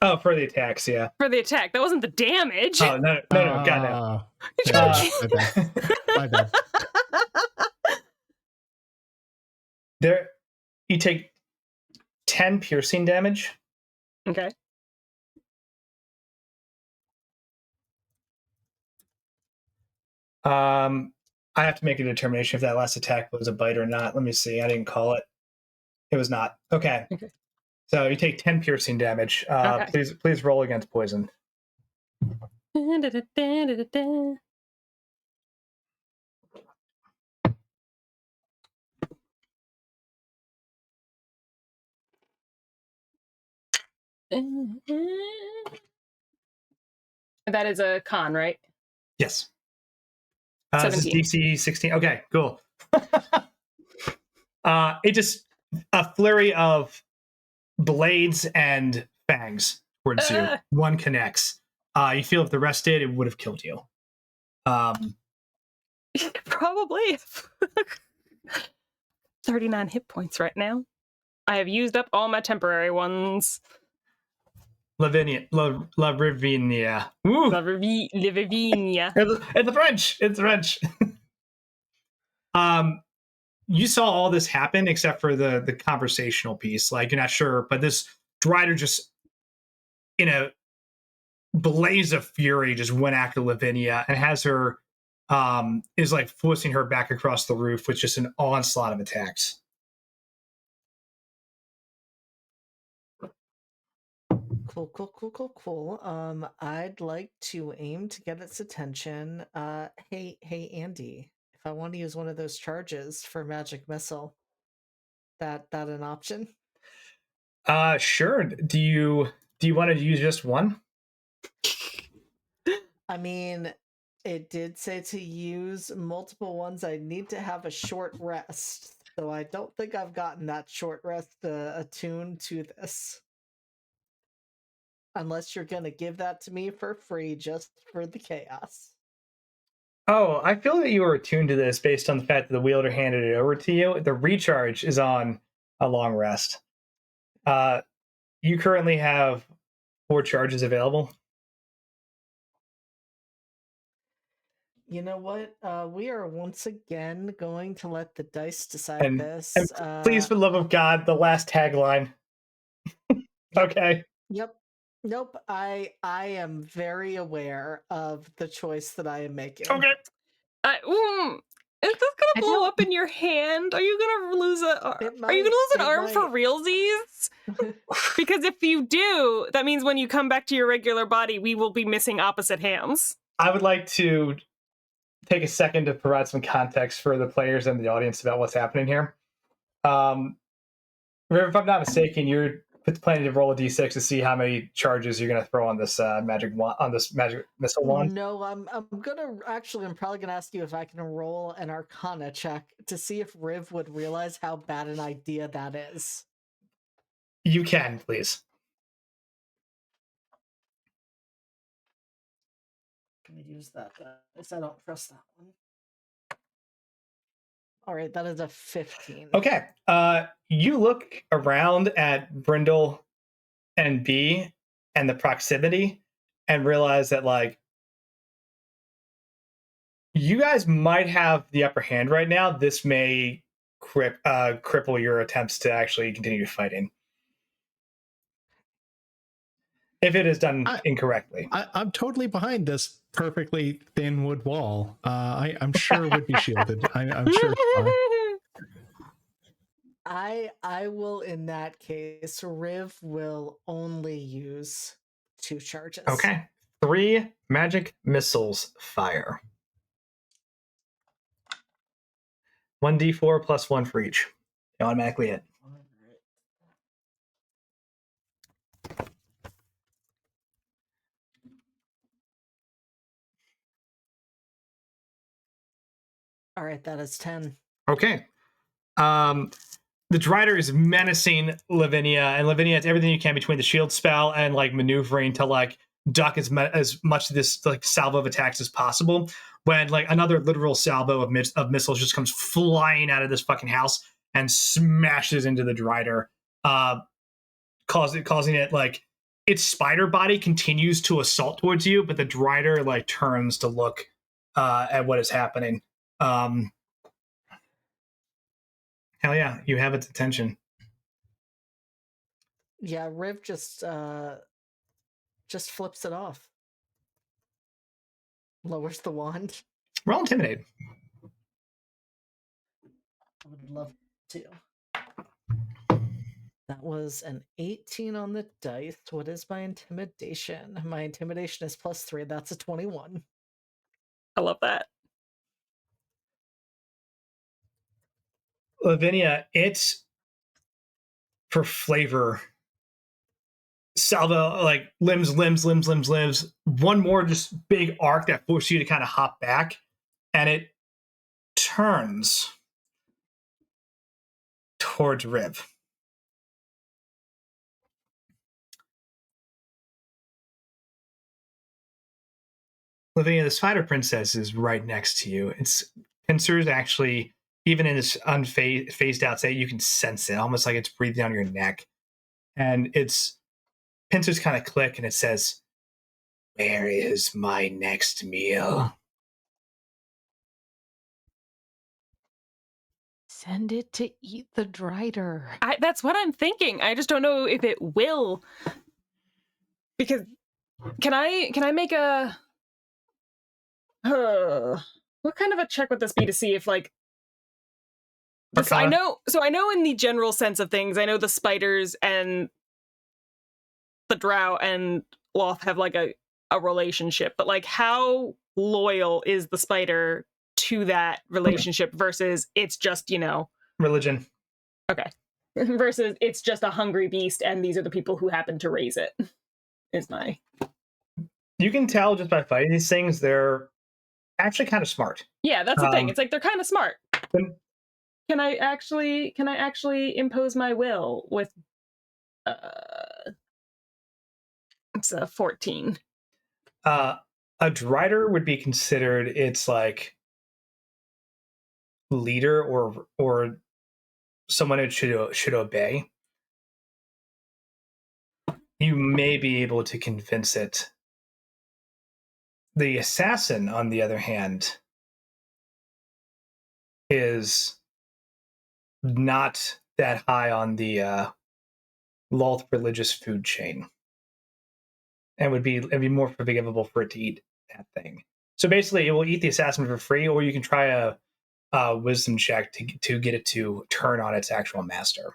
Speaker 1: Oh, for the attacks, yeah.
Speaker 3: For the attack. That wasn't the damage.
Speaker 1: Oh, no, God, no.
Speaker 3: You're trying to
Speaker 5: my bad. My bad.
Speaker 1: There, you take 10 piercing damage.
Speaker 3: Okay.
Speaker 1: I have to make a determination if that last attack was a bite or not. Let me see. I didn't call it. It was not. Okay. So you take 10 piercing damage.
Speaker 3: Okay.
Speaker 1: Please roll against poison.
Speaker 3: That is a con, right?
Speaker 1: Yes. This is
Speaker 3: 17.
Speaker 1: DC 16. Okay, cool. It just a flurry of blades and fangs towards you. One connects. You feel if the rest did, it would have killed you.
Speaker 3: Probably. 39 hit points right now. I have used up all my temporary ones.
Speaker 1: Lavinia. Woo!
Speaker 3: Lavinia.
Speaker 1: It's the French. It's French. You saw all this happen except for the conversational piece. Like, you're not sure, but this Drider just, in a blaze of fury, just went after Lavinia and has her, is like forcing her back across the roof with just an onslaught of attacks.
Speaker 4: Cool. I'd like to aim to get its attention. Hey, Andy, if I want to use one of those charges for magic missile, that an option?
Speaker 1: Sure. Do you want to use just one?
Speaker 4: I mean, it did say to use multiple ones. I need to have a short rest, so I don't think I've gotten that short rest attuned to this. Unless you're gonna give that to me for free just for the chaos.
Speaker 1: Oh, I feel that you were attuned to this based on the fact that the wielder handed it over to you. The recharge is on a long rest. You currently have 4 charges available.
Speaker 4: You know what? We are once again going to let the dice decide this.
Speaker 1: And please, for the love of God, the last tagline. Okay.
Speaker 4: Yep. Nope. I am very aware of the choice that I am making.
Speaker 1: Okay.
Speaker 3: Is this gonna blow up in your hand? Are you gonna lose are you gonna lose an arm for realsies? Because if you do, that means when you come back to your regular body, we will be missing opposite hands.
Speaker 1: I would like to take a second to provide some context for the players and the audience about what's happening here. If I'm not mistaken, you're planning to roll a d6 to see how many charges you're going to throw on this magic missile wand.
Speaker 4: No, I'm probably gonna ask you if I can roll an Arcana check to see if Riv would realize how bad an idea that is.
Speaker 1: You can, please.
Speaker 4: Can I use that? I don't trust that one. All right, that is a 15.
Speaker 1: Okay. You look around at Brindle and B and the proximity and realize that, like, you guys might have the upper hand right now. This may cripple your attempts to actually continue fighting. If it is done incorrectly.
Speaker 5: I'm totally behind this perfectly thin wood wall. I'm sure it would be shielded. I'm sure it's fine.
Speaker 4: I will, in that case, Riv will only use 2 charges.
Speaker 1: Okay. 3 magic missiles fire. 1d4 plus 1 for each. They automatically hit.
Speaker 4: All right, that is 10.
Speaker 1: Okay. The Drider is menacing Lavinia, and Lavinia does everything you can between the shield spell and like maneuvering to like duck as much of this like salvo of attacks as possible. When like another literal salvo of missiles just comes flying out of this fucking house and smashes into the Drider, causing it like its spider body continues to assault towards you, but the Drider like turns to look at what is happening. Hell yeah, you have its attention.
Speaker 4: Yeah, Riv just flips it off. Lowers the wand.
Speaker 1: Roll Intimidate.
Speaker 4: I would love to. That was an 18 on the dice. What is my intimidation? My intimidation is +3. That's a 21.
Speaker 3: I love that.
Speaker 1: Lavinia, it's for flavor. Salvo, like limbs. One more just big arc that forces you to kind of hop back, and it turns towards Riv. Lavinia, the Spider Princess is right next to you. Its pincers actually, even in this unfazed out state, you can sense it, almost like it's breathing down your neck. And its pincers kind of click, and it says, "Where is my next meal?"
Speaker 2: Send it to eat the Drider.
Speaker 3: That's what I'm thinking. I just don't know if it will. Because can I make a what kind of a check would this be to see if like this, I know in the general sense of things, I know the spiders and the drow and Loth have like a relationship, but like how loyal is the spider to that relationship versus it's just,
Speaker 1: Religion.
Speaker 3: Okay. Versus it's just a hungry beast and these are the people who happen to raise it. Is my...
Speaker 1: You can tell just by fighting these things, they're actually kind of smart.
Speaker 3: Yeah, that's the thing. It's like they're kind of smart. Can I actually impose my will with it's a 14.
Speaker 1: A Drider would be considered its like leader or someone it should obey. You may be able to convince it. The assassin, on the other hand, is not that high on the Loth religious food chain, and it'd be more forgivable for it to eat that thing. So basically, it will eat the assassin for free, or you can try a wisdom check to get it to turn on its actual master.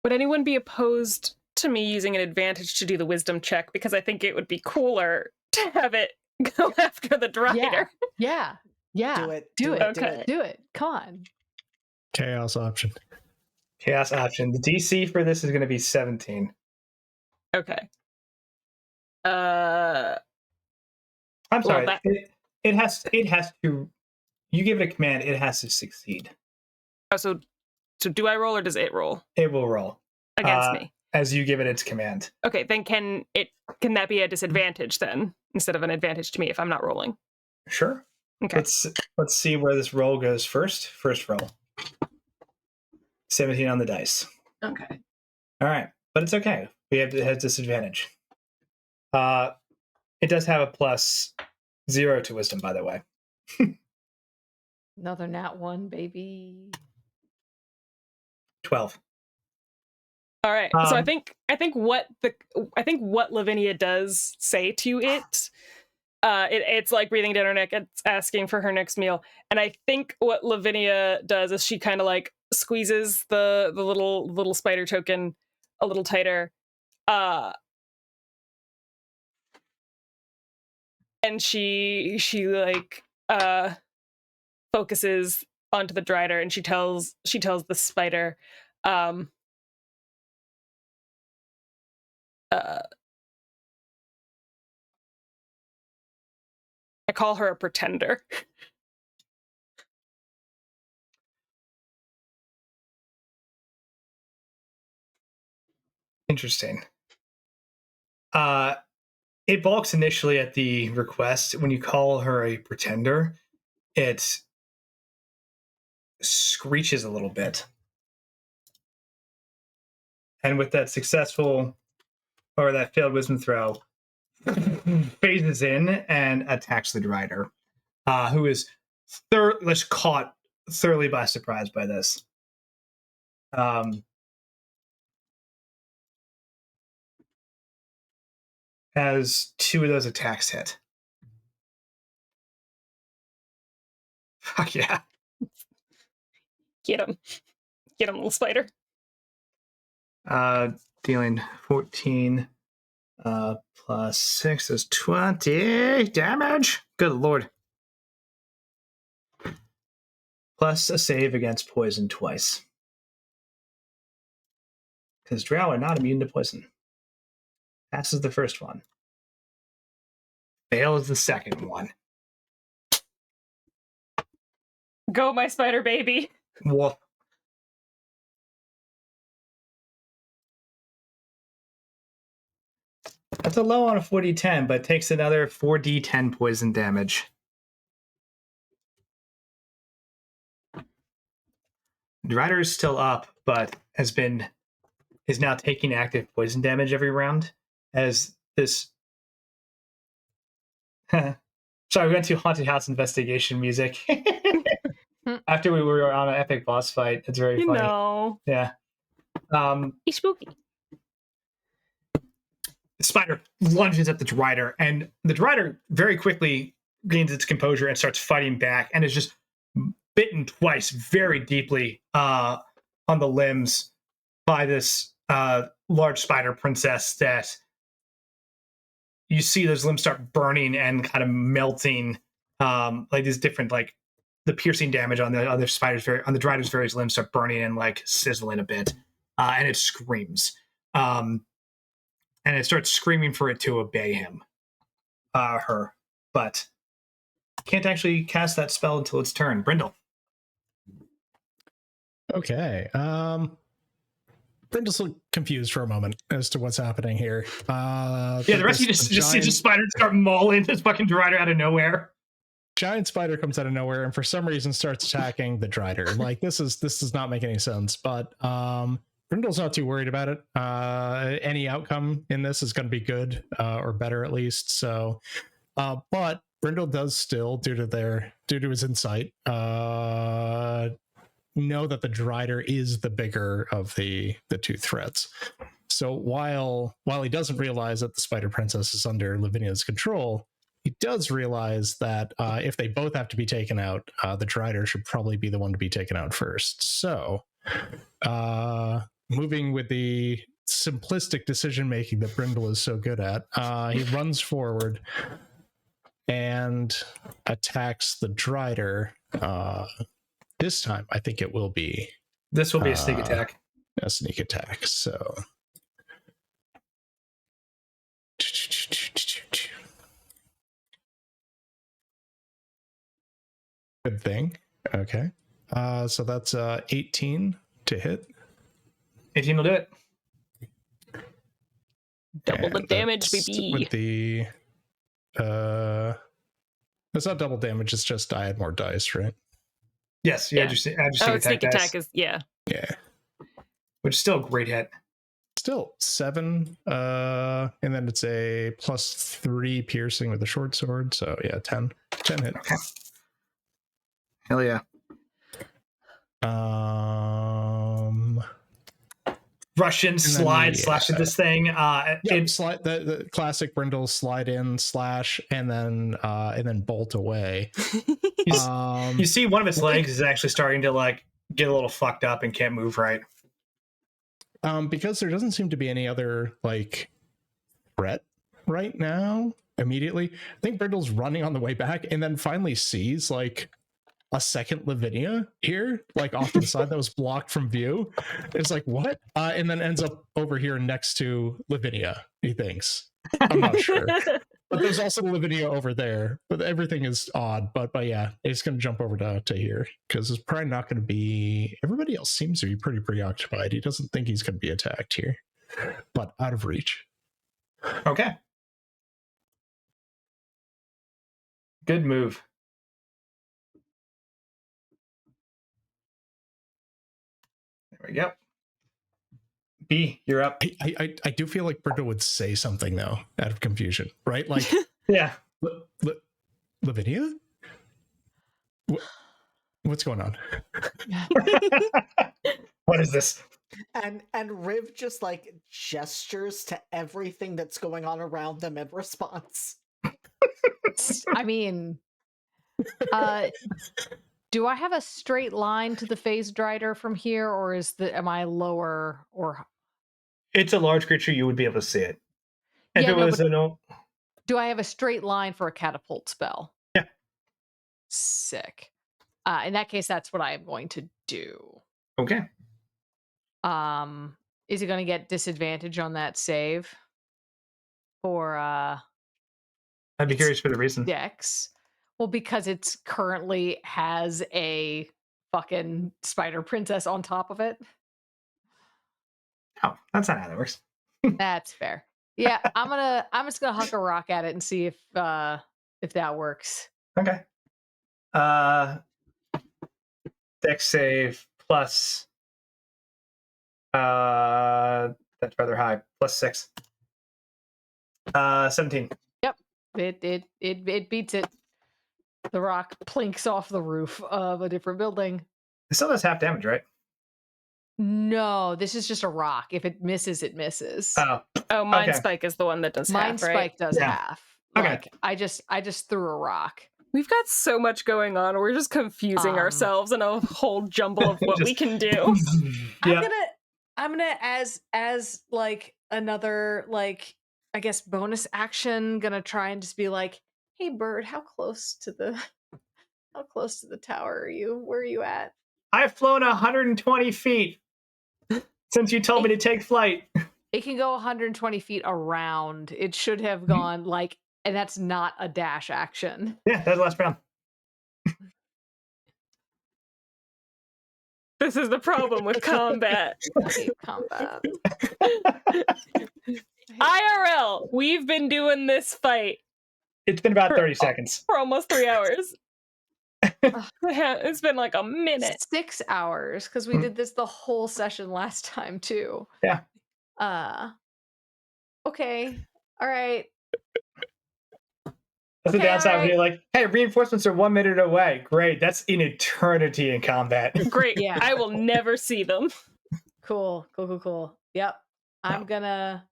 Speaker 3: Would anyone be opposed to me using an advantage to do the wisdom check? Because I think it would be cooler to have it go after the Drider.
Speaker 2: Yeah.
Speaker 4: Do it.
Speaker 3: Okay.
Speaker 2: Do it. Come on.
Speaker 5: Chaos option.
Speaker 1: Chaos option. The DC for this is going to be 17.
Speaker 3: Okay.
Speaker 1: I'm sorry.
Speaker 3: Well,
Speaker 1: it has to. You give it a command. It has to succeed.
Speaker 3: Oh, so do I roll or does it roll?
Speaker 1: It will roll
Speaker 3: Against me.
Speaker 1: as you give it its command.
Speaker 3: Okay, then can that be a disadvantage then instead of an advantage to me if I'm not rolling?
Speaker 1: Sure.
Speaker 3: Okay.
Speaker 1: Let's see where this roll goes first. First roll. 17 on the dice.
Speaker 3: Okay.
Speaker 1: All right, but it's okay. It has disadvantage. It does have a +0 to wisdom, by the way.
Speaker 2: Another nat 1, baby.
Speaker 1: 12.
Speaker 3: All right. So I think what Lavinia does say to it, it's like breathing down her neck. It's asking for her next meal, and I think what Lavinia does is she kind of like squeezes the little spider token a little tighter, and she like focuses onto the Drider, and she tells the spider, I call her a pretender.
Speaker 1: Interesting. It balks initially at the request when you call her a pretender. it screeches a little bit. And with that successful or that failed wisdom throw, phases in and attacks the Drider, who is caught thoroughly by surprise by this. As 2 of those attacks hit. Fuck yeah.
Speaker 3: Get him, little spider.
Speaker 1: Dealing 14 plus 6 is 20 damage. Good lord. Plus a save against poison twice. Because drow are not immune to poison. Passes the first one. Fails the second one.
Speaker 3: Go, my spider baby.
Speaker 1: Woof. That's a low on a 4d10, but takes another 4d10 poison damage. The rider is still up, but is now taking active poison damage every round as this. Sorry, we went to haunted house investigation music after we were on an epic boss fight. It's very funny.
Speaker 3: No.
Speaker 1: Yeah.
Speaker 3: He's spooky.
Speaker 1: The spider lunges at the Drider, and the Drider very quickly gains its composure and starts fighting back, and is just bitten twice very deeply on the limbs by this large spider princess that you see those limbs start burning and kind of melting, like these different, like the piercing damage on the other spiders, on the Drider's various limbs start burning and like sizzling a bit, and it screams. And it starts screaming for it to obey her, but can't actually cast that spell until its turn. Brindle.
Speaker 5: Okay. Brindle's confused for a moment as to what's happening here.
Speaker 1: The rest of you just see the spider start mauling this fucking Drider out of nowhere.
Speaker 5: Giant spider comes out of nowhere and for some reason starts attacking the Drider. Like this does not make any sense, but Brindle's not too worried about it. Any outcome in this is going to be good, or better at least. So, but Brindle does still, due to his insight, know that the Drider is the bigger of the two threats. So while he doesn't realize that the Spider Princess is under Lavinia's control, he does realize that if they both have to be taken out, the Drider should probably be the one to be taken out first. So, moving with the simplistic decision making that Brindle is so good at, he runs forward and attacks the Drider. This time, I think it will be.
Speaker 1: This will be a sneak attack.
Speaker 5: A sneak attack. So. Good thing. Okay. So that's 18 to hit.
Speaker 1: 18 will do it.
Speaker 3: Double the
Speaker 5: And
Speaker 3: damage,
Speaker 5: that's
Speaker 3: baby.
Speaker 5: With the it's not double damage, it's just I had more dice, right?
Speaker 1: Yes, you
Speaker 3: Yeah.
Speaker 1: add your
Speaker 3: Sneak
Speaker 1: dice,
Speaker 3: attack is, yeah.
Speaker 5: Yeah.
Speaker 1: which is still a great hit.
Speaker 5: Still 7, and then it's a +3 piercing with a short sword, so yeah, 10 hit.
Speaker 1: Okay. Hell yeah. Russian slash at this thing.
Speaker 5: Slide the classic Brindle slide in, slash, and then bolt away.
Speaker 1: You see one of its legs is actually starting to like get a little fucked up and can't move right.
Speaker 5: Because there doesn't seem to be any other like threat right now immediately. I think Brindle's running on the way back and then finally sees like a second Lavinia here, like off to the side that was blocked from view. It's like, what? And then ends up over here next to Lavinia, he thinks. I'm not sure. But there's also Lavinia over there. But everything is odd. But yeah, he's going to jump over to here because it's probably not going to be... Everybody else seems to be pretty preoccupied. He doesn't think he's going to be attacked here. But out of reach.
Speaker 1: Okay. Good move. There we go. B, you're up.
Speaker 5: I do feel like Brenda would say something though, out of confusion, right? Like,
Speaker 1: Yeah.
Speaker 5: Lavinia? What's going on?
Speaker 1: What is this?
Speaker 4: And Riv just like gestures to everything that's going on around them in response.
Speaker 2: I mean, do I have a straight line to the phased rider from here, or am I lower or?
Speaker 1: It's a large creature. You would be able to see it. If
Speaker 2: Yeah,
Speaker 1: it
Speaker 2: no,
Speaker 1: was
Speaker 2: but do I have a straight line for a catapult spell?
Speaker 1: Yeah.
Speaker 2: Sick. In that case, that's what I am going to do.
Speaker 1: Okay.
Speaker 2: Is it going to get disadvantage on that save? For
Speaker 1: I'd be curious for the reason.
Speaker 2: Dex? Well, because it's currently has a fucking spider princess on top of it.
Speaker 1: Oh, that's not how that works.
Speaker 2: That's fair. Yeah, I'm just gonna huck a rock at it and see if that works.
Speaker 1: Okay. Dex save plus. That's rather high. Plus 6. 17.
Speaker 2: Yep. It beats it. The rock plinks off the roof of a different building.
Speaker 1: It still does half damage, right?
Speaker 2: No, this is just a rock. If it misses, it misses.
Speaker 1: Oh,
Speaker 3: Mind
Speaker 1: okay.
Speaker 3: Spike is the one that does
Speaker 2: Mind
Speaker 3: half, right?
Speaker 2: Spike does
Speaker 1: Yeah.
Speaker 2: half.
Speaker 1: Okay.
Speaker 2: Like I just threw a rock.
Speaker 3: We've got so much going on. We're just confusing ourselves in a whole jumble of what we can do.
Speaker 1: Yeah.
Speaker 2: I'm gonna as like another like I guess bonus action gonna try and just be like, hey bird, how close to the tower are you? Where are you at?
Speaker 1: I've flown 120 feet since you told me to take flight.
Speaker 2: It can go 120 feet around. It should have gone like, and that's not a dash action.
Speaker 1: Yeah, that's the last round.
Speaker 3: This is the problem with combat.
Speaker 2: I hate combat.
Speaker 3: IRL, we've been doing this fight
Speaker 1: It's been about 30 seconds.
Speaker 3: for almost 3 hours. It's been like a minute.
Speaker 2: 6 hours because we did this the whole session last time too.
Speaker 1: Yeah.
Speaker 2: Okay. All right.
Speaker 1: That's the
Speaker 2: Okay,
Speaker 1: downside when
Speaker 2: alright.
Speaker 1: you're like, hey, reinforcements are 1 minute away. Great. That's an eternity in combat.
Speaker 3: Great.
Speaker 2: Yeah.
Speaker 3: I will never see them.
Speaker 2: Cool. Yep. I'm gonna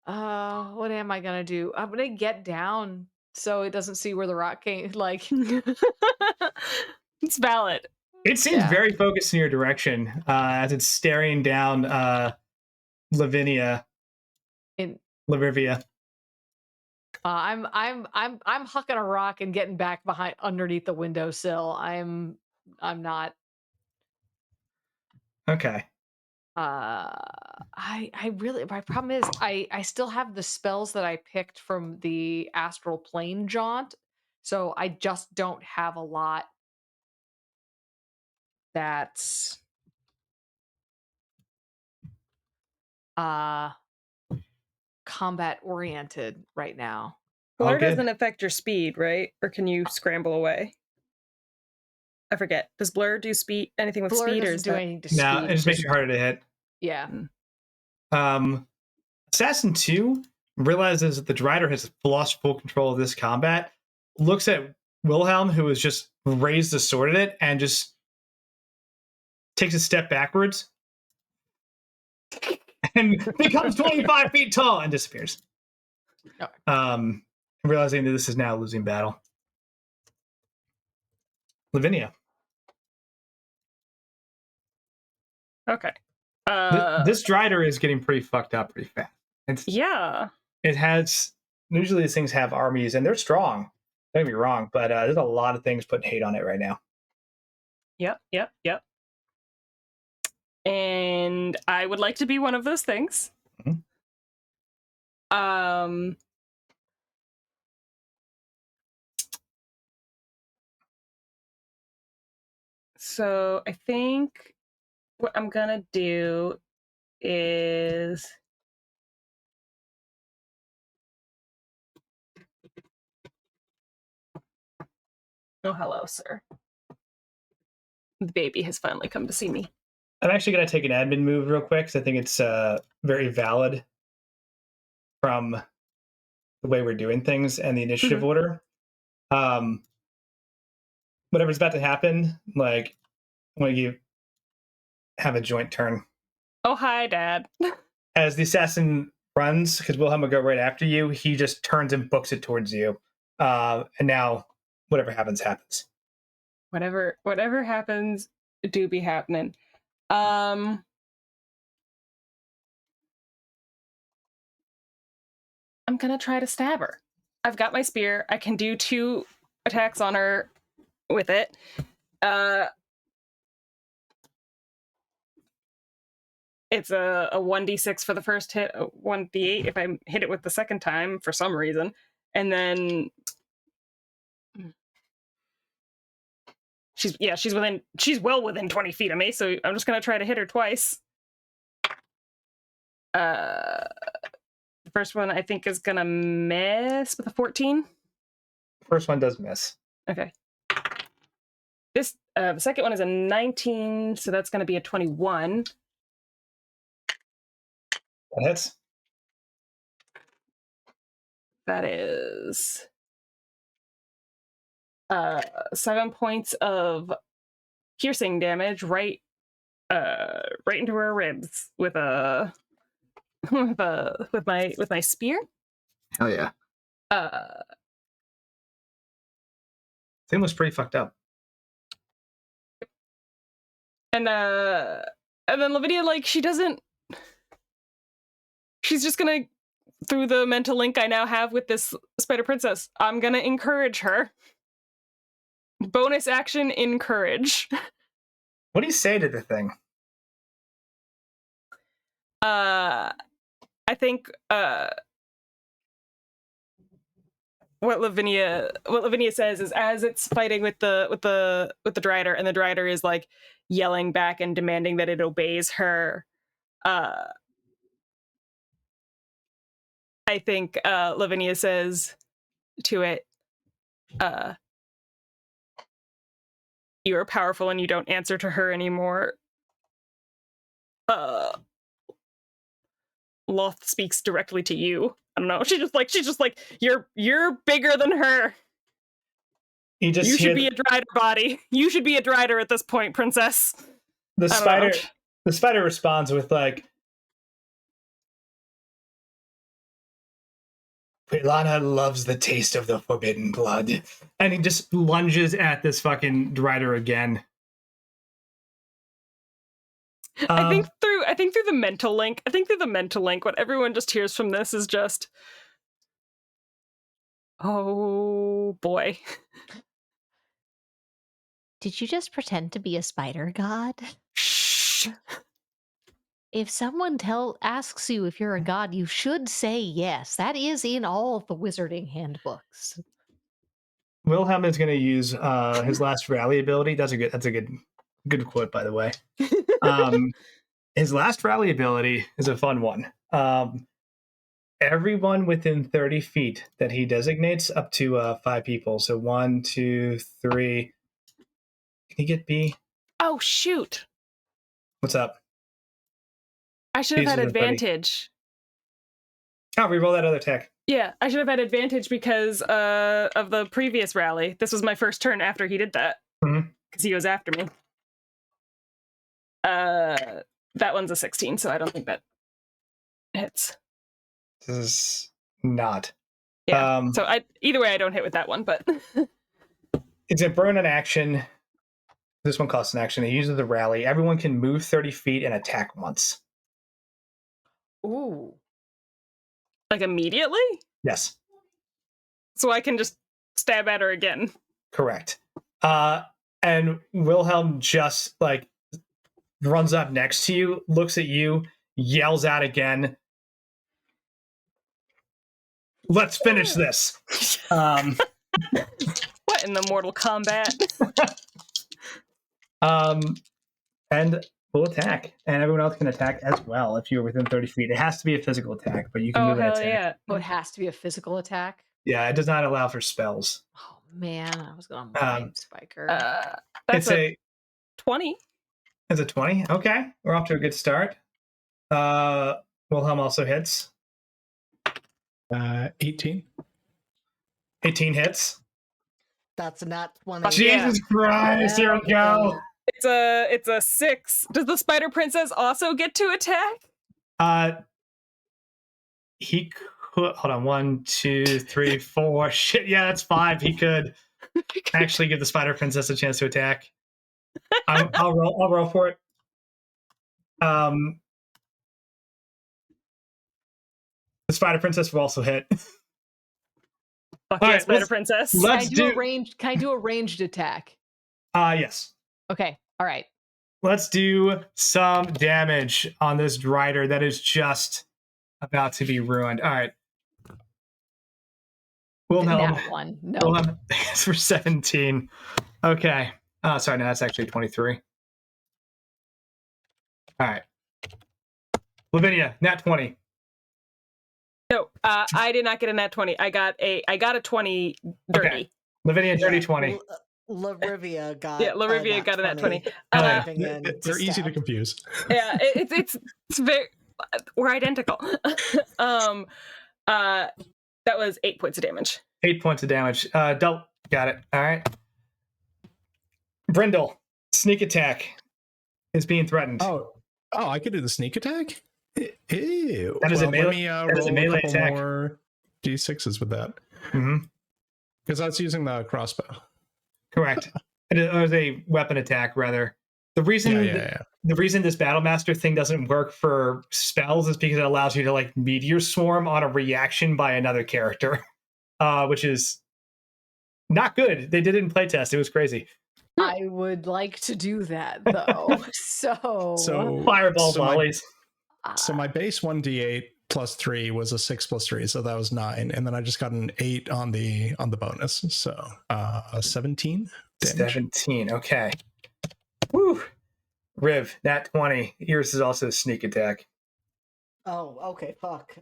Speaker 2: what am I gonna do? I'm gonna get down so it doesn't see where the rock came. Like
Speaker 3: It's valid.
Speaker 1: It seems very focused in your direction as it's staring down Lavinia. Lavrivia.
Speaker 2: I'm hucking a rock and getting back behind underneath the windowsill. I'm not.
Speaker 1: Okay.
Speaker 2: I really, my problem is I still have the spells that I picked from the astral plane jaunt, so I just don't have a lot that's combat oriented right now.
Speaker 3: Blur doesn't affect your speed, right? Or can you scramble away? I forget. Does Blur do speed anything with
Speaker 2: Blur
Speaker 3: speed, or
Speaker 2: doesn't
Speaker 3: is
Speaker 2: do
Speaker 3: that...
Speaker 2: anything to
Speaker 1: No,
Speaker 2: speed.
Speaker 1: it just makes it harder to hit.
Speaker 2: Yeah.
Speaker 1: Assassin 2 realizes that the Drider has lost full control of this combat, looks at Wilhelm, who has just raised the sword at it, and just takes a step backwards and becomes 25 feet tall and disappears.
Speaker 2: Okay.
Speaker 1: Realizing that this is now a losing battle. Lavinia.
Speaker 3: Okay.
Speaker 1: This Drider is getting pretty fucked up pretty fast. It has, usually these things have armies and they're strong. Don't get me wrong, but there's a lot of things putting hate on it right now.
Speaker 3: Yep. And I would like to be one of those things.
Speaker 1: Mm-hmm.
Speaker 3: So I think what I'm gonna do is oh, hello, sir. The baby has finally come to see me.
Speaker 1: I'm actually going to take an admin move real quick because I think it's very valid from the way we're doing things and the initiative order. Whatever's about to happen, like, I'm going to have a joint turn.
Speaker 3: Oh, hi, Dad.
Speaker 1: As the assassin runs, because Wilhelm will go right after you, he just turns and books it towards you. And now, whatever happens, happens.
Speaker 3: Whatever happens, do be happening. I'm gonna try to stab her. I've got my spear. I can do 2 attacks on her with it. It's a 1d6 for the first hit, 1d8 if I hit it with the second time for some reason, and then she's well within 20 feet of me, so I'm just gonna try to hit her twice. The first one I think is gonna miss with a 14.
Speaker 1: First one does miss.
Speaker 3: Okay. This the second one is a 19, so that's gonna be a 21.
Speaker 1: That hits.
Speaker 3: That is 7 points of piercing damage right into her ribs with a with my spear.
Speaker 1: Hell yeah. Thing was pretty fucked up.
Speaker 3: And then Lavinia, like, she's just gonna, through the mental link I now have with this spider princess, I'm gonna encourage her. Bonus action, encourage.
Speaker 1: What do you say to the thing?
Speaker 3: I think what Lavinia says is, as it's fighting with the Drider, and the Drider is like yelling back and demanding that it obeys her. I think Lavinia says to it, "You are powerful and you don't answer to her anymore. Loth speaks directly to you." I don't know. She's just like you're bigger than her. You should be a Drider body. You should be a Drider at this point, princess.
Speaker 1: The spider responds with like, Quilana loves the taste of the forbidden blood. And he just lunges at this fucking Drider again.
Speaker 3: I think through the mental link, what everyone just hears from this is just, oh boy.
Speaker 2: Did you just pretend to be a spider god?
Speaker 3: Shh.
Speaker 2: If someone asks you if you're a god, you should say yes. That is in all of the wizarding handbooks.
Speaker 1: Wilhelm is going to use his last rally ability. That's a good quote, by the way. His last rally ability is a fun one. Everyone within 30 feet that he designates, up to 5 people. So 1, 2, 3. Can he get B?
Speaker 3: Oh, shoot.
Speaker 1: What's up?
Speaker 3: I should have had advantage.
Speaker 1: Oh, reroll that other attack.
Speaker 3: Yeah, I should have had advantage because of the previous rally. This was my first turn after he did that. Because he goes after me. That one's a 16, so I don't think that hits.
Speaker 1: This is not.
Speaker 3: Yeah. So either way, I don't hit with that one, but
Speaker 1: it's a burn an action. This one costs an action. It uses the rally. Everyone can move 30 feet and attack once.
Speaker 2: Ooh.
Speaker 3: Like immediately?
Speaker 1: Yes.
Speaker 3: So I can just stab at her again.
Speaker 1: Correct. And Wilhelm just like runs up next to you, looks at you, yells out again, "Let's finish this."
Speaker 3: What in the Mortal Kombat?
Speaker 1: And we'll attack, and everyone else can attack as well if you're within 30 feet. It has to be a physical attack, but you can move and attack.
Speaker 3: Yeah.
Speaker 2: Oh, it has to be a physical attack?
Speaker 1: Yeah, it does not allow for spells.
Speaker 2: Oh man, I was gonna mind Spiker.
Speaker 3: That's
Speaker 1: It's a
Speaker 3: 20.
Speaker 1: That's a 20. Okay, we're off to a good start. Wilhelm also hits.
Speaker 5: 18.
Speaker 1: 18 hits.
Speaker 4: That's not 20.
Speaker 1: Jesus Christ! Here we go.
Speaker 3: It's a 6. Does the Spider Princess also get to attack?
Speaker 1: He could. Hold on. 1, 2, 3, 4. Shit. Yeah, that's 5. He could actually give the Spider Princess a chance to attack. I'll roll for it. The Spider Princess will also hit.
Speaker 3: Fuck
Speaker 1: All
Speaker 3: yeah,
Speaker 1: right,
Speaker 3: Spider Princess.
Speaker 1: let's
Speaker 2: Can I do a ranged attack?
Speaker 1: Yes.
Speaker 2: Okay. All right.
Speaker 1: Let's do some damage on this Drider that is just about to be ruined. All right. Wilhelm.
Speaker 2: That one. No.
Speaker 1: Wilhelm is for 17. Okay. Sorry, no, that's actually 23. All right. Lavinia, nat 20.
Speaker 3: No, I did not get a nat 20. I got a 20 dirty.
Speaker 1: Okay. Lavinia, dirty 20.
Speaker 4: Larivia got
Speaker 3: Larivia got a nat 20.
Speaker 5: They're easy to confuse.
Speaker 3: Yeah, it's very, we're identical. That was 8 points of damage.
Speaker 1: 8 points of damage. Got it. All right. Brindle, sneak attack is being threatened.
Speaker 5: Oh, I could do the sneak attack? Ew.
Speaker 1: That is a melee-
Speaker 5: let me
Speaker 1: that is a
Speaker 5: roll
Speaker 1: melee
Speaker 5: a couple
Speaker 1: attack.
Speaker 5: more d6s with that.
Speaker 1: Mm-hmm.
Speaker 5: Because that's using the crossbow.
Speaker 1: Correct. It is a weapon attack, rather. The reason the reason this Battle Master thing doesn't work for spells is because it allows you to like meteor swarm on a reaction by another character, which is not good. They did it in playtest. It was crazy.
Speaker 2: I would like to do that though.
Speaker 5: So
Speaker 1: Fireball
Speaker 5: so
Speaker 1: volleys.
Speaker 5: So my base 1d8 plus 3 was a 6 plus 3, so that was 9, and then I just got an 8 on the bonus, so 17 damage.
Speaker 1: 17. Okay. Woo. Riv, nat 20. Yours is also a sneak attack.
Speaker 4: Oh, okay, fuck.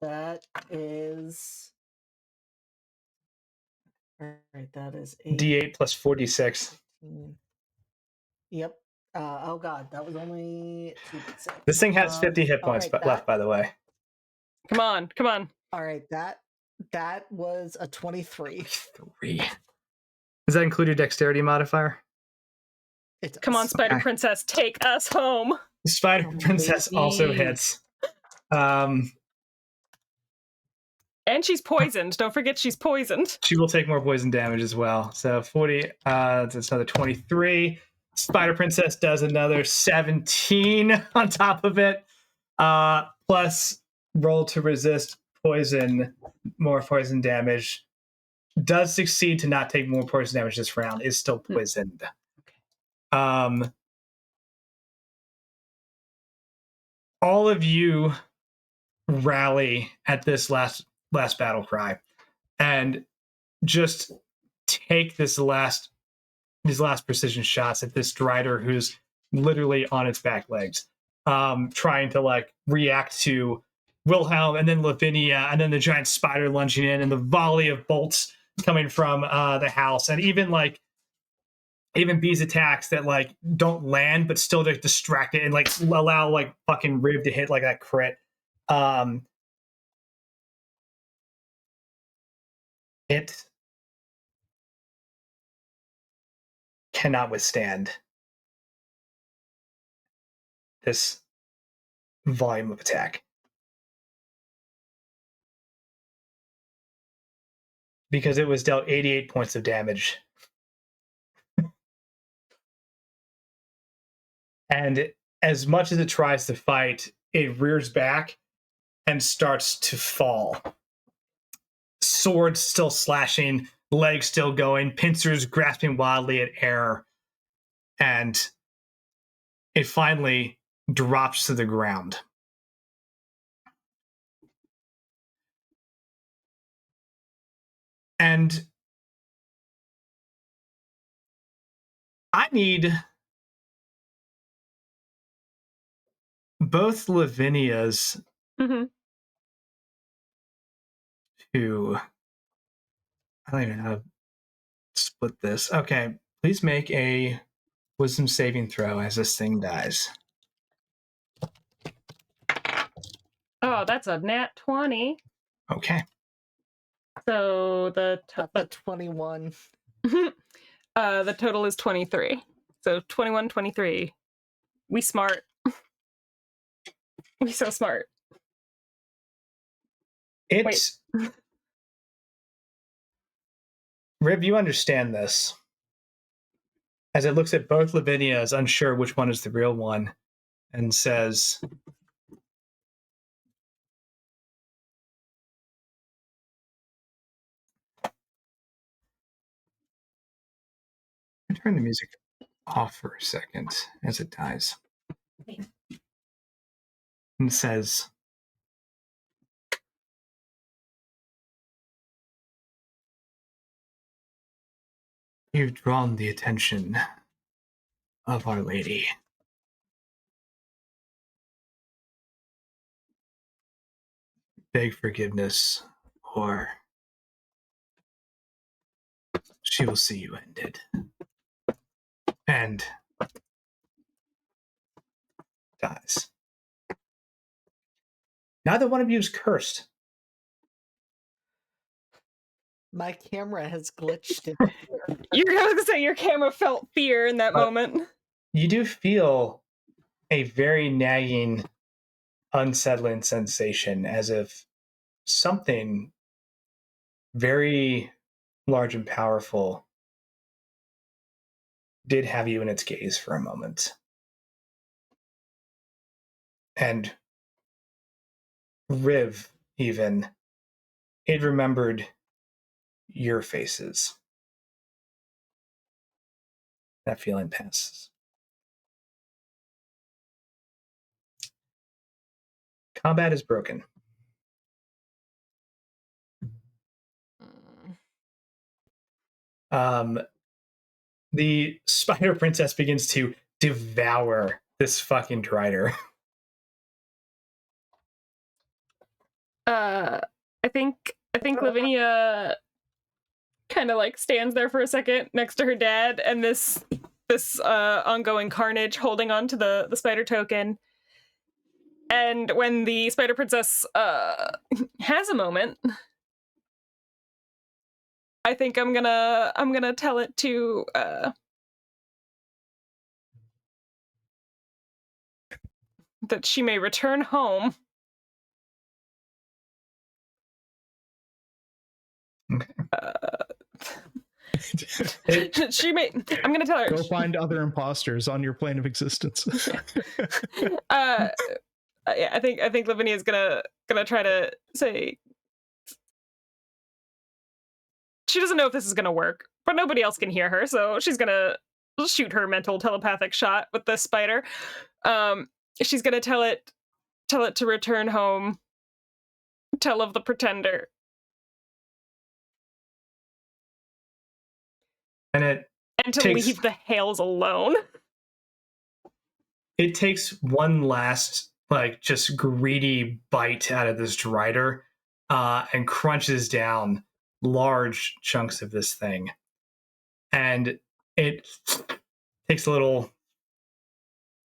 Speaker 4: That is... Alright, that is 8.
Speaker 1: D8 plus 46.
Speaker 4: Yep. Oh god, that was only 2d6.
Speaker 1: This thing has 50 hit points
Speaker 4: alright,
Speaker 1: left, by the way.
Speaker 3: Come on.
Speaker 4: Alright, that was a 23.
Speaker 1: 3. Does that include your dexterity modifier?
Speaker 4: It
Speaker 3: Come on,
Speaker 4: does.
Speaker 3: Spider
Speaker 1: Okay.
Speaker 3: Princess, take us home.
Speaker 1: The Spider Princess also
Speaker 2: baby.
Speaker 1: hits.
Speaker 3: And she's poisoned. Don't forget she's poisoned.
Speaker 1: She will take more poison damage as well. So 40, that's another 23. Spider Princess does another 17 on top of it. Plus roll to resist poison, more poison damage. Does succeed to not take more poison damage this round, is still poisoned. All of you rally at this last battle cry and just take these last precision shots at this Drider who's literally on its back legs, trying to like react to Wilhelm and then Lavinia and then the giant spider lunging in and the volley of bolts coming from the house, and even B's attacks that like don't land but still like distract it and like allow like fucking Riv to hit like that crit. It cannot withstand this volume of attack because it was dealt 88 points of damage. And as much as it tries to fight, it rears back and starts to fall. Sword still slashing, legs still going, pincers grasping wildly at air. And it finally drops to the ground. And I need both Lavinias to... I don't even know how to split this. Okay, please make a wisdom saving throw as this thing dies.
Speaker 3: Oh, that's a nat 20.
Speaker 1: Okay.
Speaker 3: So the
Speaker 4: 21.
Speaker 3: the total is 23. So 21, 23. We smart. We so smart.
Speaker 1: It's Riv, you understand this. As it looks at both Lavinia, is unsure which one is the real one, and says, turn the music off for a second as it dies. And says, you've drawn the attention of Our Lady. Beg forgiveness, or she will see you ended. And dies. Neither one of you is cursed.
Speaker 4: My camera has glitched.
Speaker 3: You're going to say your camera felt fear in that moment.
Speaker 1: You do feel a very nagging, unsettling sensation, as if something very large and powerful did have you in its gaze for a moment. And Riv, even, it remembered your faces. That feeling passes. Combat is broken. The Spider Princess begins to devour this fucking Drider.
Speaker 3: I think Lavinia kind of like stands there for a second next to her dad, and this ongoing carnage holding on to the spider token. And when the Spider Princess has a moment, I think I'm gonna tell it to that she may return home. She may. I'm gonna tell her.
Speaker 5: Go find other imposters on your plane of existence.
Speaker 3: Yeah, I think Lavinia's gonna try to say. She doesn't know if this is gonna work, but nobody else can hear her, so she's gonna shoot her mental telepathic shot with the spider. She's gonna tell it to return home. Tell of the pretender.
Speaker 1: And
Speaker 3: to leave the Hales alone.
Speaker 1: It takes one last, like, just greedy bite out of this Drider and crunches down large chunks of this thing. And it takes a little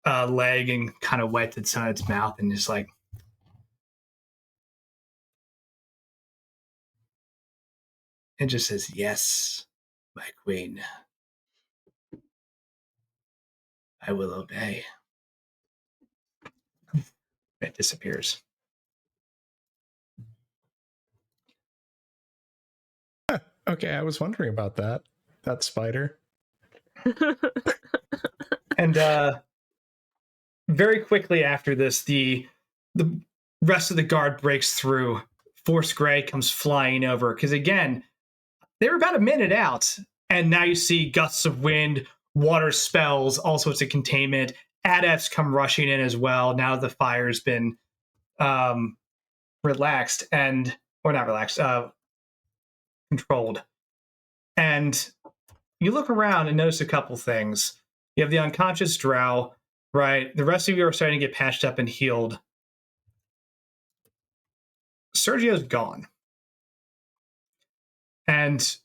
Speaker 1: leg and kind of wets its on its mouth and just like, it just says, yes, my queen. I will obey. It disappears.
Speaker 5: Okay, I was wondering about that spider.
Speaker 1: And very quickly after this, the rest of the guard breaks through. Force Grey comes flying over because, again, they were about a minute out, and now you see gusts of wind, water spells, all sorts of containment. Adepts come rushing in as well. Now the fire's been relaxed or not relaxed, controlled. And you look around and notice a couple things. You have the unconscious Drow, right? The rest of you are starting to get patched up and healed. Sergio's gone. And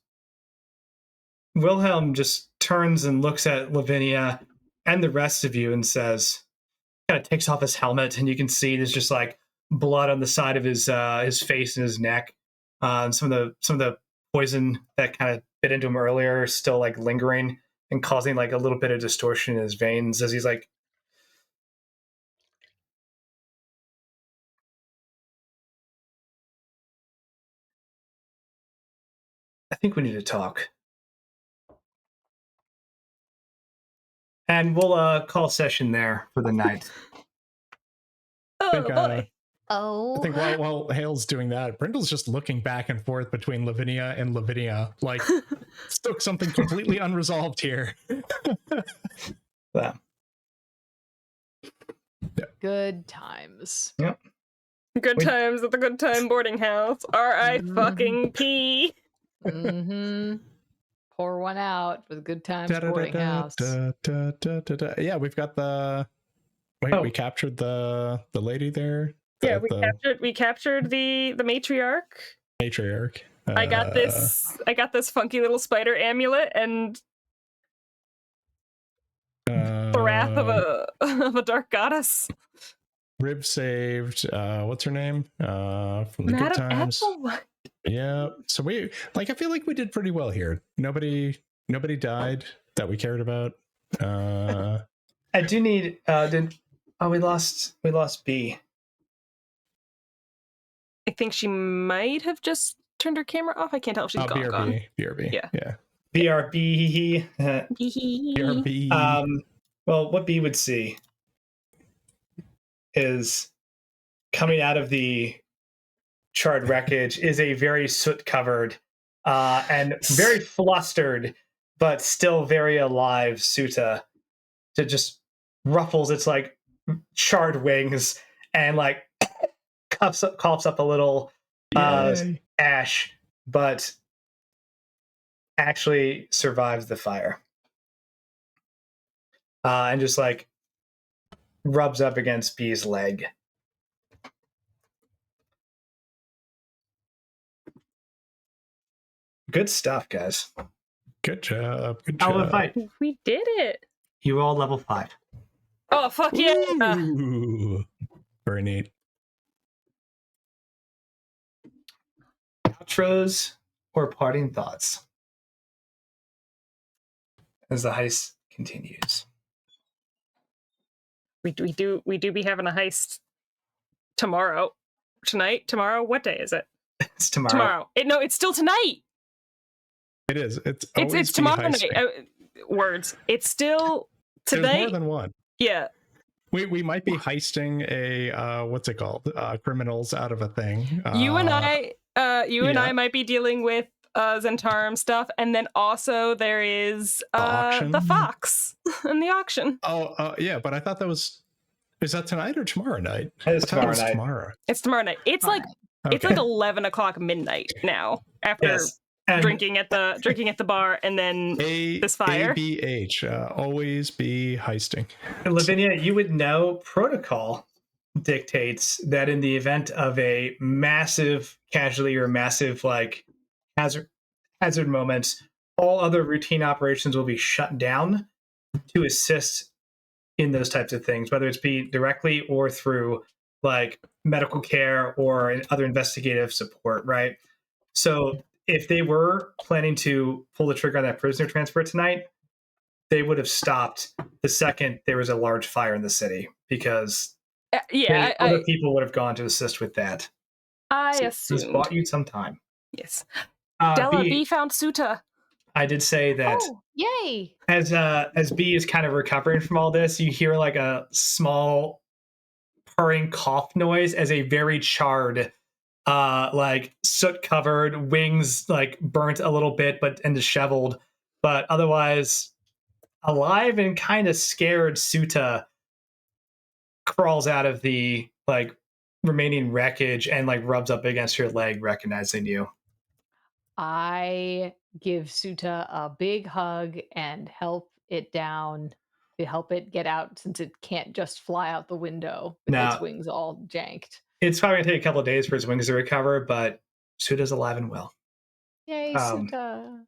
Speaker 1: Wilhelm just turns and looks at Lavinia and the rest of you and says, kind of takes off his helmet, and you can see there's just like blood on the side of his face and his neck. And some of the poison that kind of bit into him earlier is still like lingering and causing like a little bit of distortion in his veins as he's like, I think we need to talk. And we'll call session there for the night.
Speaker 3: Oh boy.
Speaker 2: Oh.
Speaker 5: I think while Hale's doing that, Brindle's just looking back and forth between Lavinia and Lavinia, like stuck something completely unresolved here.
Speaker 1: Yeah.
Speaker 2: Good times.
Speaker 1: Yep.
Speaker 3: Good
Speaker 1: Wait.
Speaker 3: times at the Good Time Boarding House. R.I.P.
Speaker 2: Mm-hmm. Pour one out for the Good Times Boarding House.
Speaker 5: Yeah, we've got the. Wait, we captured the lady there.
Speaker 3: Yeah, we captured the matriarch.
Speaker 5: Matriarch.
Speaker 3: I got this funky little spider amulet and the wrath of a dark goddess.
Speaker 5: Rib saved. What's her name? From the Good
Speaker 3: Madam
Speaker 5: Times.
Speaker 3: Applewhite.
Speaker 5: Yeah. So I feel like we did pretty well here. Nobody died that we cared about.
Speaker 1: I do need we lost B.
Speaker 3: I think she might have just turned her camera off. I can't tell if she's gone.
Speaker 5: BRB.
Speaker 3: Yeah.
Speaker 1: BRB.
Speaker 5: BRB.
Speaker 1: Well, what B would see is coming out of the charred wreckage is a very soot-covered and very flustered, but still very alive Suta that just ruffles its like charred wings and like coughs up a little ash, but actually survives the fire. And just like rubs up against B's leg. Good stuff, guys.
Speaker 5: Good job.
Speaker 1: Level 5.
Speaker 3: We did it.
Speaker 1: You all level 5.
Speaker 3: Oh, fuck yeah.
Speaker 5: Ooh, very neat.
Speaker 1: Outros or parting thoughts as the heist continues.
Speaker 3: We do be having a heist tomorrow. Tomorrow? What day is it?
Speaker 1: It's tomorrow.
Speaker 3: It's still tonight.
Speaker 5: It is.
Speaker 3: It's tomorrow night. Words. It's still tonight.
Speaker 5: There's more than one.
Speaker 3: Yeah.
Speaker 5: We might be heisting a what's it called? Criminals out of a thing.
Speaker 3: You and I might be dealing with Zentarum stuff, and then also there is the Fox and the auction.
Speaker 5: Yeah, but I thought that was. Is that tonight or tomorrow night?
Speaker 1: It's tomorrow night.
Speaker 3: It's tomorrow night. It's like it's like 11 o'clock midnight now after drinking at the bar and then this fire.
Speaker 5: ABH, always be heisting.
Speaker 1: Lavinia, you would know protocol dictates that in the event of a massive casualty or massive like hazard moments, all other routine operations will be shut down to assist in those types of things, whether it's be directly or through like medical care or other investigative support, right? So if they were planning to pull the trigger on that prisoner transfer tonight, they would have stopped the second there was a large fire in the city because other people would have gone to assist with that.
Speaker 3: I
Speaker 1: So
Speaker 3: assumed.
Speaker 1: this bought you some time.
Speaker 3: Yes. Della B found Suta.
Speaker 1: I did say that.
Speaker 2: Oh, yay!
Speaker 1: As B is kind of recovering from all this, you hear like a small purring cough noise as a very charred, like soot covered wings, like burnt a little bit, and disheveled, but otherwise alive and kind of scared Suta crawls out of the like remaining wreckage and like rubs up against your leg, recognizing you.
Speaker 2: I give Suta a big hug and help it down to help it get out since it can't just fly out the window with its wings all janked.
Speaker 1: It's probably going to take a couple of days for its wings to recover, but Suta's alive and well.
Speaker 2: Yay, Suta.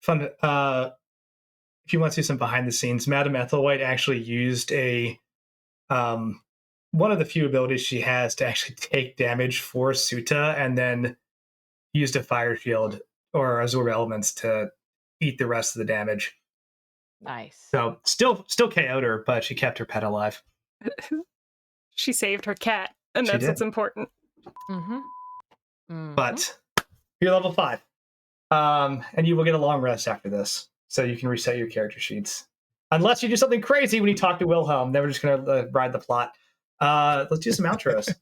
Speaker 1: Fun. if you want to see some behind the scenes, Madame Ethelwhite actually used a one of the few abilities she has to actually take damage for Suta, and then used a fire shield or absorb elements to eat the rest of the damage.
Speaker 2: Nice.
Speaker 1: So still KO'd her, but she kept her pet alive.
Speaker 3: She saved her cat, and
Speaker 1: She
Speaker 3: that's
Speaker 1: did.
Speaker 3: what's important.
Speaker 2: Mm-hmm. Mm-hmm.
Speaker 1: But you're level 5. And you will get a long rest after this, so you can reset your character sheets. Unless you do something crazy when you talk to Wilhelm, then we're just going to ride the plot. Let's do some outros.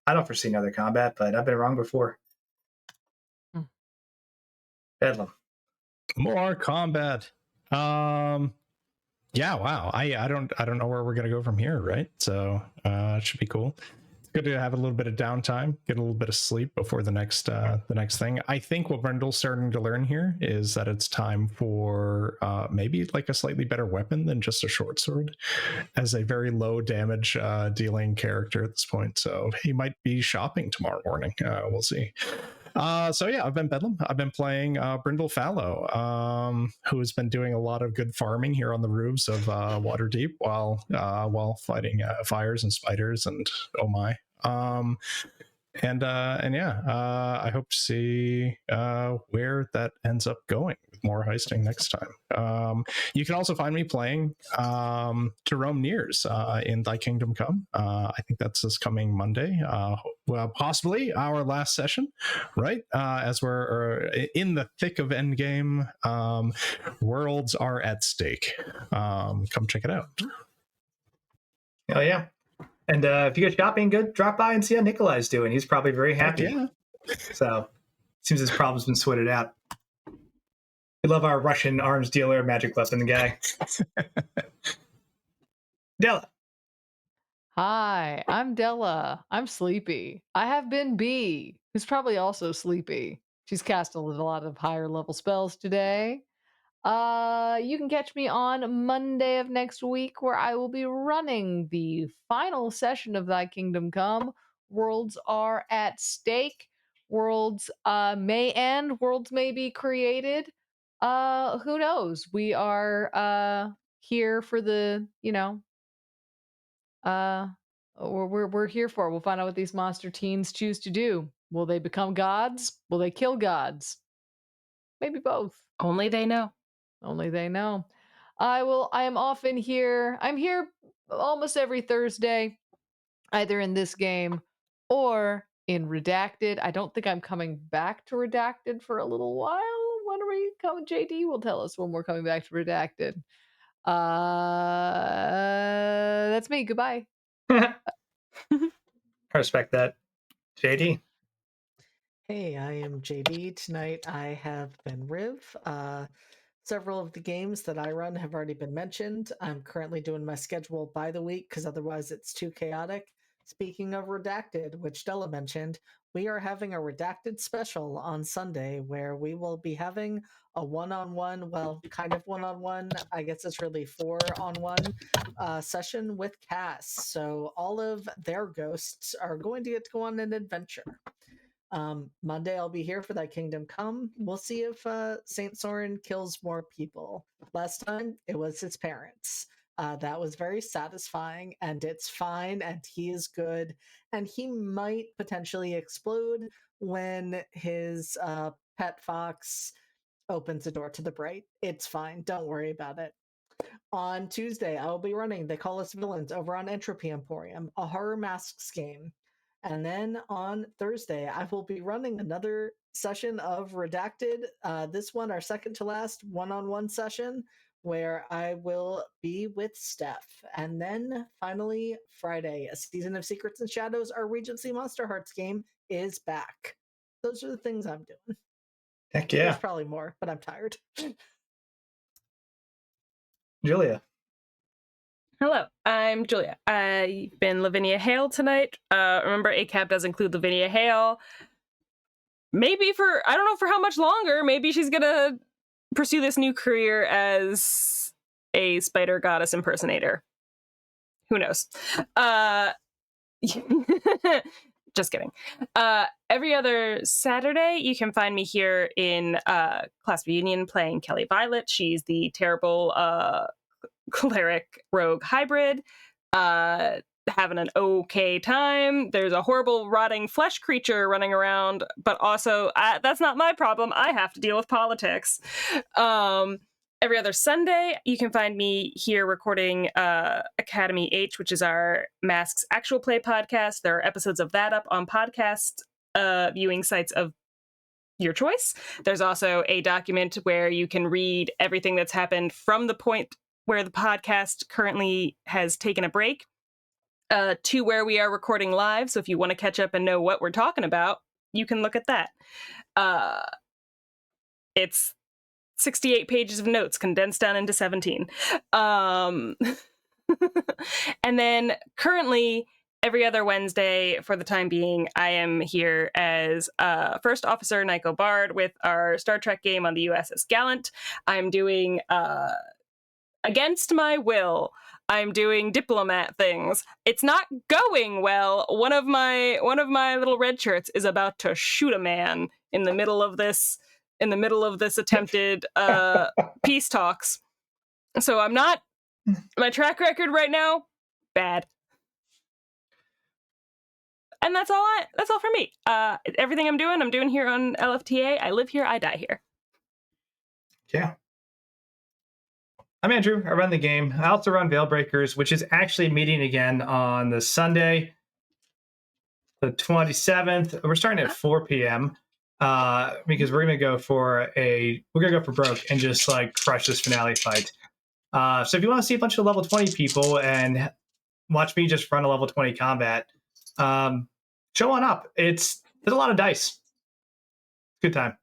Speaker 1: I don't foresee another combat, but I've been wrong before. Bedlam.
Speaker 5: More combat. Yeah, wow. I don't know where we're gonna go from here, right? So it should be cool. It's good to have a little bit of downtime, get a little bit of sleep before the next thing. I think what Brendel's starting to learn here is that it's time for maybe like a slightly better weapon than just a short sword, as a very low damage dealing character at this point. So he might be shopping tomorrow morning. We'll see. So yeah, I've been Bedlam. I've been playing Brindle Fallow, who has been doing a lot of good farming here on the roofs of Waterdeep while fighting fires and spiders and oh my. And yeah, I hope to see where that ends up going with more heisting next time. You can also find me playing Jerome Nears in Thy Kingdom Come. I think that's this coming Monday. Well, possibly our last session, right? As we're in the thick of Endgame, worlds are at stake. Come check it out.
Speaker 1: Oh yeah. And if you go shopping, good, drop by and see how Nikolai's doing. He's probably very happy.
Speaker 5: Yeah.
Speaker 1: So seems his problem's been sorted out. We love our Russian arms dealer, magic weapon guy. Della.
Speaker 2: Hi, I'm Della. I'm sleepy. I have been B, who's probably also sleepy. She's cast a lot of higher level spells today. You can catch me on Monday of next week, where I will be running the final session of Thy Kingdom Come. Worlds are at stake. Worlds may end. Worlds may be created. Who knows? We are here for the, we're here for. We'll find out what these monster teens choose to do. Will they become gods? Will they kill gods? Maybe both.
Speaker 3: Only they know.
Speaker 2: Only they know. I am often here. I'm here almost every Thursday, either in this game or in Redacted. I don't think I'm coming back to Redacted for a little while. When are we coming? JD will tell us when we're coming back to Redacted. That's me. Goodbye.
Speaker 1: I respect that. JD.
Speaker 4: Hey, I am JD. Tonight I have been Riv. Several of the games that I run have already been mentioned. I'm currently doing my schedule by the week because otherwise it's too chaotic. Speaking of Redacted, which Della mentioned, we are having a Redacted special on Sunday where we will be having a one-on-one, well, kind of one-on-one, I guess it's really 4-on-1 session with Cass. So all of their ghosts are going to get to go on an adventure. Monday I'll be here for That Kingdom Come. We'll see if Saint Soren kills more people. Last time it was his parents. That was very satisfying, and it's fine, and he is good, and he might potentially explode when his pet fox opens the door to the bright. It's fine, don't worry about it. On Tuesday, I will be running They Call Us Villains over on Entropy Emporium, a horror masks game. And then on Thursday, I will be running another session of Redacted. This one, our second to last one-on-one session, where I will be with Steph. And then finally, Friday, a season of Secrets and Shadows, our Regency Monster Hearts game, is back. Those are the things I'm doing.
Speaker 1: Heck yeah.
Speaker 4: There's probably more, but I'm tired.
Speaker 1: Julia.
Speaker 3: Hello, I'm Julia. I've been Lavinia Hale tonight. Remember, ACAB does include Lavinia Hale. Maybe I don't know for how much longer. Maybe she's gonna pursue this new career as a spider goddess impersonator. Who knows? Just kidding. Every other Saturday, you can find me here in Class Reunion playing Kelly Violet. She's the terrible cleric rogue hybrid. Having an okay time. There's a horrible rotting flesh creature running around, but also that's not my problem. I have to deal with politics. Every other Sunday, you can find me here recording Academy H, which is our Masks actual play podcast. There are episodes of that up on podcast viewing sites of your choice. There's also a document where you can read everything that's happened from the point where the podcast currently has taken a break to where we are recording live. So if you want to catch up and know what we're talking about, you can look at that. It's 68 pages of notes condensed down into 17. And then currently, every other Wednesday, for the time being, I am here as First Officer Nyko Bard with our Star Trek game on the USS Gallant. I'm doing, against my will, I'm doing diplomat things. It's not going well. One of my little red shirts is about to shoot a man in the middle of this attempted peace talks. So my track record right now, bad. And that's all for me. Everything I'm doing here on LFTA. I live here, I die here.
Speaker 1: Yeah. I'm Andrew. I run the game. I also run Veilbreakers, which is actually meeting again on the Sunday, the 27th. We're starting at 4 p.m. Because we're gonna go for broke and just like crush this finale fight. So if you want to see a bunch of level 20 people and watch me just run a level 20 combat, show on up. There's a lot of dice. Good time.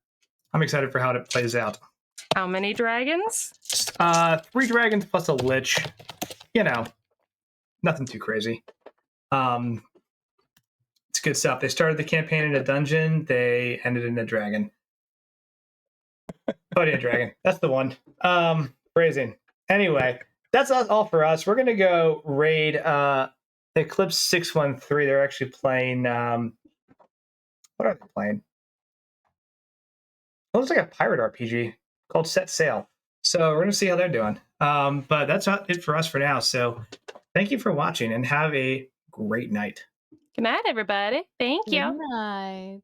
Speaker 1: I'm excited for how it plays out.
Speaker 3: How many dragons?
Speaker 1: 3 dragons plus a lich. You know, nothing too crazy. It's good stuff. They started the campaign in a dungeon. They ended in a dragon. Oh yeah, dragon. That's the one. Phrasing. Anyway, that's all for us. We're gonna go raid Eclipse 613. They're actually playing. What are they playing? It looks like a pirate RPG called Set Sail. So we're gonna see how they're doing. But that's not it for us for now. So thank you for watching and have a great night.
Speaker 3: Good night, everybody. Thank you.
Speaker 2: Good night.